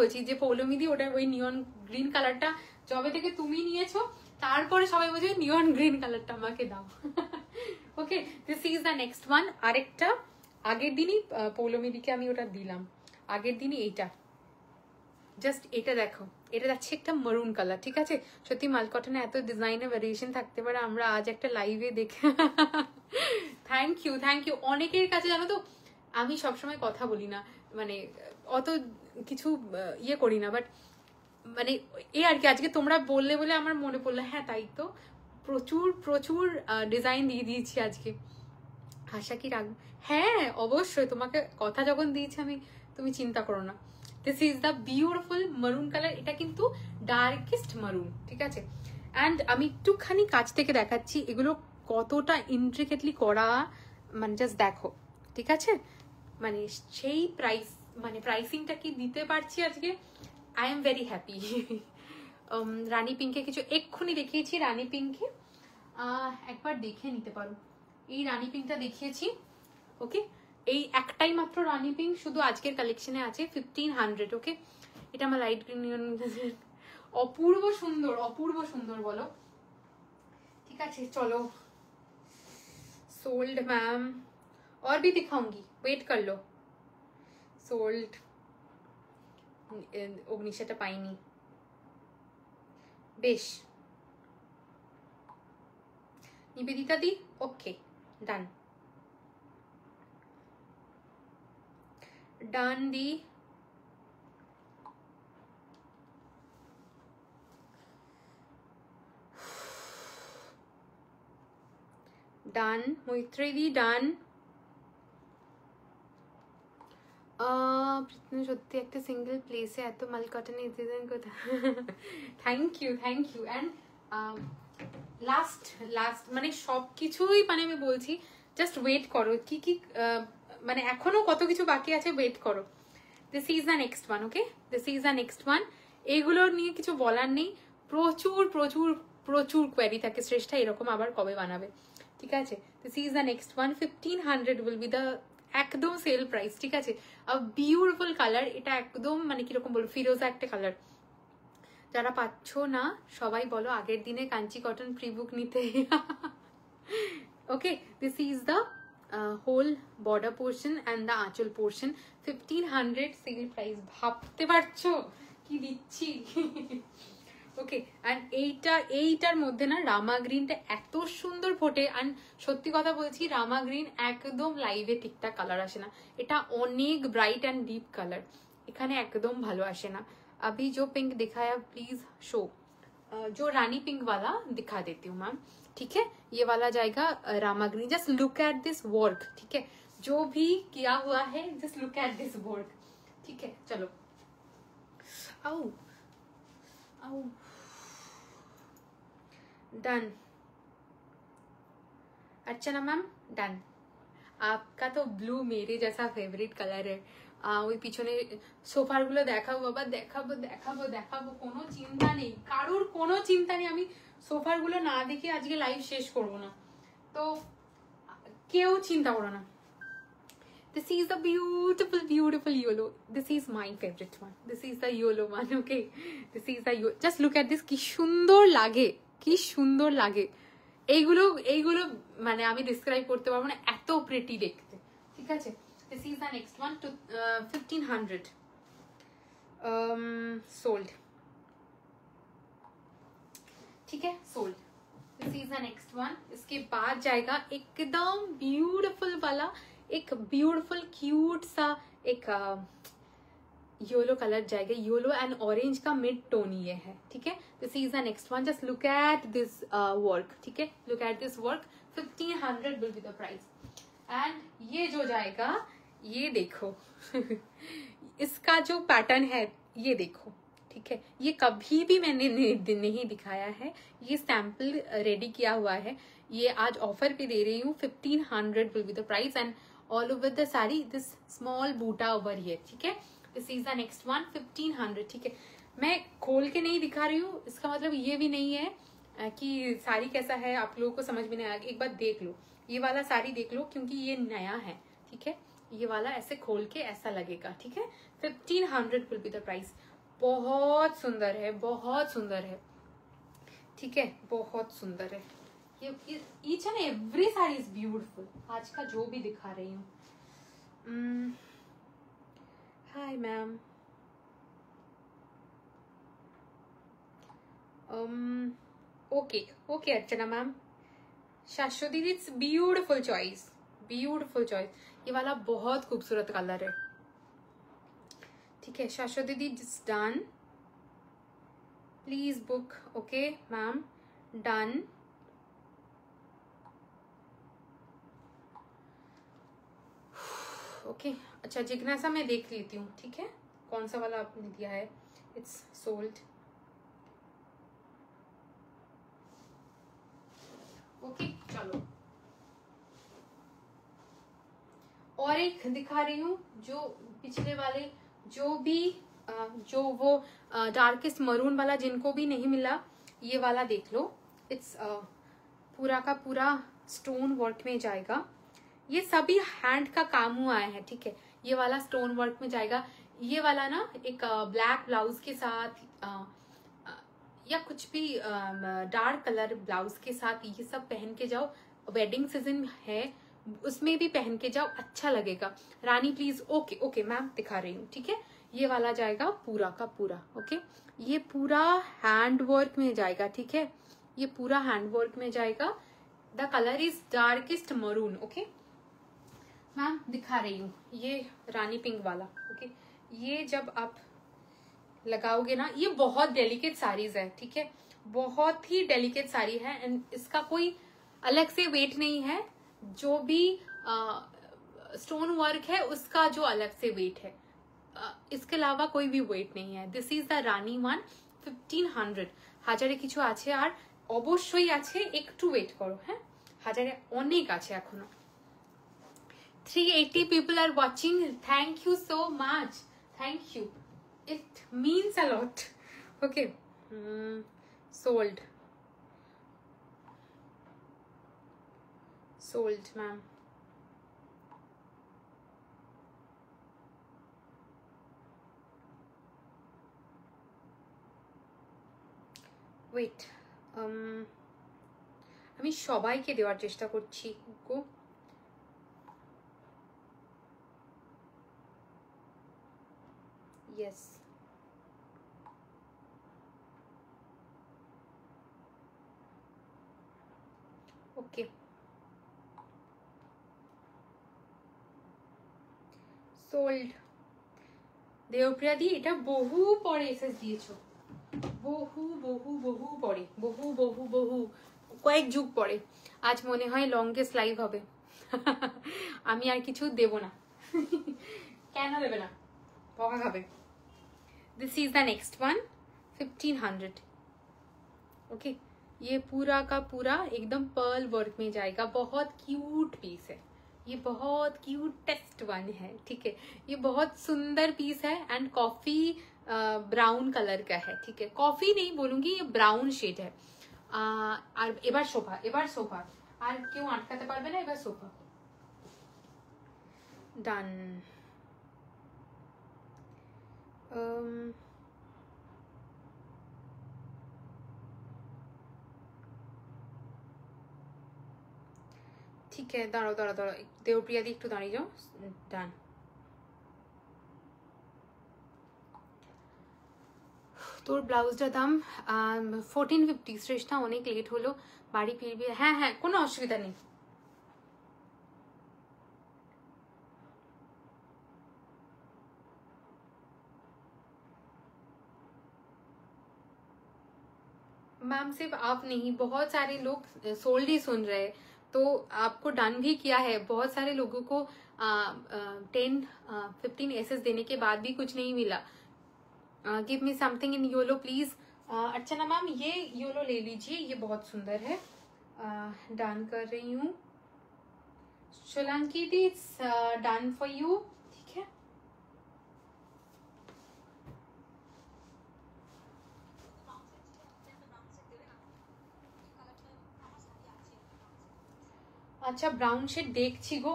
বলছি যে পৌলমিদি ওটা ওই নিয়ন গ্রিন কালারটা যবে থেকে তুমি নিয়েছো তারপরে সবাই বলছে নিয়ন গ্রিন কালারটা আমাকে দাও। ওকে this is the next one. আরেকটা আগের দিনই পৌলমিদিকে আমি ওটা দিলাম, আগের দিনই এইটা, জাস্ট এটা দেখো, এটা যাচ্ছে একটা মারুন কালার, ঠিক আছে। সত্যি মালকটনে এত ডিজাইনের ভ্যারিয়েশন থাকতে পারে, আমরা আজ একটা লাইভে দেখে থ্যাংক ইউ অনেকের কাছে। জানো তো আমি সবসময় কথা বলি না, মানে অত কিছু ইয়ে করি না, বাট মানে এই আর কি আজকে তোমরা বললে বলে আমার মনে পড়লো, হ্যাঁ তাই তো প্রচুর প্রচুর ডিজাইন দিয়ে দিয়েছি আজকে। আশা কি রাখবো, হ্যাঁ অবশ্যই তোমাকে কথা যখন দিয়েছি আমি, তুমি চিন্তা করো না। দিস ইজ দ্য বিউটিফুল মারুন কালার, এটা কিন্তু ডার্কেস্ট মারুন, ঠিক আছে। অ্যান্ড আমি একটুখানি কাছ থেকে দেখাচ্ছি এগুলো কতটা ইন্ট্রিকেটলি করা, মানে জাস্ট দেখো, ঠিক আছে। মানে সেই প্রাইস, মানে প্রাইসিংটা কি দিতে পারছি আজকে, আই এম ভেরি হ্যাপি। রানী পিঙ্কে কিছু এক্ষুনি দেখিয়েছি, রানী পিঙ্কে একবার দেখে নিতে পারো। এই রানী পিঙ্কটা দেখিয়েছি, ওকে এই একটাই মাত্র রানী পিঙ্ক শুধু আজকের কালেকশনে আছে 1500। ওকে এটা আমার লাইট গ্রিন, অপূর্ব সুন্দর অপূর্ব সুন্দর বলো, ঠিক আছে চলো। सोल्ड मैम और भी दिखाऊंगी, वेट कर लो। सोल्ड অগ্নিশাটা পাইনি, বেশ নিবেদিতা দি ওকে ডান ডান দি। ডান মৈত্রী দি ডান। সত্যি একটা সিঙ্গেল প্লেসে এত মাল কটনে ডিজাইন কোথা। থ্যাংক ইউ অ্যান্ড লাস্ট মানে সব কিছুই মানে আমি বলছি জাস্ট ওয়েট করো, কি কি মানে এখনো কত কিছু বাকি আছে, ওয়েট করো। This is the next one, okay this is the next one. এইগুলো নিয়ে কিছু বলার নেই, প্রচুর প্রচুর প্রচুর কোয়ারি থাকে শ্রেষ্ঠা এরকম আবার কবে বানাবে, ঠিক আছে। This is the next one, 1500 will be the একদম সেল প্রাইস, ঠিক আছে। বিউটিফুল কালার, এটা একদম মানে কিরকম বলবো ফিরোজা একটা কালার। যারা পাচ্ছ না সবাই বলো আগের দিনে কাঞ্চি কটন প্রি বুক নিতে। Okay this is the whole border portion and the aanchal portion, 1500 sale price, ভাবতে পারছো কি দিচ্ছি। ওকে অ্যান্ড এইটার মধ্যে না রামা গ্রিনটা এত সুন্দর ফোটে, অ্যান্ড সত্যি কথা বলছি রামা গ্রিন একদম লাইভে ঠিকঠাক কালার আসে না, এটা অনেক ব্রাইট অ্যান্ড ডিপ কালার, এখানে একদম ভালো আসে না। अभी जो पिंक दिखाया प्लीज शो, जो रानी पिंक वाला दिखा देती हूँ मैम, ठीक है। ये वाला जाएगा Rama green, just look at this work, ठीक है जो भी किया हुआ है, just look at this work, ठीक है चलो। आओ आओ डन, अर्चना मैम डन। आपका तो ब्लू मेरे जैसा फेवरेट कलर है। ওই পিছনে সোফার গুলো দেখাবো বাবা, দেখাবো দেখাবো দেখাবো, কোনো চিন্তা নেই, কারোর কোনো চিন্তা নেই, আমি সোফার গুলো না দেখে আজকে লাইভ শেষ করবো না, তো কেউ চিন্তা করো না। This is the beautiful beautiful yellow, this is my favorite one, this is the yellow one, okay this is the just look at this, কি সুন্দর লাগে কি সুন্দর লাগে, এইগুলো এইগুলো মানে আমি ডিসক্রাইব করতে পারবো না, এত প্রিটি দেখতে, ঠিক আছে। This is the next one to 1500 sold, ठीक है sold। This is the next one। इसके बाद जाएगा एकदम ब्यूटीफुल वाला, एक ब्यूटीफुल क्यूट सा एक येलो कलर जाएगा, येलो एंड ऑरेंज का मिड टोन ये है, ठीक है। This is the next one, just look at this work, ठीक है look at this work, 1500 will be the price. And ये जो जाएगा, ये देखो इसका जो पैटर्न है ये देखो, ठीक है, ये कभी भी मैंने नहीं दिखाया है, ये सैंपल रेडी किया हुआ है, ये आज ऑफर पे दे रही हूँ। 1500 will be the price and all over the sari this small buta over here, ठीक है। This is the next one 1500, ठीक है। मैं खोल के नहीं दिखा रही हूँ, इसका मतलब ये भी नहीं है कि साड़ी कैसा है आप लोगों को समझ में नहीं आएगा। एक बार देख लो, ये वाला साड़ी देख लो, क्योंकि ये नया है, ठीक है। ये वाला ऐसे खोल के ऐसा लगेगा, ठीक है। 1500 विल बी द प्राइस। बहुत सुंदर है, बहुत सुंदर है, ठीक है, बहुत सुंदर है। ये each and every sari is beautiful. आज का जो भी दिखा रही हूँ। Hi ma'am, okay okay Archana ma'am. शाश्वती, it's beautiful choice, beautiful choice. ये वाला बहुत खूबसूरत कलर है, ठीक है। शाश्वती दीदी just done, please book. Okay ma'am, done. Okay अच्छा, जिग्नासा मैं देख लेती हूँ, ठीक है, कौन सा वाला आपने दिया है। It's sold. ओके चलो, और एक दिखा रही हूँ जो पिछले वाले, जो भी जो वो डार्केस्ट मरून वाला जिनको भी नहीं मिला, ये वाला देख लो। इट्स पूरा का पूरा स्टोन वर्क में जाएगा। ये सभी हैंड का काम हुआ है, ठीक है। ये वाला स्टोन वर्क में जाएगा। ये वाला ना एक ब्लैक ब्लाउज के साथ या कुछ भी डार्क कलर ब्लाउज के साथ ये सब पहन के जाओ, वेडिंग सीजन है उसमें भी पहन के जाओ, अच्छा लगेगा। रानी प्लीज। ओके ओके मैम, दिखा रही हूँ, ठीक है। ये वाला जाएगा पूरा का पूरा, ओके। ये पूरा हैंड वर्क में जाएगा, ठीक है, ये पूरा हैंड वर्क में जाएगा। The colour is darkest maroon, okay ma'am, दिखा रही हूँ। ये रानी पिंक वाला, ओके। ये जब आप लगाओगे ना, ये बहुत डेलिकेट साड़ीज है, ठीक है, बहुत ही डेलिकेट साड़ी है। एंड इसका कोई अलग से वेट नहीं है, जो भी स्टोन वर्क है उसका जो अलग से वेट है, इसके अलावा कोई भी वेट नहीं है। This is the Rani one 1500। হাজারে কিছু আছে আর অবশ্যই আছে, একটু ওয়েট করো, হ্যাঁ, হাজারে অনেক আছে এখনো। 380 people are watching. Thank you so much. Thank you. It means a lot. Okay. Sold. Sold, ma'am. Wait. আমি সবাইকে দেওয়ার চেষ্টা করছি গো। Yes. Okay. Sold. দেবপ্রিয়া দি, এটা বহু পরে এসএস দিয়েছো, বহু বহু বহু পরে, বহু বহু বহু কয়েক যুগ পরে। আজ মনে হয় লংগেস্ট লাইভ হবে। আমি আর কিছু দেব না। কেন দেবে না, বকা খাবে। This is the next one 1500, okay. ये पूरा का पूरा एकदम पर्ल वर्क में जाएगा, बहुत क्यूट पीस है, ये बहुत क्यूटेस्ट वन है, ठीक है। ये बहुत सुंदर पीस है एंड कॉफी ब्राउन कलर का है, ठीक है। कॉफी नहीं बोलूंगी, ये ब्राउन शेड है। আর এবার সোফা, এবার সোফা আর কেউ আটকাতে পারবে না, এবার সোফা। ডান। ঠিক আছে, দাঁড়াও দাঁড়াও দাঁড়াও, দেবপ্রিয়া দি একটু দাঁড়িয়ে যাও। ডান। তোর ব্লাউজটার দাম 1450। শ্রেষ্ঠা, অনেক লেট হলো, বাড়ি ফিরবি? হ্যাঁ হ্যাঁ, কোনো অসুবিধা নেই। मैम सिर्फ आप नहीं, बहुत सारे लोग सोल्ड ही सुन रहे हैं, तो आपको डन भी किया है। बहुत सारे लोगों को 10-15 एसेस देने के बाद भी कुछ नहीं मिला। Give me something in YOLO please. Archana ma'am ये योलो ले लीजिए, ये बहुत सुंदर है। डन कर रही हूँ। शोलांकी दी इट्स डन फॉर यू, ठीक है। আচ্ছা ব্রাউন শেড দেখছি গো,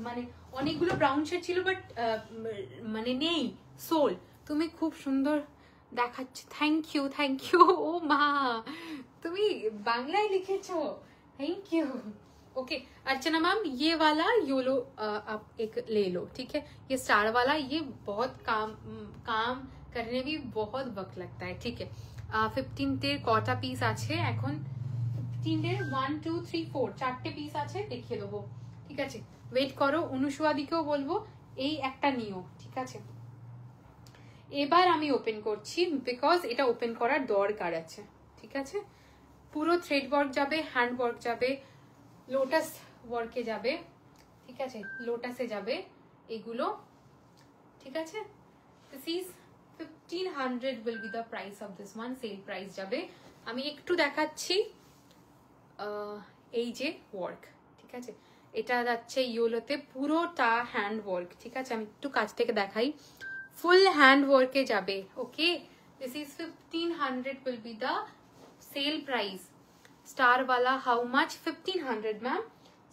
মানে অনেকগুলো ব্রাউন শেড ছিল বাট মানে নেই সোল। তুমি খুব সুন্দর দেখাচ্ছ, থ্যাংক ইউ থ্যাংক ইউ। ও মা তুমি বাংলায় लिखेছো, thank you. Okay Archana ma'am ये वाला योलो आप एक ले लो, ठीक है। ये स्टार वाला ये बहुत काम करने भी बहुत वक्त लगता है, ठीक है। 15 কটা পিস আছে এখন? 1 2 3 4 চারটে পিস আছে, দেখিয়ে দেবো, ঠিক আছে। ওয়েট করো, অনুসুয়াদিকেও বলবো এই একটা নিও, ঠিক আছে। এবার আমি ওপেন করছি বিকজ এটা ওপেন করার দরকার আছে, ঠিক আছে। পুরো থ্রেড ওয়ার্ক যাবে, হ্যান্ড ওয়ার্ক যাবে, লোটাস ওয়ার্কে যাবে, ঠিক আছে, লোটাসে যাবে এগুলো, ঠিক আছে। This is 1500 will be the price of this one, sale price যাবে। আমি একটু দেখাচ্ছি এই যে ওয়ার্ক, ঠিক আছে। এটা যাচ্ছে ইয়োলোতে পুরোটা হ্যান্ড ওয়ার্ক, ঠিক আছে। আমি একটু কাছ থেকে দেখাই, ফুল হ্যান্ড ওয়ার্কে যাবে। Okay this is 1500 will be the sale price. Star वाला हाउ मच? 1500 मैम,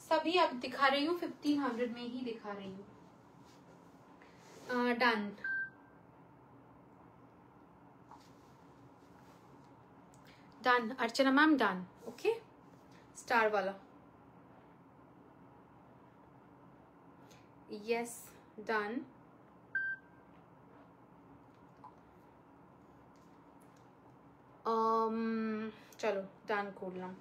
सभी अब दिखा रही हूँ 1500 में ही दिखा रही हूँ। डन। डन अर्चना मैम, डन। ओके स्टार वाला, यस डन। চলো ডান করলাম।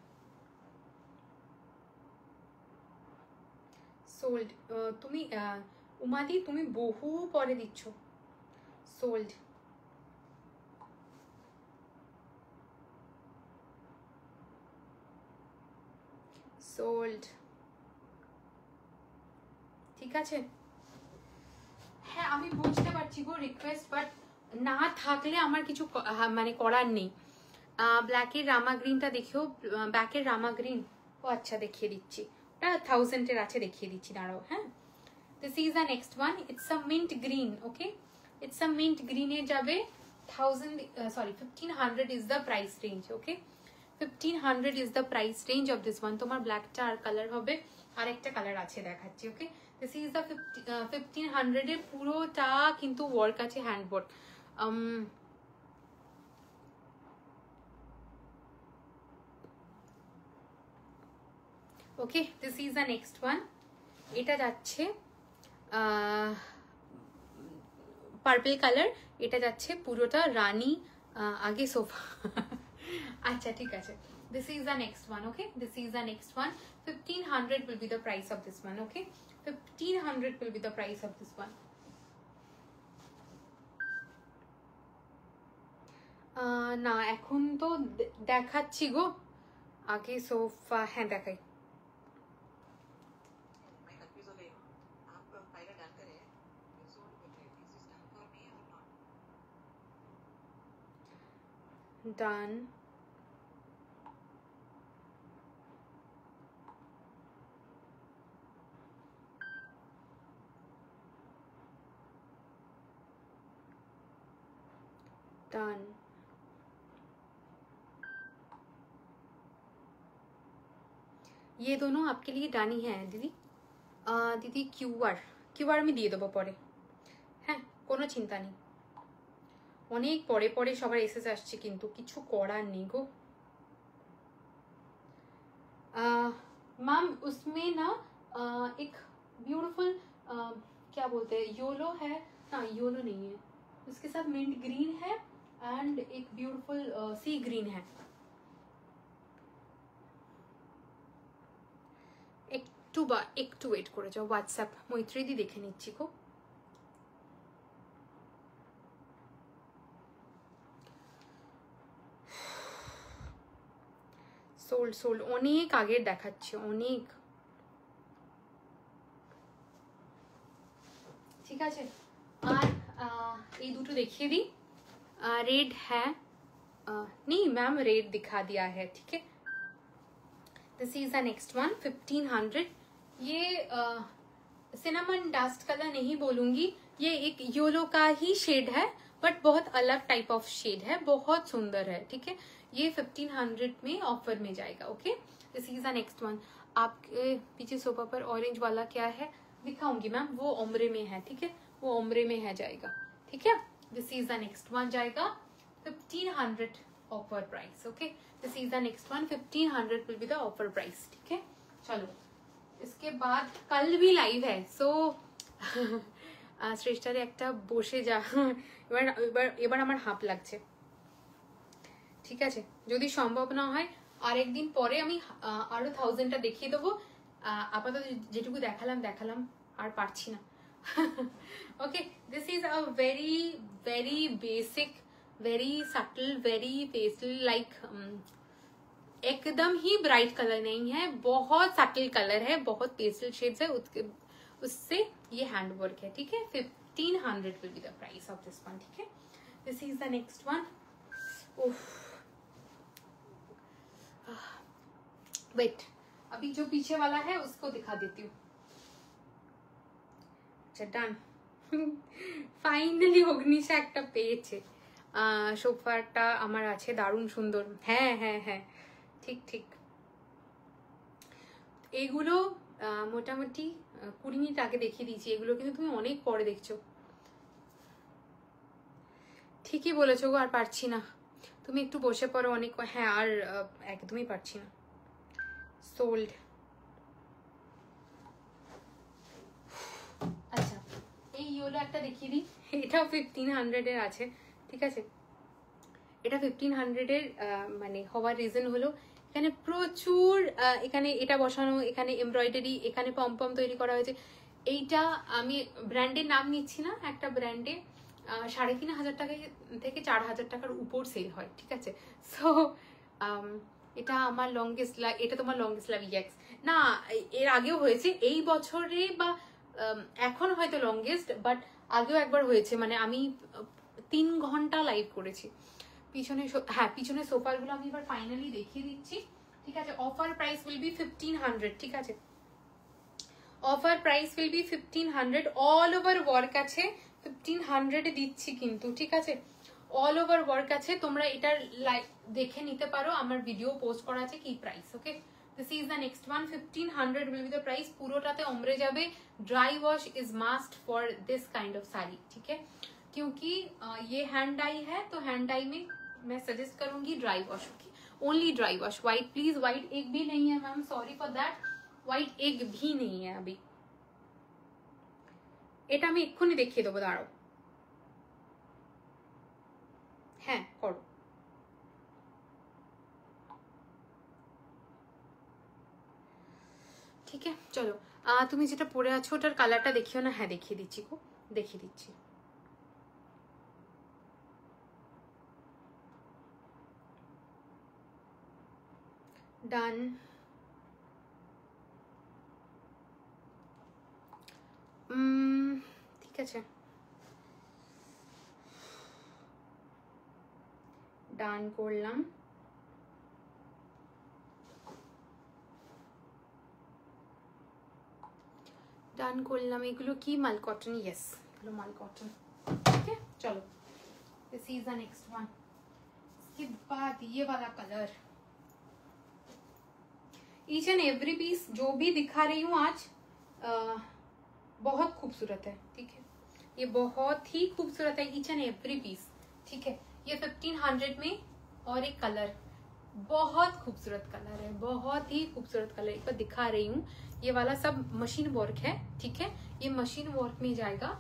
সোল্ড। তুমি উমাদি তুমি বহু পরে দিচ্ছ। সোল্ড। সোল্ড, ঠিক আছে। হ্যাঁ আমি বুঝতে পারছি গো রিকোয়েস্ট, বাট না থাকলে আমার কিছু মানে করার নেই। ব্ল্যাকের রামা গ্রিনটা দেখিও, ব্যাকের রামা গ্রিন। ও আচ্ছা দেখিয়ে দিচ্ছি, ওটা 1000 আছে, দেখিয়ে দিচ্ছি, দাঁড়াও। হ্যাঁ this is the next one, it's a mint green. Okay it's a mint গ্রিনে যাবে 1500 is the price range. Okay 1500 is the price range of this one. তোমার ব্ল্যাকটা আর কালার হবে, আর একটা কালার আছে দেখাচ্ছি। ওকে দিস ইজ দ্য 1500 এর পুরোটা কিন্তু ওয়ার্ক আছে, hand work. Okay this is the next one. এটা যাচ্ছে পার্পল কালার, এটা যাচ্ছে পুরোটা রানী আগে সোফা। আচ্ছা ঠিক আছে, this is the next one. Okay this is the next one, 1500 will be the price of this one. Okay 1500 will be the price of this one. না এখন তো দেখাচ্ছি গো, আগে সোফা। হ্যাঁ দেখাই। Done. Done. ये दोनों आपके लिए डन ही है दीदी। दीदी কিউআর আমি দিয়ে দেবো পরে। হ্যাঁ কোনো চিন্তা নেই, অনেক পরে পরে সবার এসএস আসছে, কিন্তু কিছু করার নেই গো। मैम उसमें ना एक ब्यूटीफुल क्या बोलते हैं, योलो है ना, योलो नहीं है, उसके साथ मिंट ग्रीन है एंड एक ब्यूटीफुल सी ग्रीन है। একটু ওয়েট করে যাও, হোয়াটসঅ্যাপ মৈত্রীদি দেখে নিচ্ছি গো। সোল্ড অনেক আগের দেখাচ্ছে, অনেক दुटो देखिए दी। रेड है, नहीं मैम रेड दिखा दिया है, ठीक है। This is the next one 1500। ये सिनेमन डस्ट कलर नहीं बोलूंगी, ये एक येलो का ही शेड है, बट बहुत अलग टाइप ऑफ शेड है, बहुत सुंदर है, ठीक है। ये 1500 में ऑफर में जाएगा। Okay, this is the next one. आपके पीछे सोफा पर ऑरेंज वाला क्या है दिखाऊंगी मैम, वो ओम्ब्रे में है, ठीक है, वो ओम्ब्रे में है जाएगा, ठीक है। This is the next one जाएगा 1500 offer price. Okay, this is the next one 1500 will be the offer price, ठीक है। चलो इसके बाद कल भी लाइव है, सो শ্রেষ্ঠারে একটা বসে যা, এবার এবার এবার আমার হাঁপ লাগছে, ঠিক আছে। যদি সম্ভব না হয় আরেকদিন পরে আমি আরো 1000টা দেখিয়ে দেবো। আপাতত যেটুকু দেখালাম আর পারছি না। Okay, this is a very very basic, very subtle, very pastel like, एकदम ही ब्राइट कलर नहीं है, बहुत सटल कलर है, बहुत पेस्टल शेड्स है, उससे ये हैंड वर्क है, ठीक है। 1500 will be the price of this one, ठीक है। This is the next one. Wait, अभी जो पीछे वाला है उसको दिखा देती हूँ। अच्छा डन। फाइनली অগ্নিশা একটা পেয়েছে। সোফাটা আমার আছে, দারুণ সুন্দর। হ্যাঁ হ্যাঁ হ্যাঁ, ঠিক ঠিক। এগুলো মোটামুটি 20 মিনিট আগে দেখিয়ে দিয়েছি, এগুলো কিন্তু তুমি অনেক পরে দেখছো। ঠিকই বলেছো গো, আর পারছি না, তুমি একটু বসে পড়ো অনেক। হ্যাঁ, আর একদমই পারছি না। সোল্ড। আচ্ছা, এই ইয়েলো একটা দেখিয়ে দিই, এটাও 1500 এর আছে, ঠিক আছে। এটা 1500 এর মানে হওয়ার রিজন হলো এখানে প্রচুর, এখানে এটা বসানো, এখানে এমব্রয়ডারি, এখানে পম তৈরি করা হয়েছে। এইটা আমি ব্র্যান্ডের নাম নিচ্ছি না, একটা ব্র্যান্ডে 3500 টাকা থেকে 4000 টাকার উপর সেল হয়, ঠিক আছে। সো এটা আমার লংগেস্ট, এটা তোমার লংগেস্ট লাভ ইয়াক্স না, এর আগেও হয়েছে এই বছরে, বা এখন হয়তো লংগেস্ট, বাট আগেও একবার হয়েছে, মানে আমি 3 ঘন্টা লাইভ করেছি। পিছনে, হ্যাঁ পিছনে সোফারগুলো আমি এবার ফাইনালি দেখিয়ে দিচ্ছি, ঠিক আছে। অফার প্রাইস উইল বি 1500, ঠিক আছে। Offer price will B 1500, all over work আছে, 1500 এ দিচ্ছি কিন্তু, ঠিক আছে। অল ওভার ওয়ার্ক আছে, তোমরা এটার দেখে নিতে পারো, আমার ভিডিও পোস্ট করা আছে কি price. Okay, this is the next one 1500 will be the price. পুরোটাতে ওমরে যাবে। Dry wash is must for this kind of sari, ठीक है, क्योंकि ये हैंड डाई है, तो हैंड डाई में मैं सजेस्ट करूंगी ड्राई वॉश की, only dry wash. White please, white egg भी नहीं है ma'am, sorry for that, white egg भी नहीं है अभी। এটা আমি এক্ষুনি দেখিয়ে দেবো, দাঁড়াও। হ্যাঁ করো। ঠিক আছে, চলো তুমি যেটা পরে আছো ওটার কালারটা দেখিও না। হ্যাঁ দেখিয়ে দিচ্ছি গো, দেখিয়ে দিচ্ছি। ডান। ঠিক আছে, ডান করলাম। ডান করলাম। এগুলো কি মাল কটন? ইয়েস, এগুলো মাল কটন, ठीक है। चलो this is the next one. इसके बाद ये वाला colour, each and every piece जो भी दिखा रही हूँ आज बहुत खूबसूरत है, ठीक है। ये बहुत ही खूबसूरत है, ईच एंड एवरी पीस, ठीक है। ये 1500 में, और एक कलर बहुत खूबसूरत कलर है, बहुत ही खूबसूरत कलर, एक बार दिखा रही हूँ। ये वाला सब मशीन वर्क है, ठीक है, ये मशीन वर्क में जाएगा।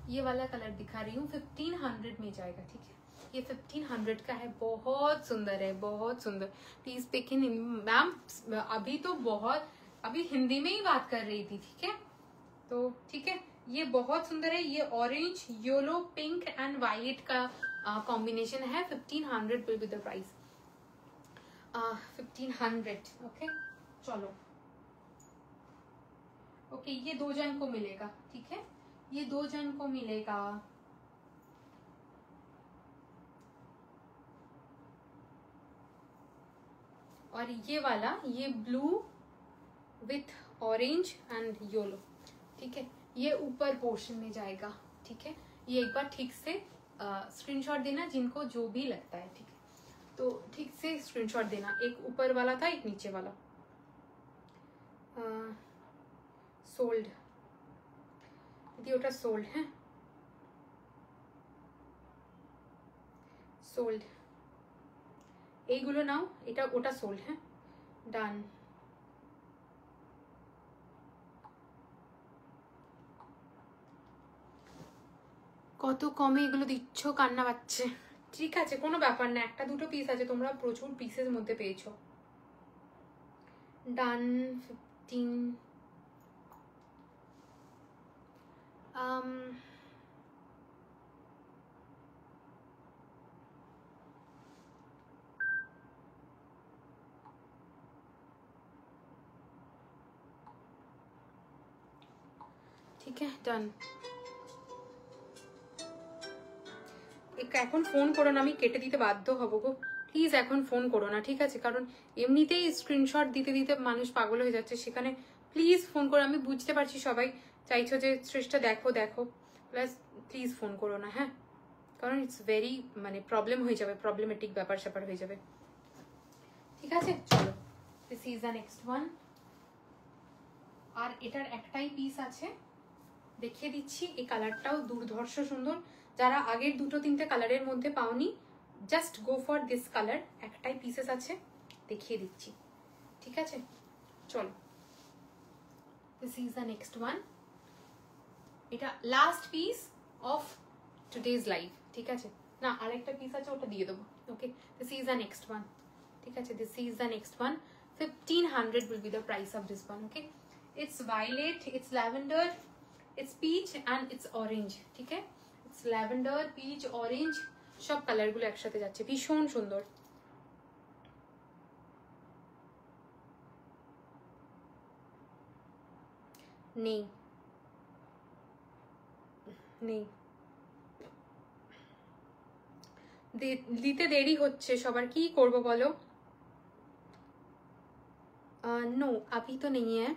ये वाला कलर दिखा रही हूँ 1500 में जाएगा, ठीक है। ये 1500 का है, बहुत सुंदर है, बहुत सुंदर। प्लीज पिक इन मैम, अभी तो बहुत, अभी हिंदी में ही बात कर रही थी, ठीक है, तो ठीक है। ये बहुत सुंदर है, ये orange, yellow, pink and violet का कॉम्बिनेशन है। 1500 will be the price, 1500। Okay चलो, ओके ये 2 जन को मिलेगा, ठीक है, ये 2 जन को मिलेगा। और ये वाला ये blue with orange and yellow, ठीक है, ये ऊपर पोर्शन में जाएगा, ठीक है। ये एक बार ठीक से स्क्रीनशॉट देना जिनको जो भी लगता है, ठीक है, तो ठीक से स्क्रीनशॉट देना। एक ऊपर वाला था, एक नीचे वाला। सोल्ड दीदी, ওটা সোল্ড, হ্যাঁ সোল্ড, এইগুলো নাও, এটা ওটা সোল্ড, হ্যাঁ ডান। কত কমে এগুলো দিচ্ছ, কান্না পাচ্ছে। ঠিক আছে, কোনো ব্যাপার না, একটা দুটো পিস আছে, তোমরা প্রচুর পিসের মধ্যে পেয়েছো। ডান 15। ঠিক আছে, ডান। এখন ফোন করো না, আমি কেটে দিতে বাধ্য হব গো, প্লিজ এখন ফোন করো না, ঠিক আছে, কারণ এমনিতেই স্ক্রিনশট দিতে দিতে মানুষ পাগল হয়ে যাচ্ছে, সেখানে প্লিজ ফোন করো। আমি বুঝতে পারছি সবাই চাইছো যে শ্রেষ্ঠা দেখো দেখো, প্লাস প্লিজ ফোন করো না, হ্যাঁ, কারণ ইটস ভেরি মানে প্রবলেম হয়ে যাবে, প্রবলেমেটিক ব্যাপার স্যাপার হয়ে যাবে, ঠিক আছে। চলো, this is the next one. আর এটার একটাই পিস আছে, দেখিয়ে দিচ্ছি। এই কালারটাও দুর্ধর্ষ সুন্দর, যারা আগের দুটো তিনটে কালারের মধ্যে পাওনি, just go for this colour, একটাই পিসেস আছে, দেখিয়ে দিচ্ছি, ঠিক আছে। চলো, this is the next one. এটা last piece of today's live, ঠিক আছে, না আরেকটা পিস আছে, ওটা দিয়ে দেবো, okay. This is the next one, ঠিক আছে, this is the next one. 1500 will be the price of this one, okay. It's violet, it's lavender, it's peach and it's orange, ঠিক আছে। It's lavender, peach, orange, সব কালারগুলো একসাথে যাচ্ছে, ভীষণ সুন্দর। নেই নেই, দিতে দেরি হচ্ছে সবার, কি করব বলো। नो अभी तो नहीं है।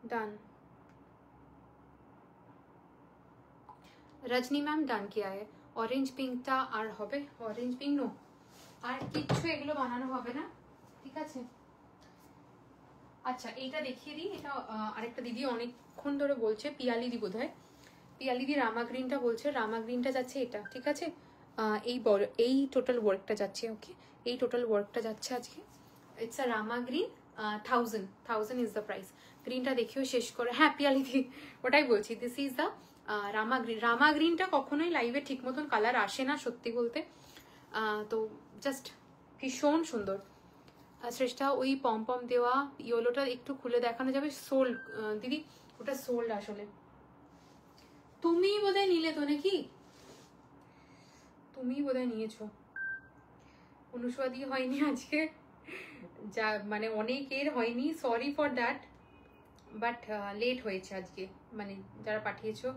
डन, रजनी मैम डन किया है। ऑरेंज पिंकটা আর হবে, অরেঞ্জ পিঙ্ক নো, আর কিছু এগুলো বানানো হবে না, ঠিক আছে। আচ্ছা, এইটা দেখিয়ে দিই, এটা আরেকটা দিদি অনেকক্ষণ ধরে বলছে, পিয়ালিদি বোধহয়, পিয়ালিদি রামা গ্রিনটা বলছে, রামা গ্রিনটা যাচ্ছে এটা, ঠিক আছে। এই টোটাল ওয়ার্কটা যাচ্ছে, ওকে, এই টোটাল ওয়ার্কটা যাচ্ছে আজকে। It's a Rama green, 1000 is the price. গ্রিনটা দেখেও শেষ করে, হ্যাঁ পিয়ালিদি ওটাই বলছি, this is the Rama green. Rama গ্রিনটা কখনোই লাইভে ঠিক মতন কালার আসে না সত্যি বলতে, তো জাস্ট ভীষণ সুন্দর। শ্রেষ্ঠা ওই পম পম দেওয়া ইয়েলোটা একটু খুলে দেখানো যাবে? সোল্ড দিদি, ওটা সোল্ড আসলে, তুমি বোধহয় নিলে তো নাকি, তুমি বোধহয় নিয়েছো, অনুস্বাদী হয়নি আজকে, যা মানে অনেকের হয়নি, sorry for that, but let হয়েছে আজকে, মানে যারা পাঠিয়েছো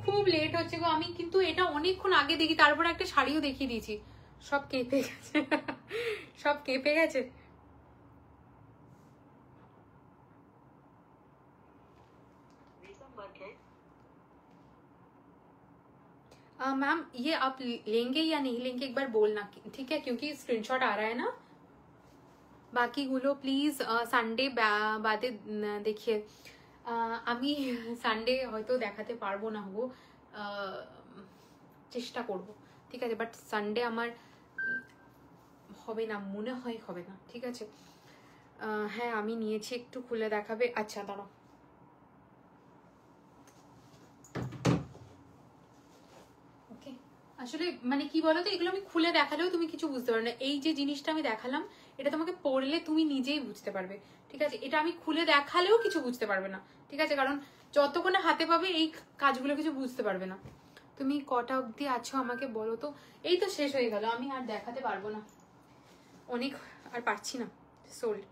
খুব লেট হচ্ছে গো। আমি কিন্তু এটা অনেকক্ষণ আগে দেখি, তারপর একটা শাড়িও দেখিয়ে দিয়েছি, সব কেঁপে গেছে, সব কেঁপে গেছে। मैम ये आप लेंगे या नहीं लेंगे एक बार बोलना, ठीक है, क्योंकि स्क्रीनशॉट आ रहा है ना। बाकी गुलो प्लिज সানডে বাদে দেখিয়ে, আমি সানডে হয়তো দেখাতে পারবো না, হবো চেষ্টা করব, ঠিক আছে, বাট সানডে আমার হবে না, মনে হয় হবে না, ঠিক আছে। হ্যাঁ আমি নিয়েছি, একটু খুলে দেখাবে? আচ্ছা দাঁড়াও, ওকে। আসলে মানে কি বলতো, এগুলো আমি খুলে দেখালেও তুমি কিছু বুঝতে পারবে না। এই যে জিনিসটা আমি দেখালাম, এটা তোমাকে পড়লে তুমি নিজেই বুঝতে পারবে, ঠিক আছে। এটা আমি খুলে দেখালেও কিছু বুঝতে পারবে না, ঠিক আছে, কারণ যতক্ষণে হাতে পাবে এই কাজগুলো কিছু বুঝতে পারবে না। তুমি কটা অবধি আছো আমাকে বলো তো। এই তো শেষ হয়ে গেল, আমি আর দেখাতে পারবো না, অনেক আর পারছি না। সোল্ড,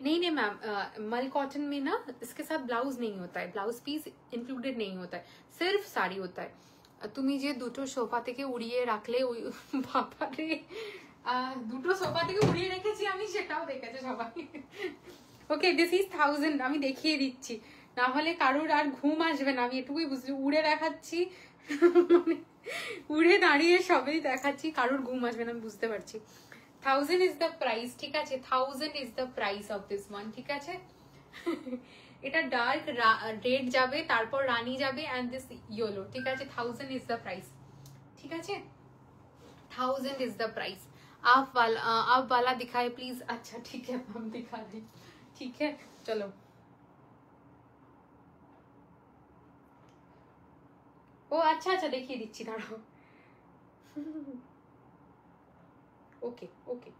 नहीं नहीं मैम, मल कॉटन में ना इसके साथ ब्लाउज नहीं होता है, ब्लाउज पीस इंक्लूडेड नहीं होता है, सिर्फ साड़ी होता है। তুমি যে দুটো সোফা থেকে উড়িয়ে রাখলে বাবারে, দুটো সোফা থেকে উড়িয়ে রেখেছি আমি, সেটাও দেখেছে সবাই। ওকে, দিস ইজ 1000, আমি দেখিয়ে দিচ্ছি, না হলে কারোর আর ঘুম আসবে না। আমি এটুকুই বুঝছি, উড়ে দেখাচ্ছি, মানে উড়ে দাঁড়িয়ে সবই দেখাচ্ছি, কারোর ঘুম আসবে না আমি বুঝতে পারছি। 1000 ইজ দ্য প্রাইস, ঠিক আছে, 1000 is the price of this one, ঠিক আছে। এটা ডার্ক রেড যাবে, তারপর রানী যাবে, এন্ড দিস ইয়েলো, ঠিক আছে। 1000 ইজ দ্য প্রাইস, ঠিক আছে, 1000 इज द प्राइस। आप वाला दिखाए प्लीज। अच्छा ठीक है, हम दिखा रहे, ठीक है, चलो। ओ अच्छा अच्छा, देखिए दिच्छी, दाঁড়াও। ओके ओके,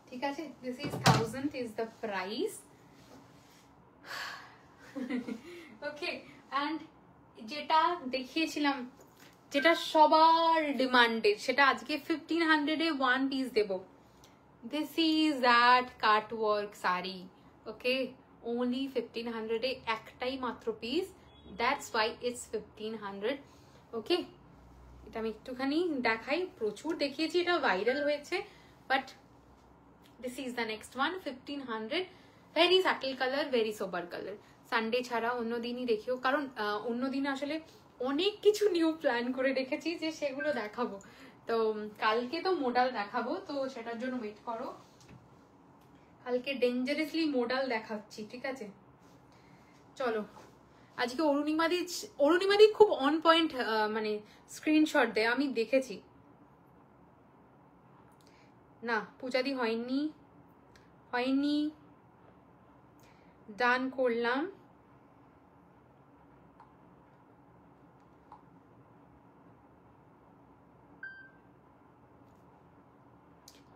ঠিক আছে, this is 1000 is the price. Okay, and যেটা দেখিয়েছিলাম, যেটা সবার ডিমান্ডেড, সেটা আজকে 1500 এ ওয়ান পিস দেব। This is that cut work sari, okay, only 1500 এ একটাই মাত্র piece, that's why it's 1500। Okay, এটা আমি একটুখানি দেখাই, প্রচুর দেখিয়েছি, এটা ভাইরাল হয়েছে, but this is the next one, 1500, very subtle colour, very sober colour. Sunday ছাড়া অন্য দিনই দেখিও, কারণ অন্য দিন আসলে অনেক কিছু নিউ প্ল্যান করে রেখেছি যে সেগুলো দেখাবো, তো কালকে তো মোডাল দেখাবো, তো সেটার জন্য ওয়েট করো, কালকে ডেঞ্জারাসলি মোডাল দেখাচ্ছি, ঠিক আছে। চলো, আজকে অরুণিমাদি খুব অন পয়েন্ট মানে স্ক্রিনশট দেয়, আমি দেখেছি। না পূজাদি হয়নি, ডান করলাম।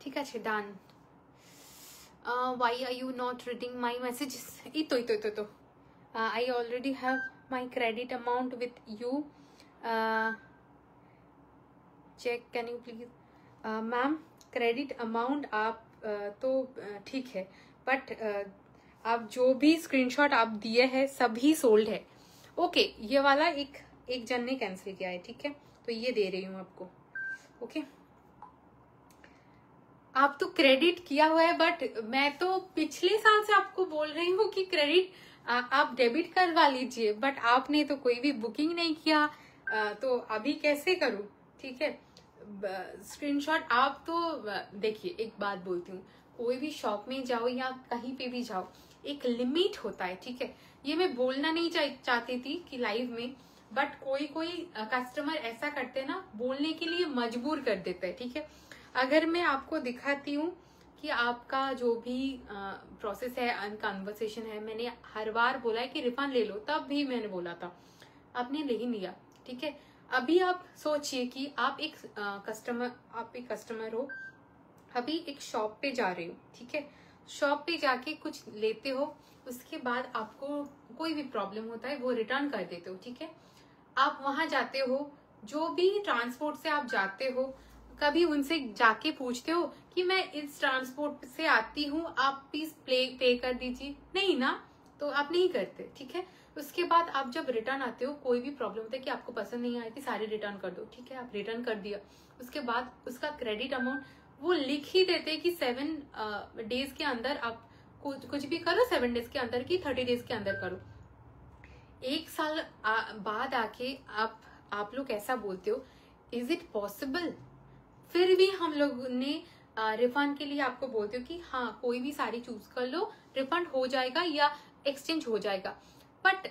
ঠিক আছে, ডান। why are you not reading my messages? এই তো I already have my credit amount with you. Check, can you please? Ma'am credit amount आप तो ठीक है, बट आप जो भी स्क्रीनशॉट आप दिए हैं सभी सोल्ड है। ओके, ये वाला एक जन ने कैंसिल किया है, ठीक है, तो ये दे रही हूँ आपको। ओके, आप तो क्रेडिट किया हुआ है, बट मैं तो पिछले साल से आपको बोल रही हूँ कि क्रेडिट आप डेबिट करवा लीजिए, बट आपने तो कोई भी बुकिंग नहीं किया, तो अभी कैसे करूँ, ठीक है। स्क्रीनशॉट आप तो देखिए, एक बात बोलती हूँ, कोई भी शॉप में जाओ या कहीं पे भी जाओ, एक लिमिट होता है, ठीक है। ये मैं बोलना नहीं चाहती थी कि लाइव में, बट कोई कस्टमर ऐसा करते हैं ना, बोलने के लिए मजबूर कर देता है, ठीक है। अगर मैं आपको दिखाती हूँ कि आपका जो भी प्रोसेस है, कन्वर्सेशन है, मैंने हर बार बोला है कि रिफंड ले लो, तब भी मैंने बोला था, आपने नहीं लिया, ठीक है। अभी आप सोचिए कि आप एक कस्टमर हो, अभी एक शॉप पे जा रहे हो, ठीक है, शॉप पे जाके कुछ लेते हो, उसके बाद आपको कोई भी प्रॉब्लम होता है, वो रिटर्न कर देते हो, ठीक है। आप वहां जाते हो, जो भी ट्रांसपोर्ट से आप जाते हो, कभी उनसे जाके पूछते हो कि मैं इस ट्रांसपोर्ट से आती हूँ, आप प्लीज पे कर दीजिए, नहीं ना, तो आप नहीं करते, ठीक है। उसके बाद आप जब रिटर्न आते हो, कोई भी प्रॉब्लम होता है कि आपको पसंद नहीं आई थी, सारे रिटर्न कर दो, ठीक है, आप रिटर्न कर दिया, उसके बाद उसका क्रेडिट अमाउंट वो लिख ही देते हैं कि 7 डेज के अंदर आप कुछ भी करो, 7 डेज के अंदर की 30 डेज के अंदर करो। एक साल बाद आके आप लोग ऐसा बोलते हो, इज इट पॉसिबल? फिर भी हम लोग ने रिफंड के लिए आपको बोलते हो कि हाँ कोई भी साड़ी चूज कर लो, रिफंड हो जाएगा या एक्सचेंज हो जाएगा, बट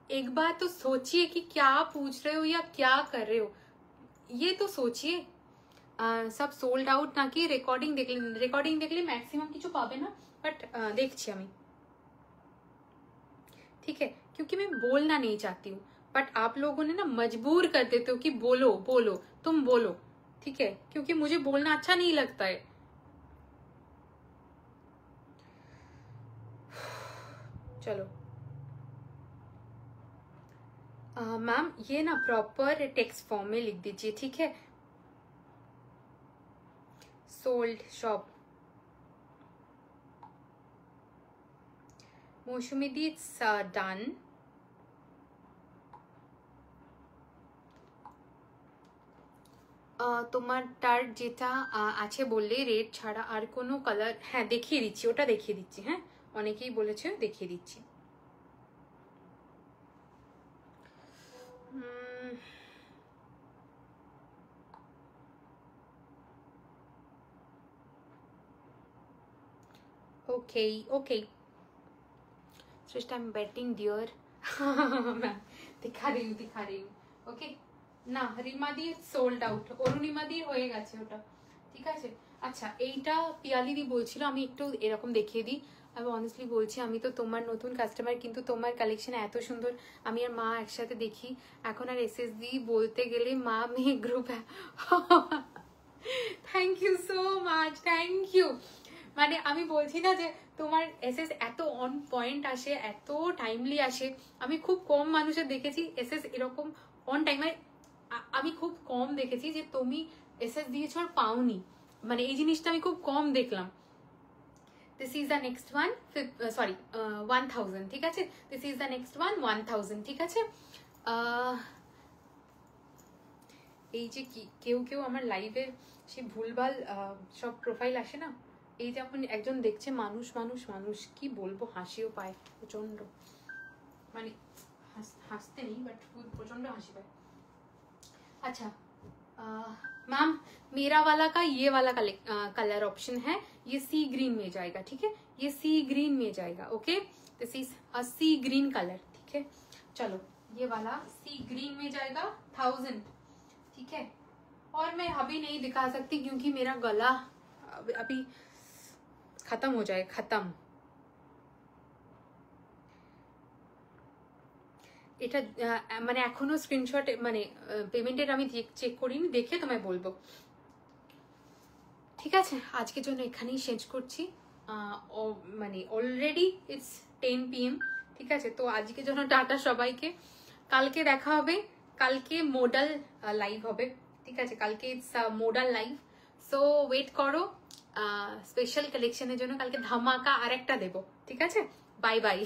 एक बार तो सोचिए कि क्या पूछ रहे हो या क्या कर रहे हो, ये तो सोचिए। सब सोल्ड आउट ना कि রেকর্ডিং দেখলে ম্যাক্সিমাম কিছু পাবে না, বাট দেখছি আমি, ठीक है, क्योंकि मैं बोलना नहीं चाहती हूँ, बट आप लोगों ने ना मजबूर कर देते हो कि बोलो तुम बोलो, ठीक है, क्योंकि मुझे बोलना अच्छा नहीं लगता है। चलो मैम, ये ना प्रॉपर टेक्स्ट फॉर्म में लिख दीजिए, ठीक है। সোল্ড সব। মৌসুমি দি ইটস ডান। তোমারটার যেটা আছে বললে রেড ছাড়া আর কোনো কালার, হ্যাঁ দেখিয়ে দিচ্ছি, ওটা দেখিয়ে দিচ্ছি। হ্যাঁ অনেকেই বলেছে, দেখিয়ে দিচ্ছি। ओके ओके सृष्टा, आई एम बेटिंग डियर। मैं दिखा रही हूँ। ओके না রিমাদি সোল্ড আউট, অরুণিমাদি হয়ে গেছে ওটা, ঠিক আছে। আচ্ছা এইটা পিয়ালিদি বলছিল, আমি একটু এরকম দেখিয়ে দিই। আমি অনেস্টলি বলছি, আমি তো তোমার নতুন কাস্টমার, কিন্তু তোমার কালেকশন এত সুন্দর, আমি আর মা একসাথে দেখি। এখন আর এসএসডি বলতে গেলে মা মেয়ে group. Thank you so much, thank you. মানে আমি বলছি না যে তোমার এসএস এত অন পয়েন্ট আসে, এত টাইমলি আসে। আমি খুব কম মানুষের দেখেছি এসএস এরকম অন টাইমে। আমি খুব কম দেখেছি যে তুমি এসএস দিয়েছো আর পাওনি, মানে এই জিনিসটা আমি খুব কম দেখলাম। This is the next one, sorry 1000, ঠিক আছে। This is the next one 1000, ঠিক আছে। এই যে কি কেউ কেউ আমার লাইভে সে ভুলভাল সব প্রোফাইল আসে না, এই যে এখন একজন দেখছে মানুষ মানুষ মানুষ, কি বলবো, হাসিও পায় প্রচন্ড, মানে হাসতে নেই বাট प्रचंड हंसी पाए। अच्छा मैम मेरा वाला का ये वाला कलर ऑप्शन है, ये सी ग्रीन में जाएगा, ठीक है, ये सी ग्रीन में जाएगा। Okay this is a sea green colour, ठीक है। चलो ये वाला सी ग्रीन में जाएगा 1000, ठीक है। और मैं अभी नहीं दिखा सकती क्योंकि मेरा गला अभी खत्म हो जाए, खत्म। এটা মানে এখনো স্ক্রিনশট মানে পেমেন্টের আমি চেক করিনি, দেখে তোমায় বলবো, ঠিক আছে। আজকের জন্য এখানেই শেষ করছি, মানে অলরেডি ইটস 10 PM, ঠিক আছে। তো আজকের জন্য টাটা সবাইকে, কালকে দেখা হবে, কালকে মোডাল লাইভ হবে, ঠিক আছে। কালকে it's modal live, so wait করো স্পেশাল কালেকশনের জন্য, কালকে ধামাকা আরেকটা দেবো, ঠিক আছে। Bye by.